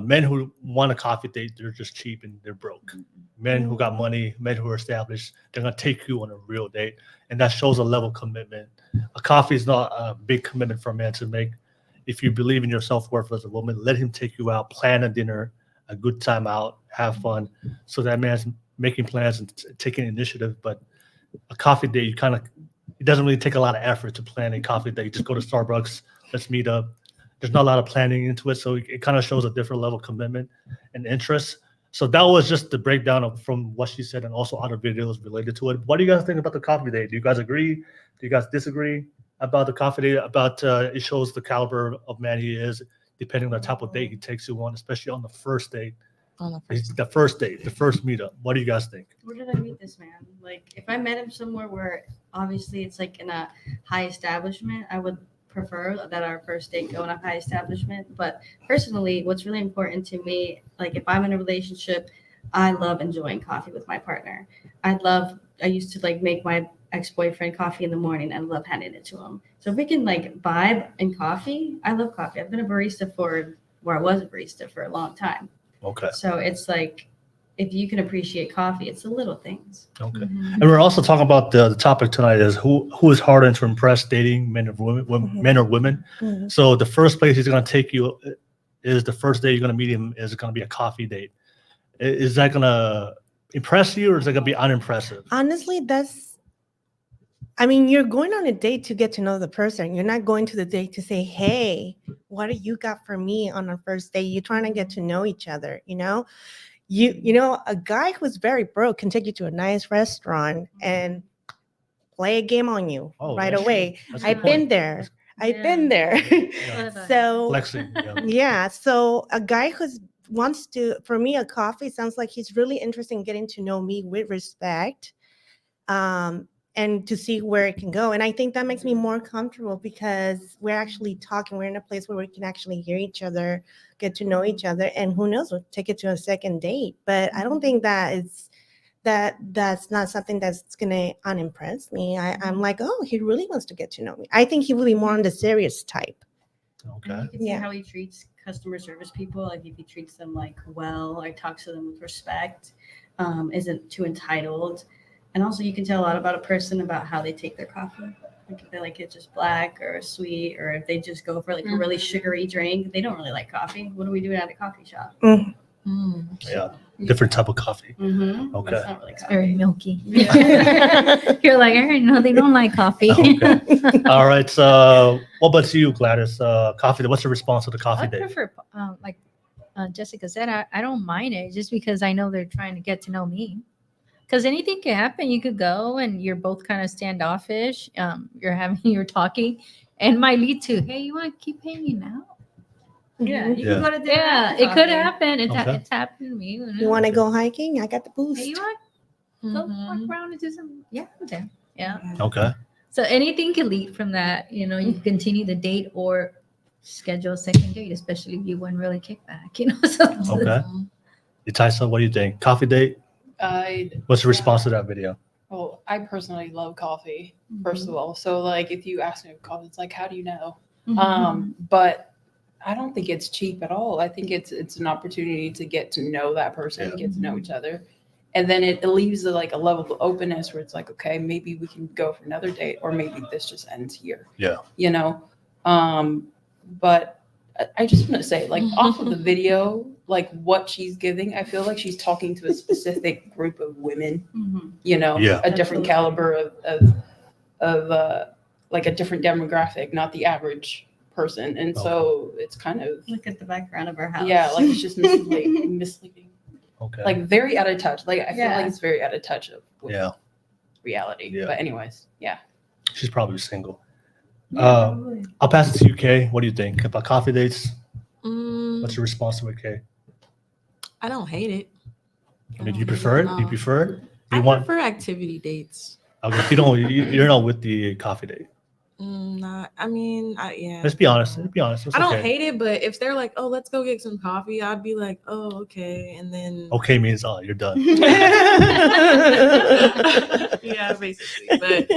men who want a coffee date, they're just cheap and they're broke. Men who got money, men who are established, they're gonna take you on a real date, and that shows a level of commitment. A coffee is not a big commitment for a man to make. If you believe in your self-worth as a woman, let him take you out, plan a dinner, a good time out, have fun. So that man's making plans and taking initiative. But a coffee date, it doesn't really take a lot of effort to plan a coffee date. Just go to Starbucks, let's meet up. There's not a lot of planning into it, so it kind of shows a different level of commitment and interest. So that was just the breakdown from what she said and also other videos related to it. What do you guys think about the coffee date? Do you guys agree? Do you guys disagree about the coffee date? About it shows the caliber of man he is, depending on the type of date he takes you on, especially on the first date. The first date, the first meetup. What do you guys think? Where did I meet this man? Like, if I met him somewhere where obviously it's like in a high establishment, I would prefer that our first date go in a high establishment. But personally, what's really important to me, like if I'm in a relationship, I love enjoying coffee with my partner. I used to like make my ex-boyfriend coffee in the morning and love handing it to him. So if we can like vibe in coffee, I love coffee. I've been a barista I was a barista for a long time. Okay. So it's like, if you can appreciate coffee, it's the little things. Okay. And we're also talking about the topic tonight is who is harder to impress, dating men or women, men or women. Mhm. So the first place he's going to take you is the first day you're going to meet him is going to be a coffee date. Is that going to impress you, or is it going to be unimpressive? Honestly, you're going on a date to get to know the person. You're not going to the date to say, hey, what do you got for me on our first date? You're trying to get to know each other, a guy who's very broke can take you to a nice restaurant and play a game on you right that's away. true. That's a I've good been point. there. I've been there. So Flexing. Yeah. yeah, so a guy for me, a coffee sounds like he's really interested in getting to know me with respect, and to see where it can go. And I think that makes me more comfortable because we're actually talking. We're in a place where we can actually hear each other, get to know each other, and who knows, we'll take it to a second date. But I don't think that's not something that's gonna unimpress me. I'm like, oh, he really wants to get to know me. I think he will be more on the serious type. Okay. And you can see Yeah. how he treats customer service people. Like if he treats them like well, or talks to them with respect, isn't too entitled. And also you can tell a lot about a person about how they take their coffee. Like if they like it just black or sweet, or if they just go for like a really sugary drink, they don't really like coffee. What are we doing at a coffee shop? Yeah, different type of coffee. Mm-hmm. Okay. That's not really It's coffee. very milky. Yeah. You're like, I already know they don't like coffee. Okay. All right. So, what about you, Gladys? Coffee. What's your response to the coffee I date? prefer, like Jessica said, I don't mind it just because I know they're trying to get to know me. Because anything can happen. You could go and you're both kind of standoffish. You're talking, and might lead to, hey, you want to keep hanging out? Yeah, you Yeah. can go to dinner. Yeah, after it could coffee. happen. Okay. It's happened to me. You want to go hiking? I got the boost. Hey, you want to go Mhm. walk around and do some? Yeah, I'm there. Yeah. Okay. So anything can lead from that. You know, you can continue the date or schedule a second date, especially if you wouldn't really kick back. You know. So Okay. Itaisa, what do you think? Coffee date? What's the response to that video? Well, I personally love coffee, first of all. So like if you ask me about coffee, it's like, how do you know? But I don't think it's cheap at all. I think it's an opportunity to get to know that person, get to know each other. And then it leaves like a level of openness where it's like, okay, maybe we can go for another date, or maybe this just ends here. Yeah. You know? But I just want to say, like, off of the video, like what she's giving, I feel like she's talking to a specific group of women, you know, Yeah. a different caliber of like a different demographic, not the average person. And so it's kind of, Look at the background of our house. yeah, like it's just misleading, Okay. like very out of touch. Like I feel Yeah. like it's very out of touch with Yeah. reality. Yeah. But anyways, yeah. She's probably single. I'll pass it to you, Kay. What do you think about coffee dates? What's your response to it, Kay? I don't hate it. I mean, do you prefer it? Do you prefer it? I You want? prefer activity dates. Okay, if you don't, you're not with the coffee date. Not. I mean, yeah. Let's be honest. Let's be honest. It's I don't okay. hate it, but if they're like, "Oh, let's go get some coffee," I'd be like, "Oh, okay," and then Okay means you're done. yeah, basically. But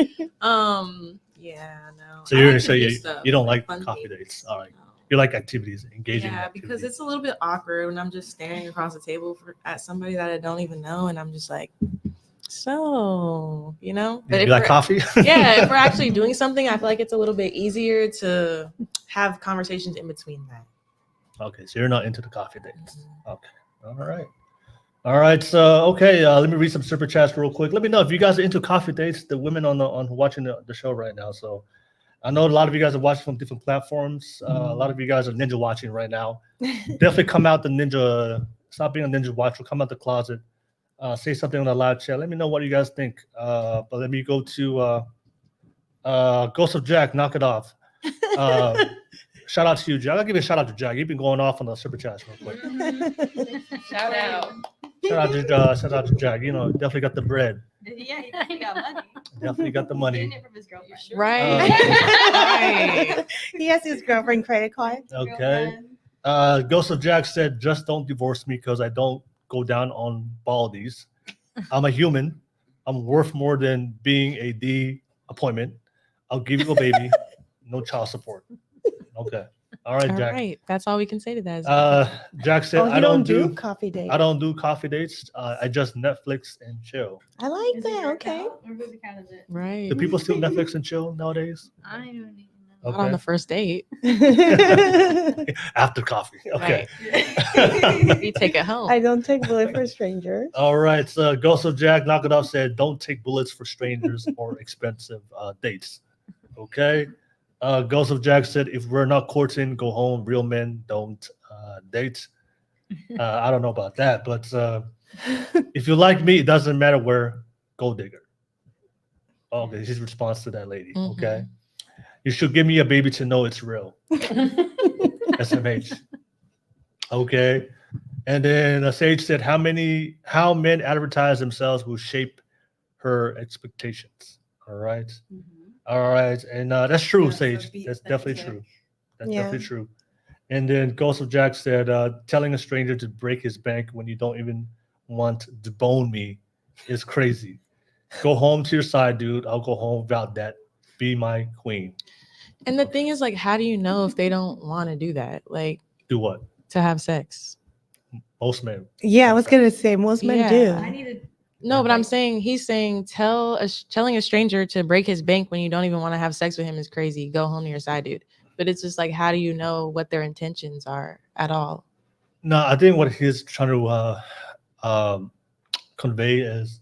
yeah, no. So I you're gonna like to say do you stuff, don't like like fun coffee dates. All right. No. You like activities, engaging. Yeah, activities. because it's a little bit awkward when I'm just staring across the table at somebody that I don't even know, and I'm just like, so, you know. But You if like we're- coffee? yeah, if we're actually doing something, I feel like it's a little bit easier to have conversations in between that. Okay, so you're not into the coffee dates. Okay. All right. So okay, let me read some super chats real quick. Let me know if you guys are into coffee dates. The women on watching the show right now. So I know a lot of you guys are watching from different platforms. A lot of you guys are ninja watching right now. Definitely come out the ninja. Stop being a ninja watcher. Come out the closet. Say something on the live chat. Let me know what you guys think. But let me go to Ghost of Jack. Knock it off. Shout out to you, Jack. I'll give you a shout out to Jack. You've been going off on the super chats real quick. Shout out. Shout out to Jack. You know, definitely got the bread. Yeah, he got money. Definitely got the money. Getting it from his girlfriend. Right. Right. He has his girlfriend credit card. Okay. Ghost of Jack said, "Just don't divorce me because I don't go down on baldies. I'm a human. I'm worth more than being a D appointment. I'll give you a baby. No child support." Okay. All right, All Jack. right. That's all we can say to that. Jack said, Oh, you "I don't do coffee dates. I don't do coffee dates. I just Netflix and chill." I like that. Okay. Or whose account is it? Right. Do people still Netflix and chill nowadays? I don't even know. Not on the first date. After coffee. Okay. You take it home. I don't take bullet for strangers. All right. So Ghost of Jack, knock it off, said, "Don't take bullets for strangers or expensive dates." Okay. Ghost of Jack said, "If we're not courting, go home. Real men don't date." I don't know about that, but if you like me, it doesn't matter where. Gold digger. Okay, his response to that lady. Okay. You should give me a baby to know it's real. SMH. Okay. And then Sage said, how men advertise themselves will shape her expectations. All right. All right. And that's true, Yeah, so Sage. be That's definitely authentic. true. That's Yeah. definitely true. And then Ghost of Jack said, telling a stranger to break his bank when you don't even want to bone me is crazy. Go home to your side, dude. I'll go home without that. Be my queen. And the thing is, like, how do you know if they don't want to do that? Like, Do what? to have sex? Most men. Yeah, I was gonna say most men Yeah. do. I need to No, but I'm saying he's saying telling a stranger to break his bank when you don't even want to have sex with him is crazy. Go home to your side dude. But it's just like, how do you know what their intentions are at all? No, I think what he's trying to convey is,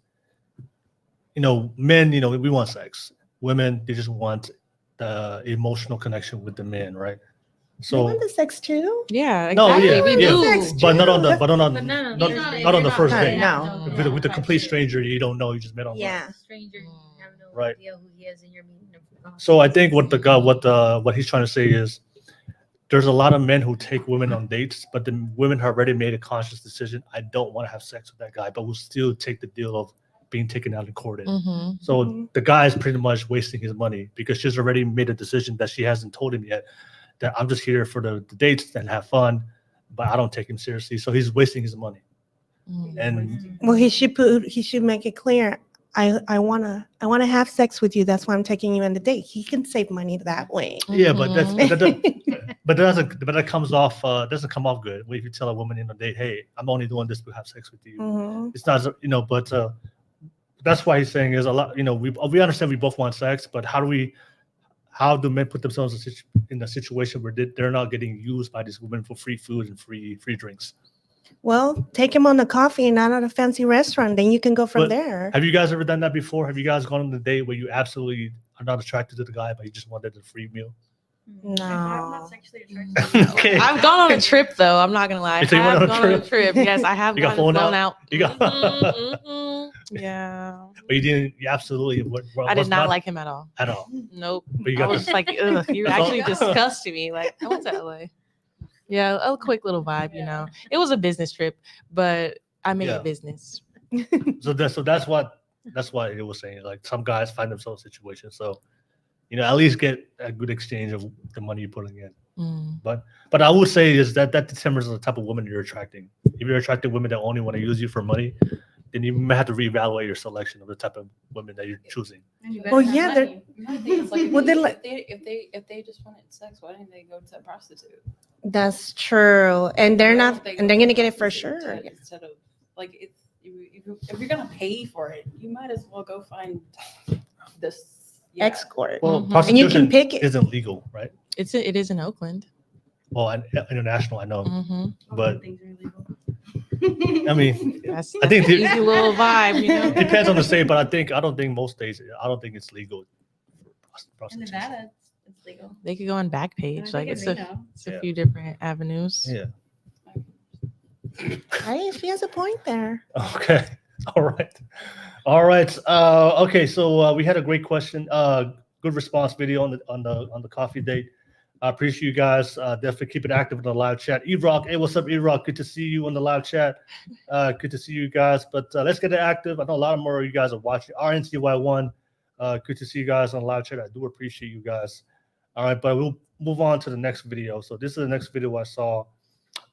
men, we want sex. Women, they just want the emotional connection with the man, right? You So want the sex too? Yeah, no, exactly. yeah, we yeah, do. Sex but not on the, too. but not on, But no, not, you're not on the first date. No. With a complete stranger you don't know, you just met online. Yeah. Stranger, you have no Right. idea who he is, and you're meeting him for coffee. So I think what he's trying to say is, there's a lot of men who take women on dates, but the women have already made a conscious decision. I don't want to have sex with that guy, but will still take the deal of being taken out in court. Mm-hmm. So the guy is pretty much wasting his money because she's already made a decision that she hasn't told him yet, that I'm just here for the dates and have fun, but I don't take him seriously. So he's wasting his money. And Well, he should make it clear. I wanna have sex with you. That's why I'm taking you on the date. He can save money that way. yeah, but that comes off doesn't come off good. If you tell a woman in a date, hey, I'm only doing this to have sex with you. Mhm. It's not, but that's why he's saying is a lot. We understand we both want sex, but how do men put themselves in a situation where they're not getting used by these women for free food and free drinks? Well, take him on a coffee and not at a fancy restaurant. Then you can go from But there. Have you guys ever done that before? Have you guys gone on a date where you absolutely are not attracted to the guy, but you just wanted a free meal? No. Okay. I've gone on a trip though. I'm not gonna lie. I So you went have on a gone on a trip? trip. Yes, I have You got flown flown out. You got. Yeah. But you didn't. You absolutely. I did not like him at all. at all. Nope. But you I got was the, like, ugh, you That's all- actually disgusted me. Like, I went to LA. Yeah, a quick little vibe, It was a business trip, but I made Yeah. it business. so that's what it was saying. Like some guys find themselves in situations. So, at least get a good exchange of the money you're putting in. Mm. But I would say is that determines the type of woman you're attracting. If you're attracting women that only want to use you for money, then you may have to reevaluate your selection of the type of women that you're choosing. Well, yeah, they're- Well, they're like- if they just wanted sex, why didn't they go to a prostitute? That's true. And they're not, and they're gonna get it for sure. Instead of if you're gonna pay for it, you might as well go find this Escort. Well, Mhm. And you prostitution can pick it. isn't legal, right? It is in Oakland. Well, and international, I know, Mm-hmm. but I mean, That's I think an easy little vibe, it depends on the state, but I don't think most states. I don't think it's legal. For In prostitution. Nevada, it's legal. They could go on Backpage. Like it's a Yeah. few different avenues. Yeah. Hey, she has a point there. Okay. All right. Okay. So we had a great question. Good response video on the coffee date. I appreciate you guys. Definitely keep it active in the live chat. E-Rock, hey, what's up, E-Rock? Good to see you on the live chat. Good to see you guys. But let's get it active. I know a lot more of you guys are watching. RNCY1. Good to see you guys on the live chat. I do appreciate you guys. All right, but we'll move on to the next video. So this is the next video I saw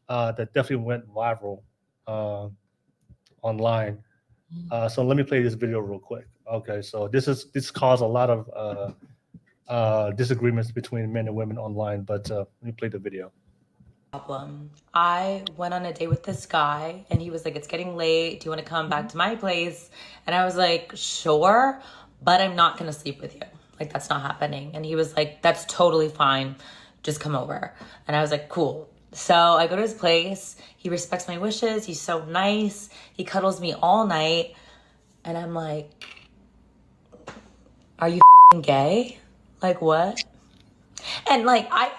that definitely went viral online. So let me play this video real quick. Okay, so this caused a lot of disagreements between men and women online, but let me play the video. Problem. I went on a date with this guy and he was like, it's getting late. Do you want to come back to my place? And I was like, sure, but I'm not going to sleep with you. Like, that's not happening. And he was like, that's totally fine. Just come over. And I was like, cool. So I go to his place. He respects my wishes. He's so nice. He cuddles me all night. And I'm like, are you gay? Like, what? And like, I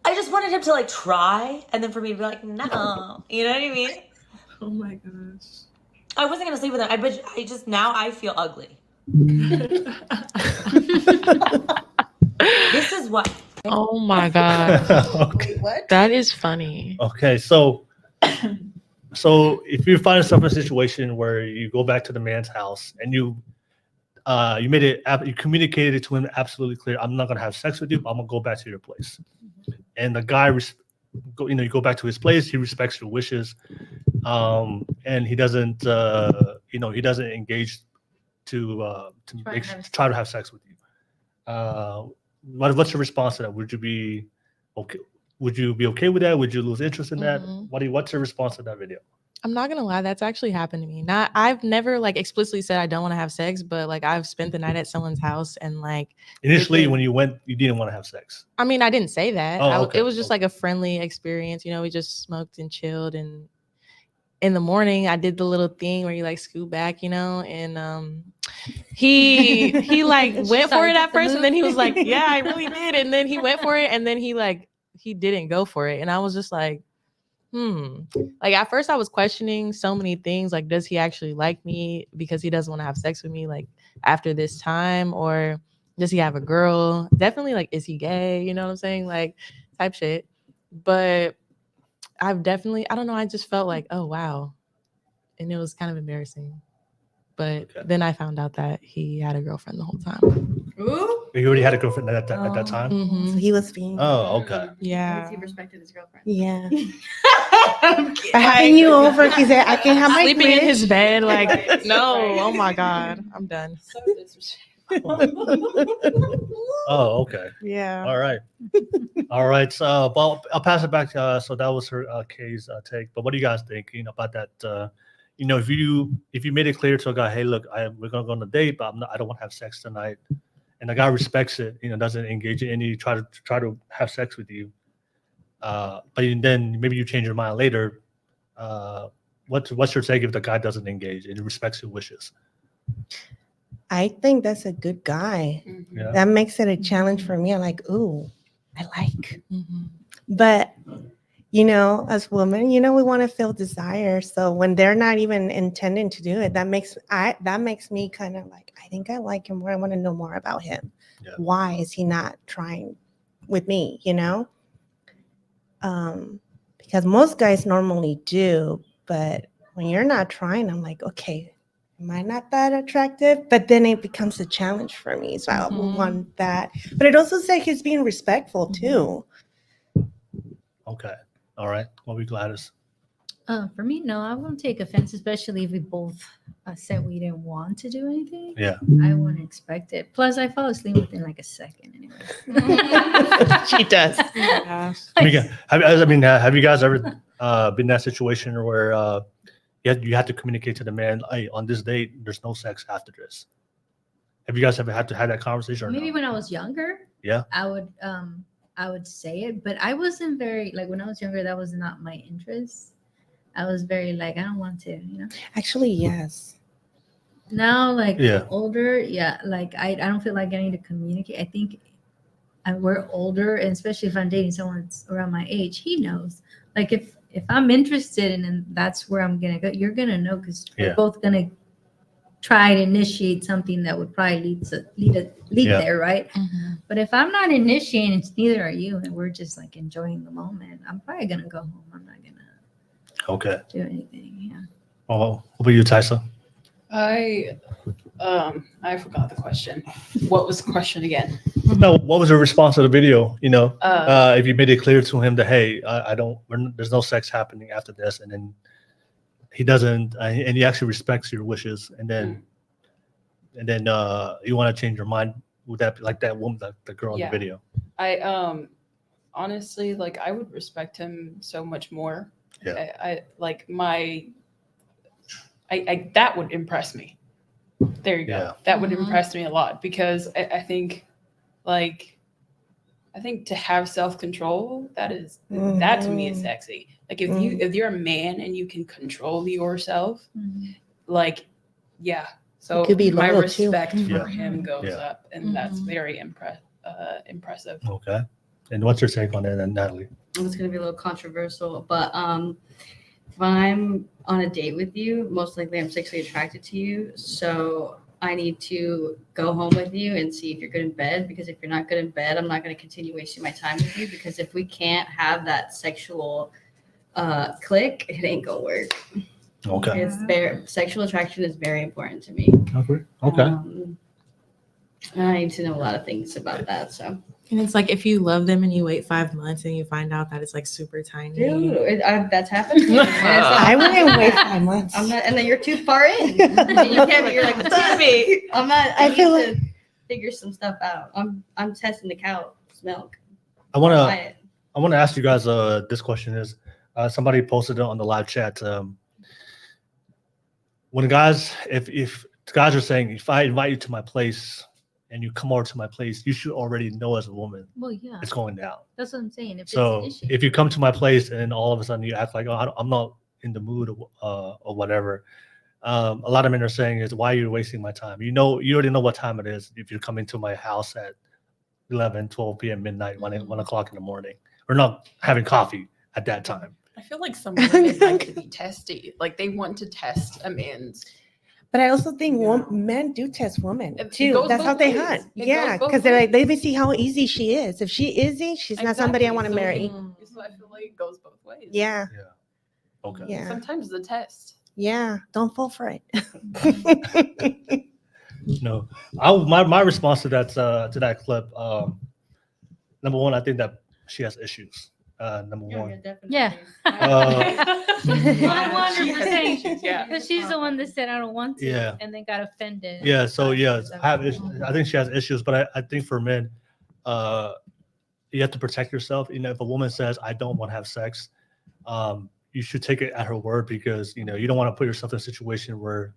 just wanted him to like try, and then for me to be like, no, you know what I mean? Oh my gosh. I wasn't gonna sleep with him. I just now I feel ugly. This is what. Oh my god. Okay. What? That is funny. Okay, so if you find yourself in a situation where you go back to the man's house and you communicated it to him absolutely clear, I'm not gonna have sex with you, but I'm gonna go back to your place. And the guy you go back to his place, he respects your wishes, and he doesn't he doesn't engage to try to have sex with you. What's your response to that? Would you be okay? Would you be okay with that? Would you lose interest in that? Mhm. What's your response to that video? I'm not gonna lie, that's actually happened to me. I've never like explicitly said I don't want to have sex, but like I've spent the night at someone's house and like Initially, when you went, you didn't want to have sex. I mean, I didn't say that. Oh, okay. It was just like a friendly experience. You know, we just smoked and chilled. And in the morning, I did the little thing where you like scoot back, you know, and he like went for it at first, and then he was like, "Yeah, I really did." And then he went for it, and then he didn't go for it, and I was just like, Like at first, I was questioning so many things. Like, does he actually like me because he doesn't want to have sex with me? Like after this time, or does he have a girl? Definitely, like, is he gay? You know what I'm saying? Like, type shit. But I don't know. I just felt like, oh wow, and it was kind of embarrassing. But then I found out that he had a girlfriend the whole time. Ooh. You already had a girlfriend at that time. Mm-hmm. So he was being. Oh, okay. Yeah. He respected his girlfriend. Yeah. By having you over, he said, "I can have my Sleeping in Twitch." his bed, like, no, oh my God, I'm done. So disrespectful. Oh, okay. Yeah. All right. All right. So, well, I'll pass it back to. So that was her Kay's take. But what do you guys think? About that. If you made it clear to a guy, hey, look, we're gonna go on a date, but I don't want to have sex tonight, and the guy respects it, doesn't engage in any try to have sex with you, but then maybe you change your mind later. What's your take if the guy doesn't engage and respects your wishes? I think that's a good guy. Yeah. That makes it a challenge for me. I'm like, ooh, I like. Mm-hmm. But as women, we want to feel desire. So when they're not even intending to do it, that makes me kind of like, I think I like him more. I want to know more about him. Yeah. Why is he not trying with me? Because most guys normally do, but when you're not trying, I'm like, okay, am I not that attractive? But then it becomes a challenge for me. So I want that. But it also said he's being respectful too. Okay. All right. What we Gladys? For me, no, I won't take offense, especially if we both said we didn't want to do anything. Yeah. I wouldn't expect it. Plus, I fall asleep within like a second anyway. She does. Yeah. Have you guys ever been in that situation where you had to communicate to the man, hey, on this date, there's no sex after this? Have you guys ever had to have that conversation? Or Maybe no? when I was younger, Yeah. I would say it, but I wasn't very like when I was younger. That was not my interest. I was very like I don't want to, Actually, yes. Now, like Yeah. older, yeah, like I don't feel like I need to communicate. I think we're older, and especially if I'm dating someone that's around my age, he knows. Like if I'm interested in, and that's where I'm gonna go, you're gonna know because we're both gonna try to initiate something that would probably lead there, right? Mm-hmm. But if I'm not initiating, neither are you, and we're just like enjoying the moment, I'm probably gonna go home. I'm not gonna do anything. Yeah. Oh, what about you, Tysa? I forgot the question. What was the question again? No, what was your response to the video? If you made it clear to him that, hey, there's no sex happening after this, and then he doesn't, and he actually respects your wishes, and then you want to change your mind, would that be like that woman, the girl in the video? I honestly, like, I would respect him so much more. Yeah. I that would impress me. There you go. Yeah. That would impress me a lot because I think to have self-control, that to me is sexy. Like if you're a man and you can control yourself, like, yeah. So could be my loyal, respect too. for him goes up, and that's very impressive. Okay. And what's your take on that, Natalie? It's going to be a little controversial, but if I'm on a date with you, most likely I'm sexually attracted to you. So I need to go home with you and see if you're good in bed, because if you're not good in bed, I'm not going to continue wasting my time with you, because if we can't have that sexual click, it ain't going to work. Okay. Sexual attraction is very important to me. Okay. I need to know a lot of things about that. So. And it's like if you love them and you wait 5 months and you find out that it's like super tiny. Dude, that's happened. I wouldn't wait 5 months. I'm not, and then you're too far in. You can't. You're like, excuse me. I'm not. I need to figure some stuff out. I'm testing the cow's milk. I want to ask you guys. This question is, somebody posted it on the live chat. when guys, if guys are saying, if I invite you to my place and you come over to my place, you should already know as a woman Well, yeah, it's going down. that's what I'm saying. If So it's an issue. if you come to my place and all of a sudden you act like, oh, I'm not in the mood or whatever, a lot of men are saying is, why are you wasting my time? You already know what time it is if you're coming to my house at 11, 12 p.m., midnight, 1 o'clock in the morning. We're not having coffee at that time. I feel like some women like to be testy. Like they want to test a man's. But I also think men do test women It too. goes That's how both they ways. hunt. It Yeah, goes both because they're like, ways. they see how easy she is. If she easy, she's not somebody I want to marry. So I feel like it goes both ways. Yeah. Okay. Yeah. Sometimes the test. Yeah. Don't fall for it. No, my response to that clip. Number one, I think that she has issues. Number one. Yeah. Uh, 100%. Yeah. Because she's the one that said I don't want to, Yeah. and then got offended. Yeah. So yes, I think she has issues, but I think for men, you have to protect yourself. If a woman says I don't want to have sex, you should take it at her word, because you don't want to put yourself in a situation where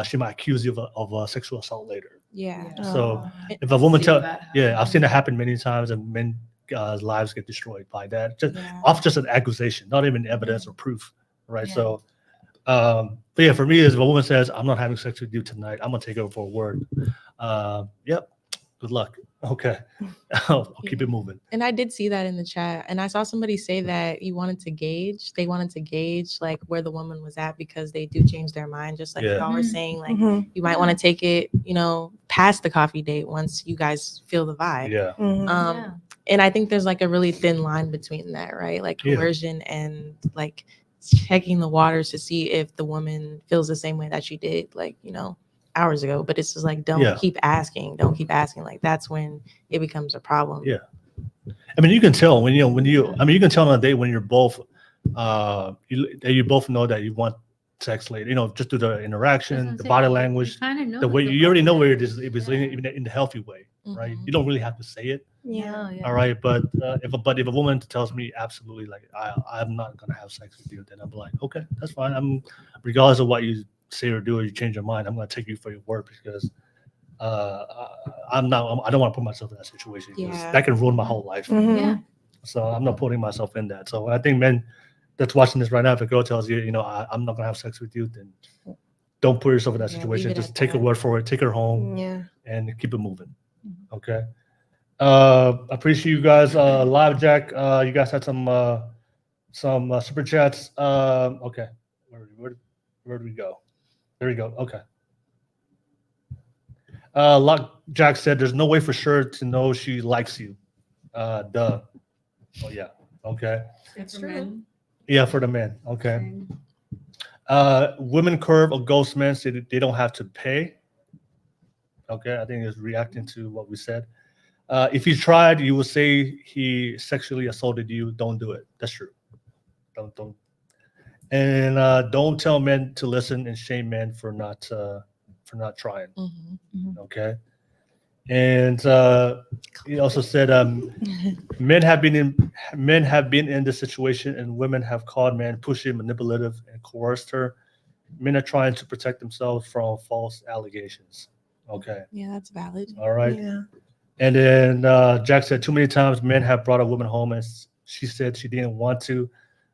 she might accuse you of sexual assault later. Yeah. So if a woman Seen that happen. I've seen it happen many times, and men lives get destroyed by that, Yeah. off just an accusation, not even evidence or proof, right? Yeah. So, but yeah, for me, if a woman says I'm not having sex with you tonight, I'm gonna take her for a word. Yep, good luck. Okay, I'll keep it moving. And I did see that in the chat. And I saw somebody say that they wanted to gauge like where the woman was at, because they do change their mind. Just like Yeah. y'all were saying, like Mhm. you might want to take it, past the coffee date once you guys feel the vibe. Yeah, Mhm. Yeah. And I think there's like a really thin line between that, right? Like Yeah. coercion and like checking the waters to see if the woman feels the same way that you did, like, hours ago. But it's just like, don't keep asking. Like that's when it becomes a problem. Yeah. I mean, you can tell when you can tell on a date when you're both, you both know that you want sex later. Just through the interaction, the body language, Kind of know the way it's you already know where it is. Yeah. If it's leaning even in the healthy way, right? Mhm. You don't really have to say it. Yeah. Yeah. All right, but if a woman tells me absolutely like I'm not gonna have sex with you, then I'm like, okay, that's fine. I'm regardless of what you say or do or you change your mind, I'm gonna take you for your word, because I don't want to put myself in that situation, because Yeah. that can ruin my whole life. Mhm. Yeah. So I'm not putting myself in that. So I think men that's watching this right now, if a girl tells you, I'm not gonna have sex with you, then don't put yourself in that Yeah, situation. leave it Just at take her that. word for it. Take her home Yeah. and keep it moving. Mm-hmm. Okay. Appreciate you guys. Live Jack, you guys had some super chats. Okay. Where do we go? There we go. Okay. Lock Jack said there's no way for sure to know she likes you. Duh. Oh yeah. Okay. It's true. Yeah, for the men. Okay. Women curve or ghost men say that they don't have to pay. Okay, I think it's reacting to what we said. If he tried, you would say he sexually assaulted you. Don't do it. That's true. Don't. And don't tell men to listen and shame men for not trying. Mhm. Okay. And he also said men have been in this situation, and women have called men pushy, manipulative, and coerced her. Men are trying to protect themselves from false allegations. Okay. Yeah, that's valid. All right. Yeah. And then Jack said too many times men have brought a woman home and she said she didn't want to,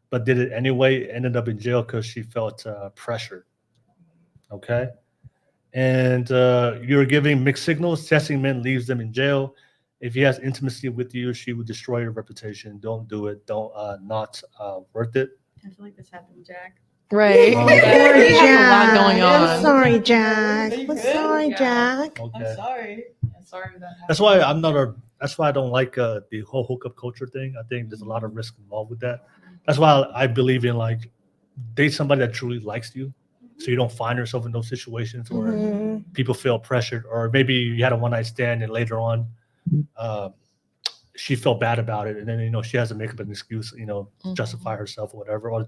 but did it anyway. Ended up in jail because she felt pressured. Okay. And you're giving mixed signals. Testing men leaves them in jail. If he has intimacy with you, she will destroy your reputation. Don't do it. Don't not worth it. I feel like this happened, Jack. Right. Oh, Poor There's a lot Jack. going I'm on. sorry, Jack. Are you I'm good? sorry, Yeah. Jack. Okay. Sorry. Sorry that happened. That's why that's why I don't like the whole hookup culture thing. I think there's a lot of risk involved with that. That's why I believe in like date somebody that truly likes you, so you don't find yourself in those situations where Mhm. people feel pressured, or maybe you had a one night stand and later on, she felt bad about it, and then she has to make up an excuse, to justify herself or whatever, or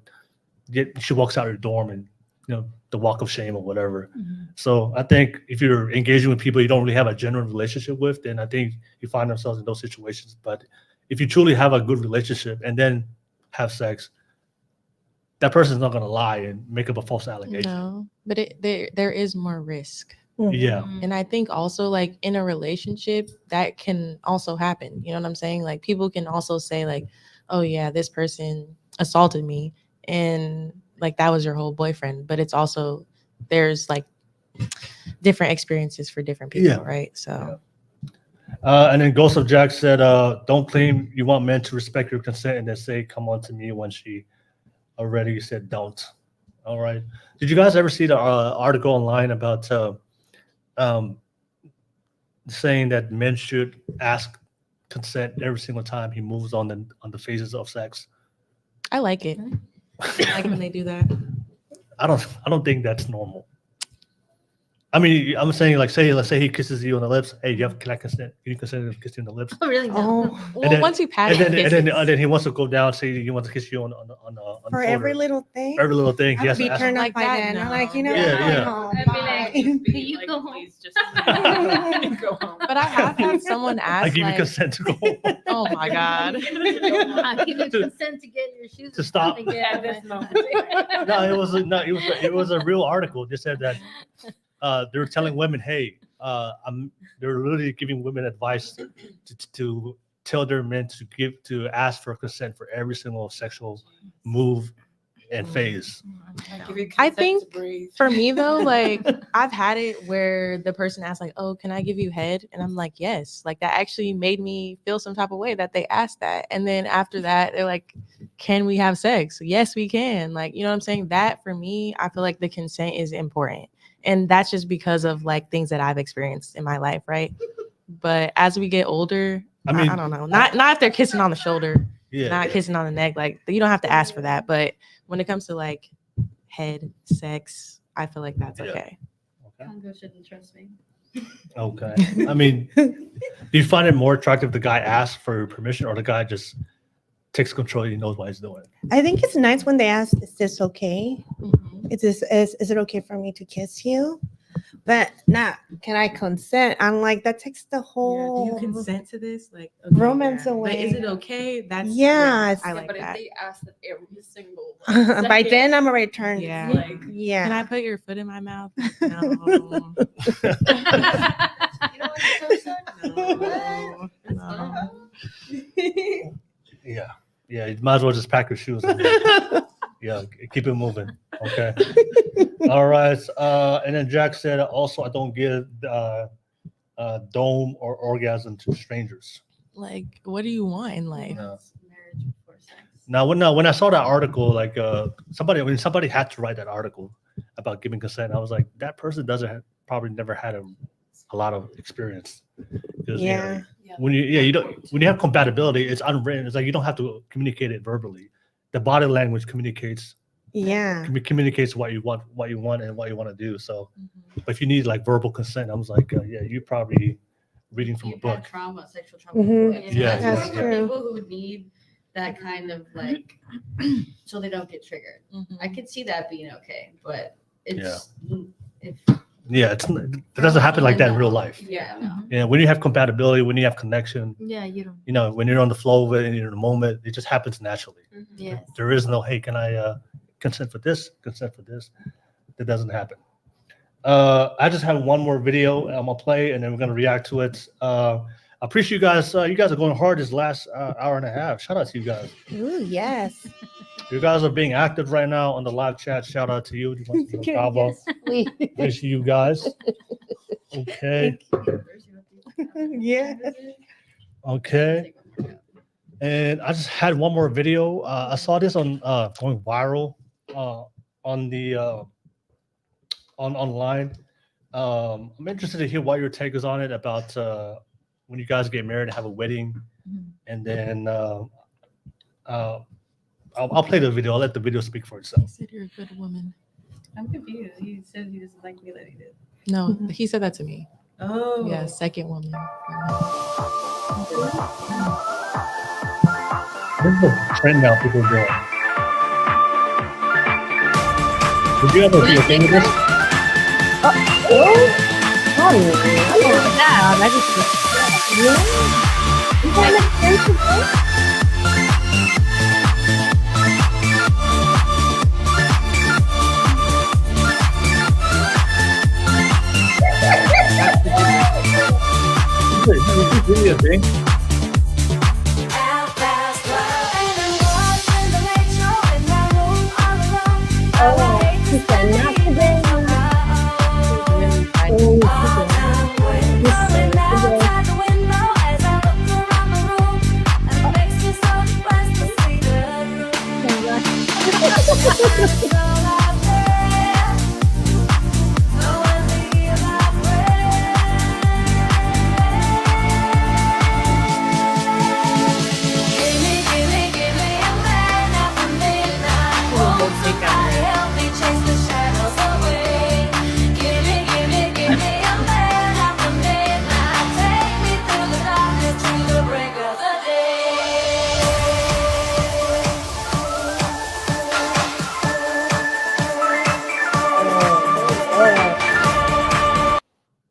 she walks out of your dorm and the walk of shame or whatever. So I think if you're engaging with people you don't really have a genuine relationship with, then I think you find themselves in those situations. But if you truly have a good relationship and then have sex, that person's not gonna lie and make up a false allegation. No, but there is more risk. Yeah. And I think also like in a relationship that can also happen. You know what I'm saying? Like people can also say like, oh yeah, this person assaulted me and like that was your whole boyfriend. But it's also there's like different experiences for different people, right? So And then Ghost of Jack said, don't claim you want men to respect your consent and then say, come on to me when she already said don't. All right. Did you guys ever see the article online about saying that men should ask consent every single time he moves on the phases of sex? I like it. I like when they do that. I don't think that's normal. I mean, I'm saying like, let's say he kisses you on the lips. Hey, can I consent? Can you consent to kiss you on the lips? Oh, really? No. Well, once you pass and then he wants to go down, say he wants to kiss you on For the every shoulder. little thing. Every little thing. I He would has be to ask. turned off Like by that, then. I'm no. like, you know, Yeah, I'm going yeah. home. I'd be Bye. like, just be You like, go home. please just go home. But I have had someone ask I give you like, consent to go home. oh my God. I give you consent to get your shoes To and stop. stuff and get At out this of moment. It was a real article. They said that they were telling women, hey, they're literally giving women advice to tell their men to ask for consent for every single sexual move and phase. I think for me though, like I've had it where the person asks like, oh, can I give you head? And I'm like, yes. Like that actually made me feel some type of way that they asked that. And then after that, they're like, can we have sex? Yes, we can. Like, you know what I'm saying? That for me, I feel like the consent is important. And that's just because of like things that I've experienced in my life, right? But as we get older, I mean, I don't know. Not if they're kissing on the shoulder, not kissing on the neck. Like you don't have to ask for that. But when it comes to like head, sex, I feel like that's okay. Congo shouldn't trust me. Okay. I mean, do you find it more attractive if the guy asks for permission or the guy just takes control? He knows what he's doing. I think it's nice when they ask, is this okay? Is it okay for me to kiss you? But not, can I consent? I'm like, that takes the whole Do you consent to this? Like okay, romance yeah. away. But is it okay? That's Yes. I like but that. if they ask that every single By then I'm already turned. Yeah. like, Yeah. Can I put your foot in my mouth? No. you know what's so sad? No. Yeah. Yeah. You might as well just pack your shoes. Yeah. Keep it moving. Okay. All right. And then Jack said, also, I don't give dome or orgasm to strangers. Like, what do you want in life? No. Marriage before sex. Now, when I saw that article, like somebody had to write that article about giving consent, I was like, that person probably never had a lot of experience. Yeah. When you have compatibility, it's unwritten. It's like you don't have to communicate it verbally. The body language communicates. Yeah. Communicates what you want, and what you want to do. So, but if you need like verbal consent, I was like, yeah, you're probably reading from a You've book. had trauma, sexual trauma. Mhm. before. Yeah, that's For true. people who need that kind of like, so they don't get triggered. I could see that being okay, but it's if Yeah, it doesn't happen like that in real life. yeah, no. Yeah, when you have compatibility, when you have connection, Yeah, you don't. when you're on the flow of it and you're in the moment, it just happens naturally. Yes. There is no, hey, can I consent for this? Consent for this? That doesn't happen. I just have one more video I'm gonna play, and then we're gonna react to it. I appreciate you guys. You guys are going hard this last hour and a half. Shout out to you guys. Ooh, yes. You guys are being active right now on the live chat. Shout out to you. Cava. We Thanks to you guys. Okay. Yeah. Okay. And I just had one more video. I saw this on going viral on the online. I'm interested to hear what your take is on it about when you guys get married and have a wedding, and then I'll play the video. I'll let the video speak for itself. He said you're a good woman. I'm confused. He said he doesn't like me that he did. No, he said that to me. Oh. Yeah, second woman. This is a trend now people are doing. Would you ever be okay with this? be a thing.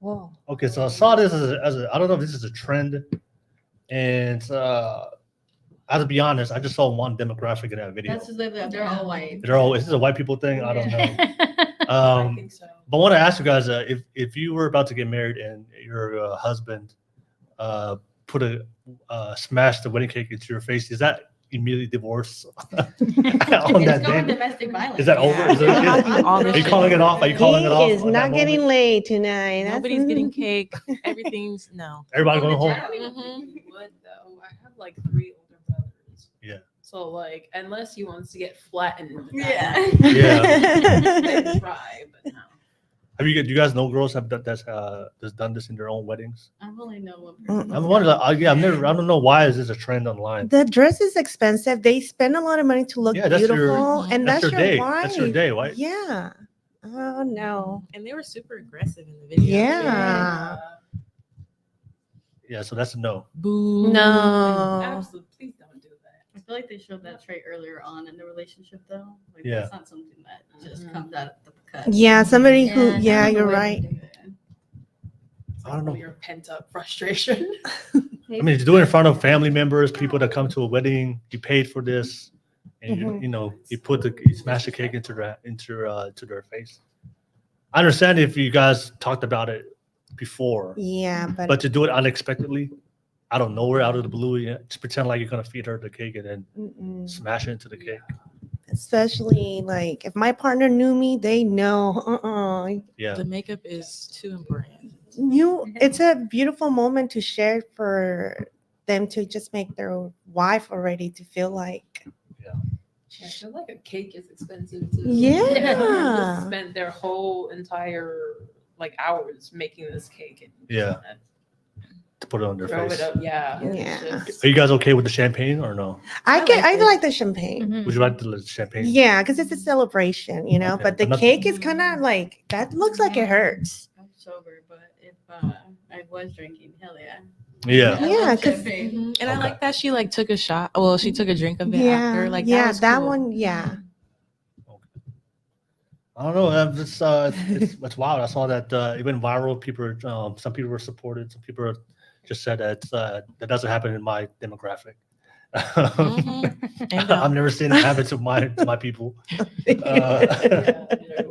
Whoa. Okay, so I saw this as a I don't know if this is a trend, and I have to be honest, I just saw one demographic in that video. That's just like they're all white. Is this a white people thing? I don't know. I think so. But I want to ask you guys, if you were about to get married and your husband smashed the wedding cake into your face, is that immediately divorce on that day? Domestic violence. Is that over? Is are you calling it off? Are you calling it off? He is on that not getting moment? laid tonight. Nobody's getting cake. Everything's no. Everybody going home? Would though. I have like 3 older brothers. Yeah. So like, unless he wants to get flattened. Yeah. They try, but no. Do you guys know girls have that's done this in their own weddings? I only know one person. I'm wondering. I don't know why is this a trend online. The dress is expensive. They spend a lot of money to look Yeah, that's your- beautiful, and that's your day. wife. That's your day, right? Yeah. Oh no. And they were super aggressive in the video. Yeah. Yeah, so that's a no. Boo. No. Absolutely. Please don't do that. I feel like they showed that trait earlier on in the relationship, though. Like, Yeah. that's not something that just comes out of the cut. Yeah, somebody who. Yeah, Yeah, That's you're the way right. to do it. It's I don't know. Your pent up frustration. I mean, to do it in front of family members, people that come to a wedding, you paid for this, and Mhm. you smash the cake into their face. I understand if you guys talked about it before, Yeah, but to do it unexpectedly, out of nowhere, out of the blue, just pretend like you're gonna feed her the cake and then mm-mm. smash it into the cake. Especially like if my partner knew me, they know. Yeah, The makeup is too important. It's a beautiful moment to share for them to just make their wife already to feel like. I feel like a cake is expensive too. Yeah. They spent their whole entire like hours making this cake and yeah, to put it on their throw face. it up. Yeah. Yeah. It's just- Are you guys okay with the champagne or no? I like it. like the champagne. Mhm. Would you like the champagne? Yeah, because it's a celebration, Okay, but the but not- cake is kind of like that looks like it hurts. I'm sober, but if I was drinking, hell yeah. Yeah. I Yeah, love 'cause- champagne. And I Okay. like that she like took a shot. Well, she took a drink of it Yeah, after. Like yeah, that was that cool. one, yeah. I don't know. It's wild. I saw that it went viral. Some people were supported. Some people just said that that doesn't happen in my demographic. Mhm. I've never seen it happen to my people. But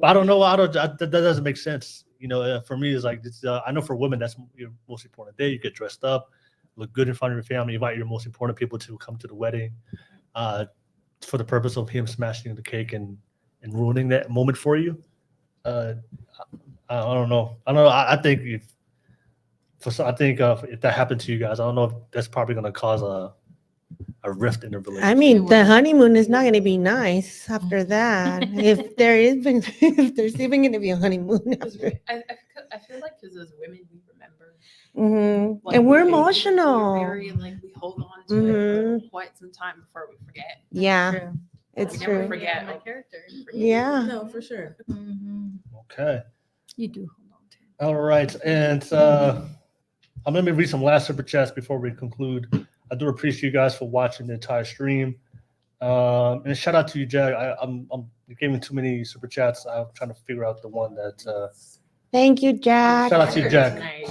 I don't know. That doesn't make sense. For me, it's like I know for women that's your most important day. You get dressed up, look good in front of your family, invite your most important people to come to the wedding, for the purpose of him smashing the cake and ruining that moment for you. I don't know. I think if that happened to you guys, I don't know if that's probably going to cause a rift in the relationship. I mean, the honeymoon is not going to be nice after that. if there's even going to be a honeymoon. After. I feel like because as women we remember. Mhm. Like, And we're we're emotional. very like we hold on to it for quite some time before we forget. Yeah, True. it's we never true. forget my like, character. Yeah. No, for sure. Mhm. Okay. You do hold on to it. All right. And I'm going to read some last super chats before we conclude. I do appreciate you guys for watching the entire stream. And shout out to you, Jack. You gave me too many super chats. I'm trying to figure out the one that. Thank you, Jack. Shout out to you, Jack. Tonight.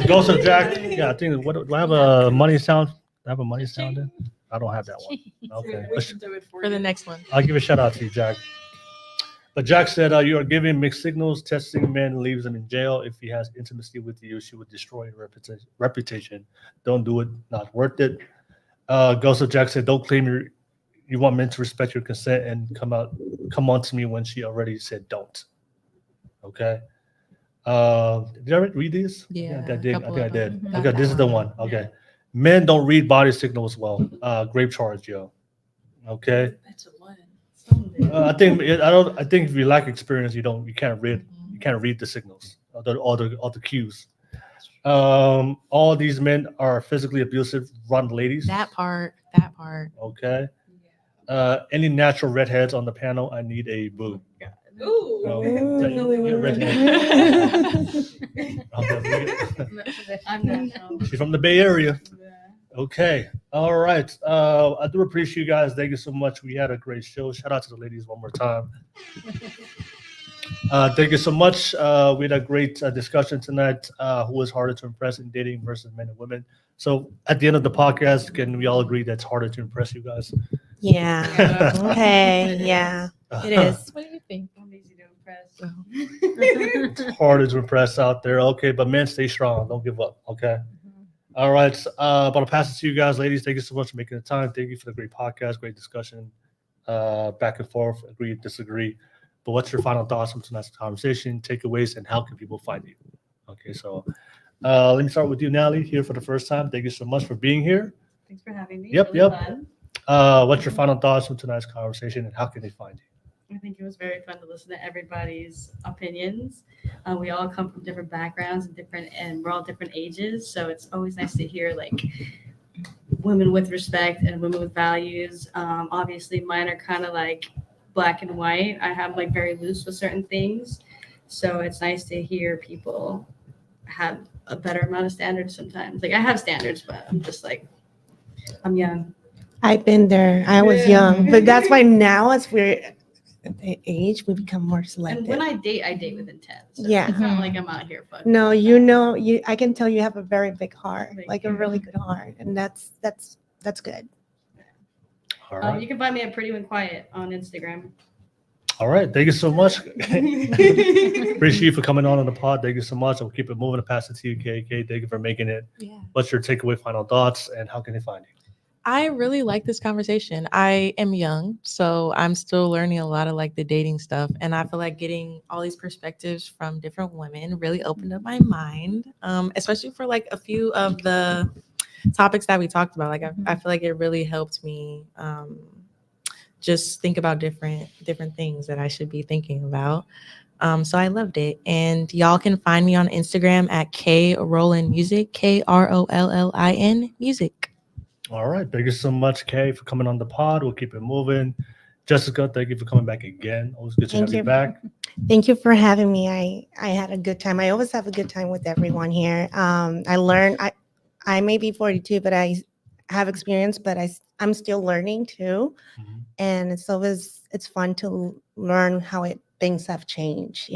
Ghost of Jack. Yeah, I think. Do I have a money sound? Do I have a money sound in? I don't have that one. Okay. We can do it For the next one. I'll give a shout out to you, Jack. But Jack said, you are giving mixed signals. Testing men leaves him in jail. If he has intimacy with you, she would destroy your reputation. Don't do it. Not worth it. Ghost of Jack said, don't claim you want men to respect your consent and come on to me when she already said don't. Okay. Did I read these? Yeah, I think I did. Mhm. Okay, this is the one. Okay. Men don't read body signals well. Grape charge, yo. Okay. That's a one. I think if you lack experience, you can't read the signals, all the cues. All these men are physically abusive. Run, ladies. That part. Okay. Any natural redheads on the panel? I need a boo. Ooh. I'm natural. She's from the Bay Area. Okay. All right. I do appreciate you guys. Thank you so much. We had a great show. Shout out to the ladies one more time. Thank you so much. We had a great discussion tonight. Who is harder to impress in dating versus men and women? So at the end of the podcast, can we all agree that it's harder to impress you guys? Yeah. Okay. Yeah. It is. What do you think? I'm easy to impress. It's harder to impress out there. Okay, but men, stay strong. Don't give up. Okay. All right. But I'll pass it to you guys, ladies. Thank you so much for making the time. Thank you for the great podcast, great discussion, back and forth, agree, disagree. But what's your final thoughts on tonight's conversation, takeaways, and how can people find you? Okay, so let me start with you, Natalie, here for the first time. Thank you so much for being here. Thanks for having me. Yep, Really yep. fun. What's your final thoughts on tonight's conversation, and how can they find you? I think it was very fun to listen to everybody's opinions. We all come from different backgrounds and we're all different ages. So it's always nice to hear like women with respect and women with values. Obviously, mine are kind of like black and white. I have like very loose with certain things. So it's nice to hear people have a better amount of standards sometimes. Like I have standards, but I'm just like, I'm young. I've been there. I was young, but that's why now, as we're at the age, we become more And selective. when I date with intent. So Yeah. it's not like I'm out here fucking. No, I can tell you have a very big heart, like a really good heart, and that's good. All right. You can find me at Pretty When Quiet on Instagram. All right. Thank you so much. Appreciate you for coming on the pod. Thank you so much. I'll keep it moving to pass it to you, KK. Thank you for making it. Yeah. What's your takeaway, final thoughts, and how can they find you? I really like this conversation. I am young, so I'm still learning a lot of like the dating stuff. And I feel like getting all these perspectives from different women really opened up my mind, especially for like a few of the topics that we talked about. Like I feel like it really helped me just think about different things that I should be thinking about. So I loved it. And y'all can find me on Instagram at KRollin Music, KROLLIN Music. All right. Thank you so much, Kay, for coming on the pod. We'll keep it moving. Jessica, thank you for coming back again. Always good to have you back. Thank you for having me. I had a good time. I always have a good time with everyone here. I learned. I may be 42, but I have experience, but I'm still learning too. Mhm. And it's fun to learn how things have changed,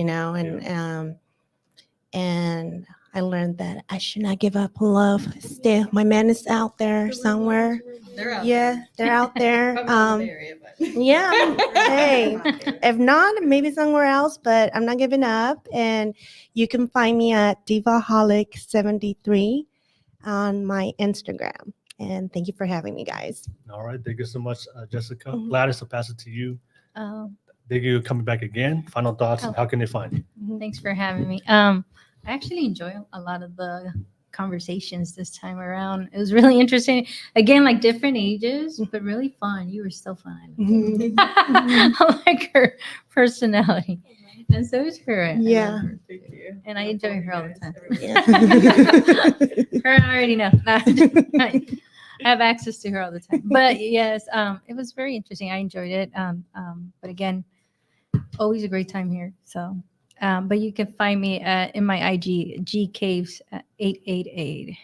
and I learned that I should not give up love. Still, my man is out there somewhere. They're out Yeah, they're out there. Probably not in the Bay Area, but Yeah. Hey, if not, maybe somewhere else, but I'm not giving up. And you can find me at Divaholic73 on my Instagram. And thank you for having me, guys. All right. Thank you so much, Jessica. Mhm. Gladys, I'll pass it to you. Oh, Thank you for coming back again. Final thoughts, and how can they find you? thanks for having me. I actually enjoy a lot of the conversations this time around. It was really interesting. Again, like different ages, but really fun. You were still fun. I like her personality. And so is her. I love Yeah. her. thank you. And I enjoy her all the time. Yeah. Her, I already know. I have access to her all the time. But yes, it was very interesting. I enjoyed it. But again, always a great time here. So, but you can find me in my IG, gcaves888.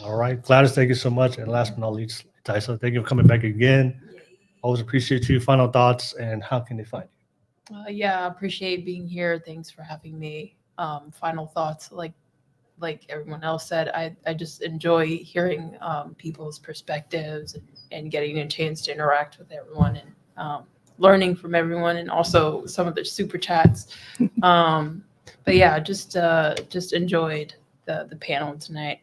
All right. Gladys, thank you so much. And last but not least, Tyson, thank you for coming back again. Always appreciate you. Final thoughts, and how can they find you? Yeah, I appreciate being here. Thanks for having me. Final thoughts, like everyone else said, I just enjoy hearing people's perspectives and getting a chance to interact with everyone. And learning from everyone and also some of the super chats. But yeah, just enjoyed the panel tonight.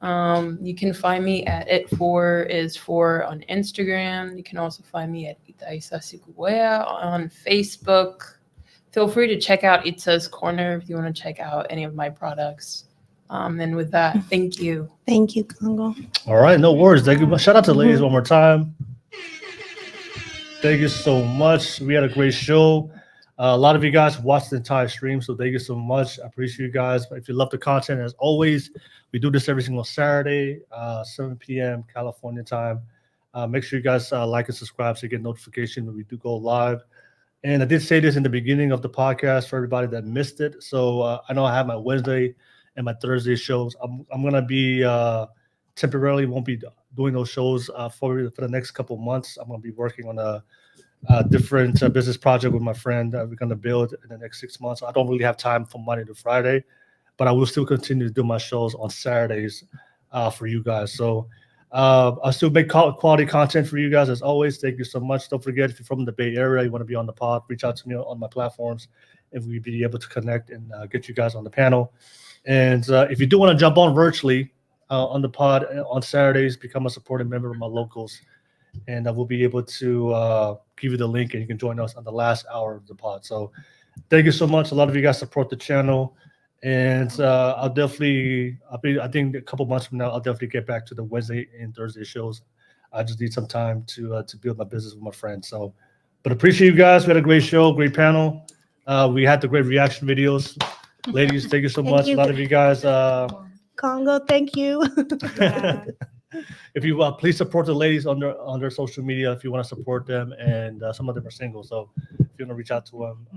You can find me at it4is4 on Instagram. You can also find me at Itaisa Sikuwea on Facebook. Feel free to check out Itza's Corner if you want to check out any of my products. And with that, thank you. Thank you, Congo. All right, no worries. Thank you. Shout out to the ladies one more time. Thank you so much. We had a great show. A lot of you guys watched the entire stream, so thank you so much. I appreciate you guys. If you love the content, as always, we do this every single Saturday, 7 p.m. California time. Make sure you guys like and subscribe so you get notification when we do go live. And I did say this in the beginning of the podcast for everybody that missed it. So I know I have my Wednesday and my Thursday shows. I'm going to be temporarily won't be doing those shows for the next couple of months. I'm going to be working on a different business project with my friend that we're going to build in the next 6 months. I don't really have time from Monday to Friday, but I will still continue to do my shows on Saturdays for you guys. So I'll still make quality content for you guys as always. Thank you so much. Don't forget, if you're from the Bay Area, you want to be on the pod, reach out to me on my platforms and we'll be able to connect and get you guys on the panel. And if you do want to jump on virtually on the pod on Saturdays, become a supporting member of my locals. And we'll be able to give you the link and you can join us on the last hour of the pod. So thank you so much. A lot of you guys support the channel. And I think a couple months from now, I'll definitely get back to the Wednesday and Thursday shows. I just need some time to build my business with my friends. So, but appreciate you guys. We had a great show, great panel. We had the great reaction videos. Ladies, thank you so much. A lot of you guys. Congo, thank you. If you please support the ladies on their social media if you want to support them, and some of them are single. So if you want to reach out to them,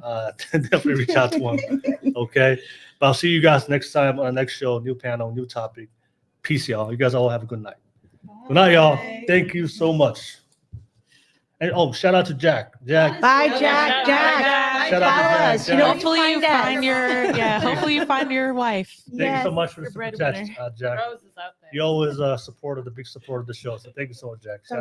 definitely reach out to them. Okay, but I'll see you guys next time on the next show. New panel, new topic. Peace, y'all. You guys all have a good night. Good night, y'all. Thank you so much. And shout out to Jack. Bye, Jack. Shout out to Jack. Hopefully you find your wife. Thank you so much for the Your super chat, Jack. Rose is out there. You always big supporter of the show. So thank you so much, Jack. Shout out.